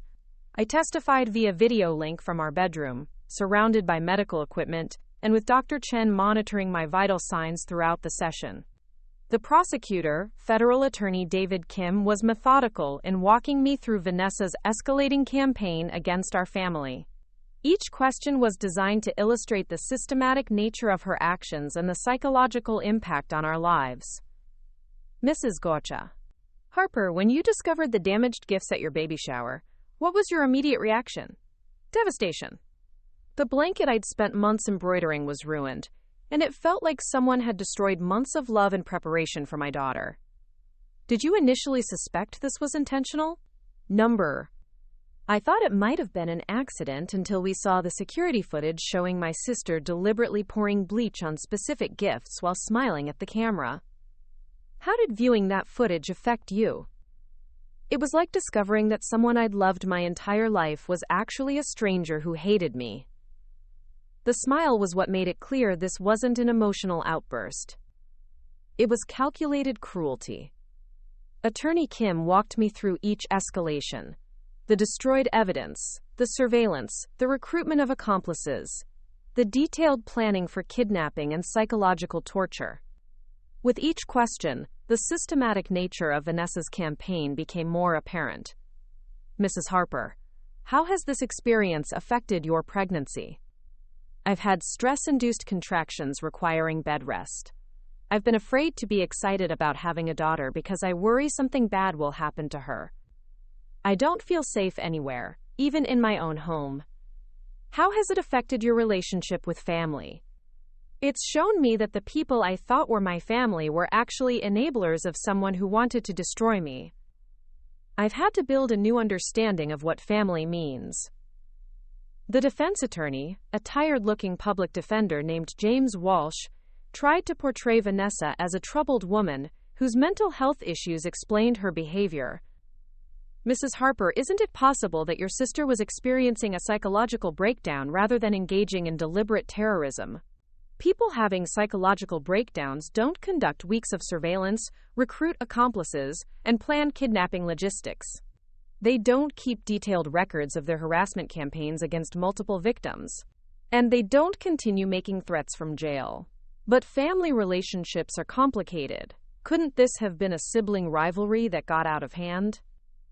I testified via video link from our bedroom, surrounded by medical equipment, and with Dr. Chen monitoring my vital signs throughout the session. The prosecutor, federal attorney David Kim, was methodical in walking me through Vanessa's escalating campaign against our family. Each question was designed to illustrate the systematic nature of her actions and the psychological impact on our lives. Mrs. Gotcha. Harper, when you discovered the damaged gifts at your baby shower, what was your immediate reaction? Devastation. The blanket I'd spent months embroidering was ruined, and it felt like someone had destroyed months of love and preparation for my daughter. Did you initially suspect this was intentional? I thought it might have been an accident until we saw the security footage showing my sister deliberately pouring bleach on specific gifts while smiling at the camera. How did viewing that footage affect you? It was like discovering that someone I'd loved my entire life was actually a stranger who hated me. The smile was what made it clear this wasn't an emotional outburst. It was calculated cruelty. Attorney Kim walked me through each escalation. The destroyed evidence, the surveillance, the recruitment of accomplices, the detailed planning for kidnapping and psychological torture. With each question, the systematic nature of Vanessa's campaign became more apparent. Mrs. Harper, how has this experience affected your pregnancy? I've had stress-induced contractions requiring bed rest. I've been afraid to be excited about having a daughter because I worry something bad will happen to her. I don't feel safe anywhere, even in my own home. How has it affected your relationship with family? It's shown me that the people I thought were my family were actually enablers of someone who wanted to destroy me. I've had to build a new understanding of what family means. The defense attorney, a tired-looking public defender named James Walsh, tried to portray Vanessa as a troubled woman whose mental health issues explained her behavior. Mrs. Harper, isn't it possible that your sister was experiencing a psychological breakdown rather than engaging in deliberate terrorism? People having psychological breakdowns don't conduct weeks of surveillance, recruit accomplices, and plan kidnapping logistics. They don't keep detailed records of their harassment campaigns against multiple victims. And they don't continue making threats from jail. But family relationships are complicated. Couldn't this have been a sibling rivalry that got out of hand?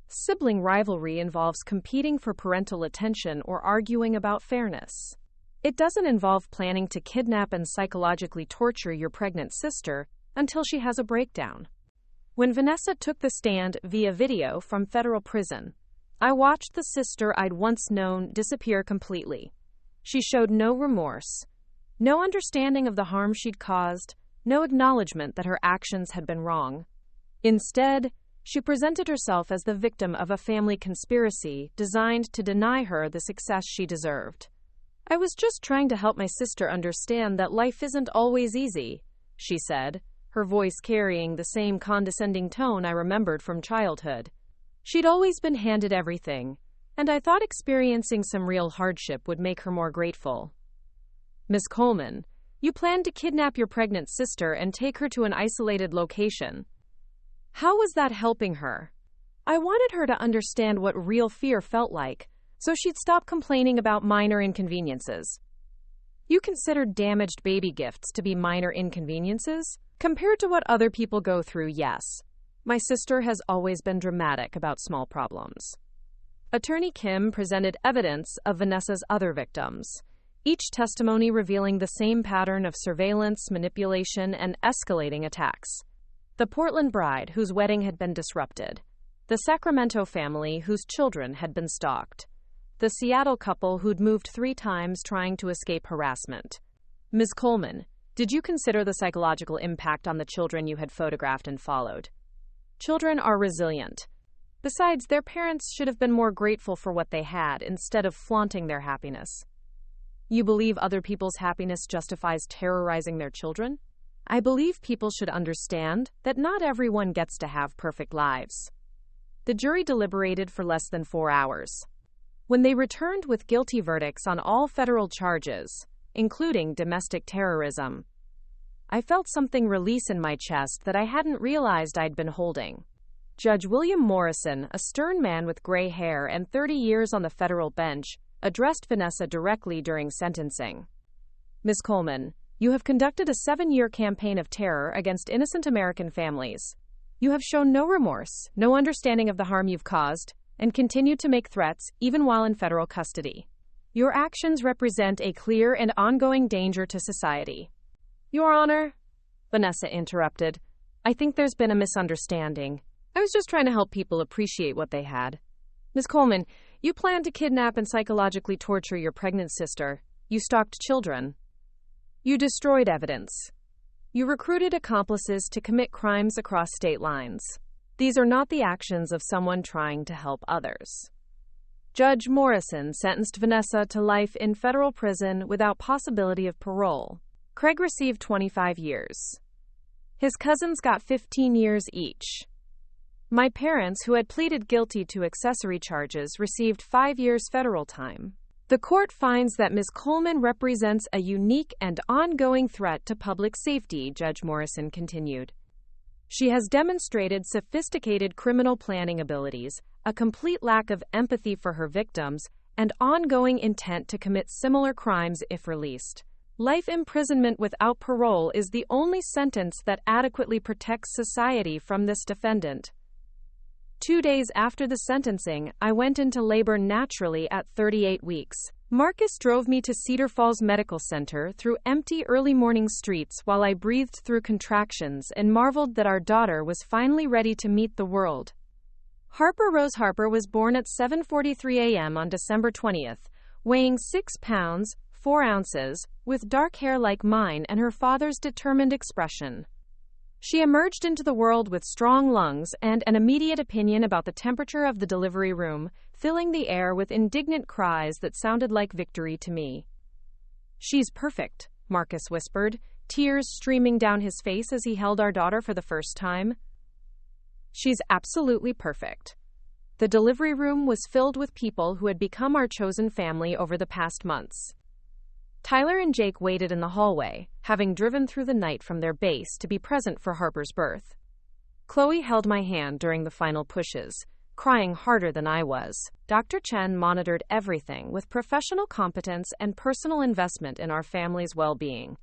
Sibling rivalry involves competing for parental attention or arguing about fairness. It doesn't involve planning to kidnap and psychologically torture your pregnant sister until she has a breakdown. When Vanessa took the stand via video from federal prison, I watched the sister I'd once known disappear completely. She showed no remorse, no understanding of the harm she'd caused, no acknowledgement that her actions had been wrong. Instead, She presented herself as the victim of a family conspiracy designed to deny her the success she deserved. "I was just trying to help my sister understand that life isn't always easy," she said, her voice carrying the same condescending tone I remembered from childhood. She'd always been handed everything, and I thought experiencing some real hardship would make her more grateful. "Miss Coleman, you planned to kidnap your pregnant sister and take her to an isolated location. How was that helping her?" I wanted her to understand what real fear felt like, so she'd stop complaining about minor inconveniences. "You considered damaged baby gifts to be minor inconveniences? Compared to what other people go through, yes. My sister has always been dramatic about small problems." Attorney Kim presented evidence of Vanessa's other victims, each testimony revealing the same pattern of surveillance, manipulation, and escalating attacks. The Portland bride, whose wedding had been disrupted. The Sacramento family, whose children had been stalked. The Seattle couple who'd moved 3 times trying to escape harassment. "Ms. Coleman, did you consider the psychological impact on the children you had photographed and followed? Children are resilient. Besides, their parents should have been more grateful for what they had instead of flaunting their happiness. You believe other people's happiness justifies terrorizing their children? I believe people should understand that not everyone gets to have perfect lives." The jury deliberated for less than 4 hours. When they returned with guilty verdicts on all federal charges, including domestic terrorism, I felt something release in my chest that I hadn't realized I'd been holding. Judge William Morrison, a stern man with gray hair and 30 years on the federal bench, addressed Vanessa directly during sentencing. "Ms. Coleman, you have conducted a 7-year campaign of terror against innocent American families. You have shown no remorse, no understanding of the harm you've caused, and continued to make threats even while in federal custody. Your actions represent a clear and ongoing danger to society." "Your Honor," Vanessa interrupted, "I think there's been a misunderstanding. I was just trying to help people appreciate what they had. Ms. Coleman, you planned to kidnap and psychologically torture your pregnant sister. You stalked children. You destroyed evidence. You recruited accomplices to commit crimes across state lines. These are not the actions of someone trying to help others." Judge Morrison sentenced Vanessa to life in federal prison without possibility of parole. Craig received 25 years. His cousins got 15 years each. My parents, who had pleaded guilty to accessory charges, received 5 years federal time. The court finds that Ms. Coleman represents a unique and ongoing threat to public safety, Judge Morrison continued. She has demonstrated sophisticated criminal planning abilities, a complete lack of empathy for her victims, and ongoing intent to commit similar crimes if released. Life imprisonment without parole is the only sentence that adequately protects society from this defendant. 2 days after the sentencing, I went into labor naturally at 38 weeks. Marcus drove me to Cedar Falls Medical Center through empty early morning streets while I breathed through contractions and marveled that our daughter was finally ready to meet the world. Harper Rose Harper was born at 7:43 a.m. on December 20th, weighing 6 pounds, 4 ounces, with dark hair like mine and her father's determined expression. She emerged into the world with strong lungs and an immediate opinion about the temperature of the delivery room, filling the air with indignant cries that sounded like victory to me. "She's perfect," Marcus whispered, tears streaming down his face as he held our daughter for the first time. "She's absolutely perfect." The delivery room was filled with people who had become our chosen family over the past months. Tyler and Jake waited in the hallway, having driven through the night from their base to be present for Harper's birth. Chloe held my hand during the final pushes, crying harder than I was. Dr. Chen monitored everything with professional competence and personal investment in our family's well-being.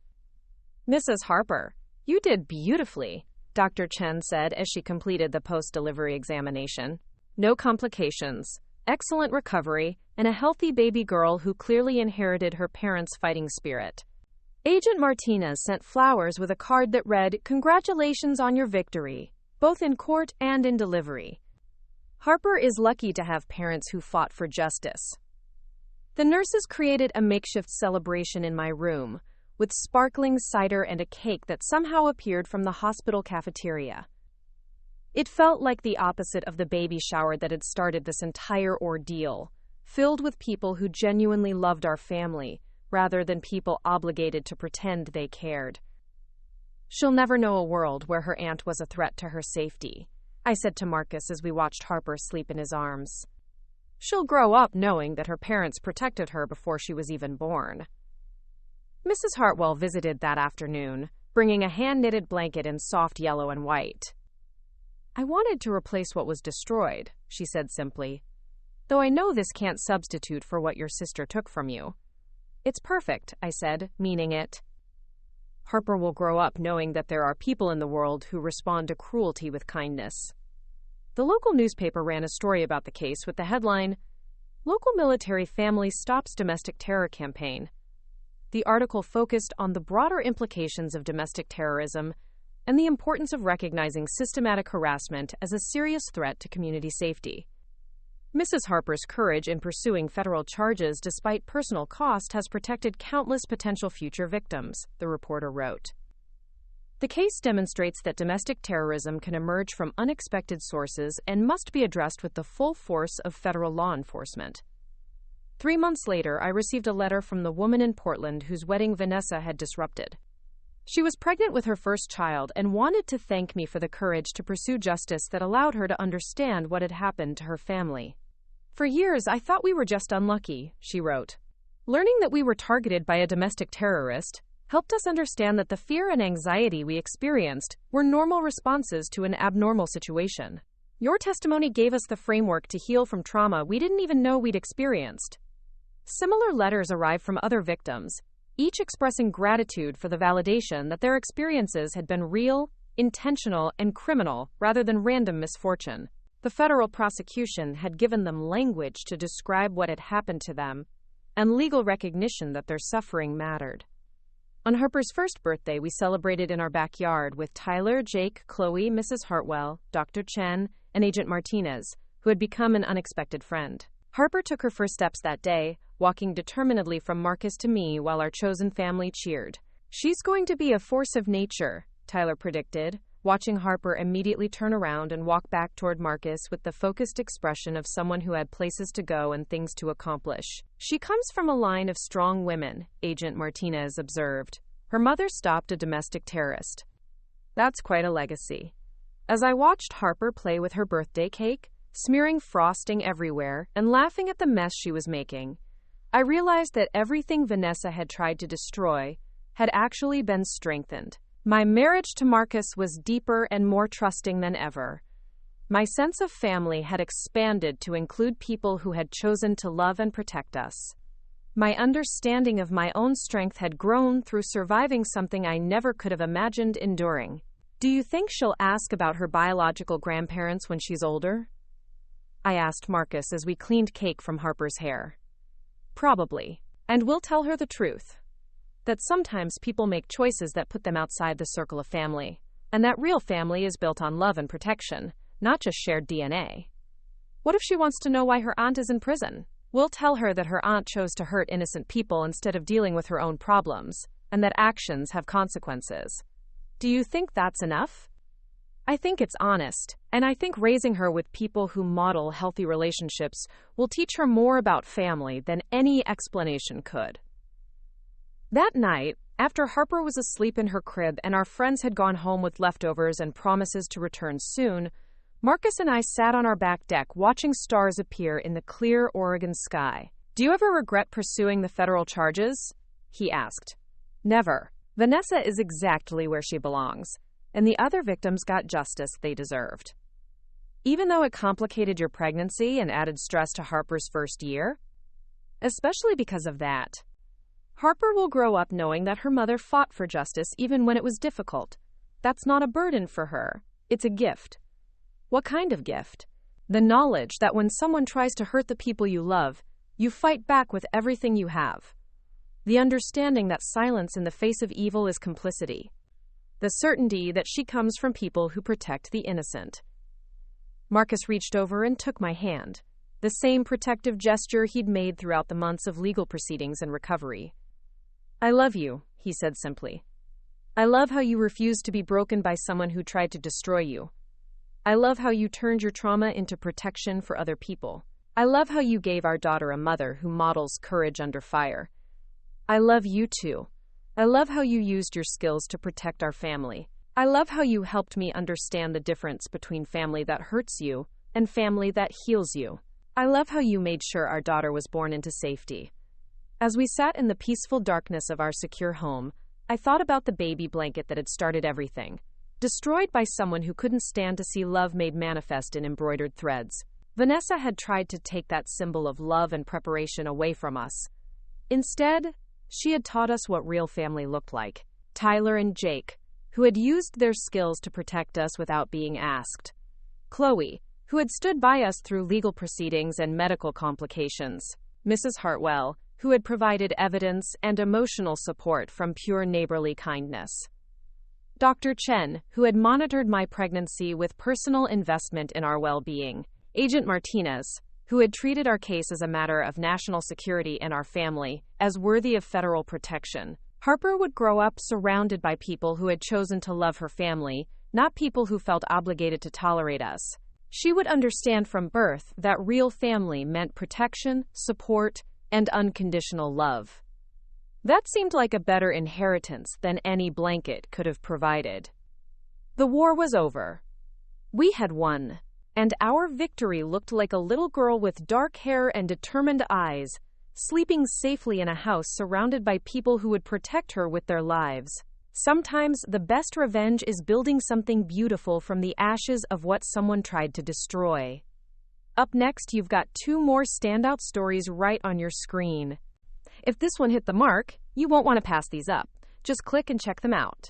"Mrs. Harper, you did beautifully," Dr. Chen said as she completed the post-delivery examination. "No complications, excellent recovery, and a healthy baby girl who clearly inherited her parents' fighting spirit." Agent Martinez sent flowers with a card that read, "Congratulations on your victory, both in court and in delivery. Harper is lucky to have parents who fought for justice." The nurses created a makeshift celebration in my room, with sparkling cider and a cake that somehow appeared from the hospital cafeteria. It felt like the opposite of the baby shower that had started this entire ordeal, filled with people who genuinely loved our family, rather than people obligated to pretend they cared. "She'll never know a world where her aunt was a threat to her safety," I said to Marcus as we watched Harper sleep in his arms. "She'll grow up knowing that her parents protected her before she was even born." Mrs. Hartwell visited that afternoon, bringing a hand-knitted blanket in soft yellow and white. "I wanted to replace what was destroyed," she said simply, "though I know this can't substitute for what your sister took from you." "It's perfect," I said, meaning it. "Harper will grow up knowing that there are people in the world who respond to cruelty with kindness." The local newspaper ran a story about the case with the headline, "Local Military Family Stops Domestic Terror Campaign." The article focused on the broader implications of domestic terrorism and the importance of recognizing systematic harassment as a serious threat to community safety. Mrs. Harper's courage in pursuing federal charges despite personal cost has protected countless potential future victims, the reporter wrote. The case demonstrates that domestic terrorism can emerge from unexpected sources and must be addressed with the full force of federal law enforcement. 3 months later, I received a letter from the woman in Portland whose wedding Vanessa had disrupted. She was pregnant with her first child and wanted to thank me for the courage to pursue justice that allowed her to understand what had happened to her family. "For years, I thought we were just unlucky," she wrote. "Learning that we were targeted by a domestic terrorist helped us understand that the fear and anxiety we experienced were normal responses to an abnormal situation. Your testimony gave us the framework to heal from trauma we didn't even know we'd experienced." Similar letters arrived from other victims, each expressing gratitude for the validation that their experiences had been real, intentional, and criminal rather than random misfortune. The federal prosecution had given them language to describe what had happened to them and legal recognition that their suffering mattered. On Harper's first birthday, we celebrated in our backyard with Tyler, Jake, Chloe, Mrs. Hartwell, Dr. Chen, and Agent Martinez, who had become an unexpected friend. Harper took her first steps that day, walking determinedly from Marcus to me while our chosen family cheered. "She's going to be a force of nature," Tyler predicted, watching Harper immediately turn around and walk back toward Marcus with the focused expression of someone who had places to go and things to accomplish. "She comes from a line of strong women," Agent Martinez observed. "Her mother stopped a domestic terrorist. That's quite a legacy." As I watched Harper play with her birthday cake, smearing frosting everywhere and laughing at the mess she was making, I realized that everything Vanessa had tried to destroy had actually been strengthened. My marriage to Marcus was deeper and more trusting than ever. My sense of family had expanded to include people who had chosen to love and protect us. My understanding of my own strength had grown through surviving something I never could have imagined enduring. "Do you think she'll ask about her biological grandparents when she's older?" I asked Marcus as we cleaned cake from Harper's hair. "Probably. And we'll tell her the truth. That sometimes people make choices that put them outside the circle of family, and that real family is built on love and protection, not just shared DNA. What if she wants to know why her aunt is in prison? We'll tell her that her aunt chose to hurt innocent people instead of dealing with her own problems, and that actions have consequences. Do you think that's enough?" I think it's honest, and I think raising her with people who model healthy relationships will teach her more about family than any explanation could. That night, after Harper was asleep in her crib and our friends had gone home with leftovers and promises to return soon, Marcus and I sat on our back deck watching stars appear in the clear Oregon sky. "Do you ever regret pursuing the federal charges?" he asked. "Never. Vanessa is exactly where she belongs, and the other victims got justice they deserved." "Even though it complicated your pregnancy and added stress to Harper's first year?" "Especially because of that. Harper will grow up knowing that her mother fought for justice even when it was difficult. That's not a burden for her. It's a gift." "What kind of gift?" "The knowledge that when someone tries to hurt the people you love, you fight back with everything you have. The understanding that silence in the face of evil is complicity. The certainty that she comes from people who protect the innocent." Marcus reached over and took my hand, the same protective gesture he'd made throughout the months of legal proceedings and recovery. "I love you," he said simply. "I love how you refused to be broken by someone who tried to destroy you. I love how you turned your trauma into protection for other people. I love how you gave our daughter a mother who models courage under fire. I love you too. I love how you used your skills to protect our family. I love how you helped me understand the difference between family that hurts you and family that heals you. I love how you made sure our daughter was born into safety. As we sat in the peaceful darkness of our secure home, I thought about the baby blanket that had started everything, destroyed by someone who couldn't stand to see love made manifest in embroidered threads. Vanessa had tried to take that symbol of love and preparation away from us. Instead, she had taught us what real family looked like. Tyler and Jake, who had used their skills to protect us without being asked. Chloe, who had stood by us through legal proceedings and medical complications. Mrs. Hartwell, who had provided evidence and emotional support from pure neighborly kindness. Dr. Chen, who had monitored my pregnancy with personal investment in our well-being. Agent Martinez, who had treated our case as a matter of national security and our family as worthy of federal protection. Harper would grow up surrounded by people who had chosen to love her family, not people who felt obligated to tolerate us. She would understand from birth that real family meant protection, support, and unconditional love. That seemed like a better inheritance than any blanket could have provided. The war was over. We had won. And our victory looked like a little girl with dark hair and determined eyes, sleeping safely in a house surrounded by people who would protect her with their lives. Sometimes the best revenge is building something beautiful from the ashes of what someone tried to destroy. Up next, you've got 2 more standout stories right on your screen. If this one hit the mark, you won't want to pass these up. Just click and check them out.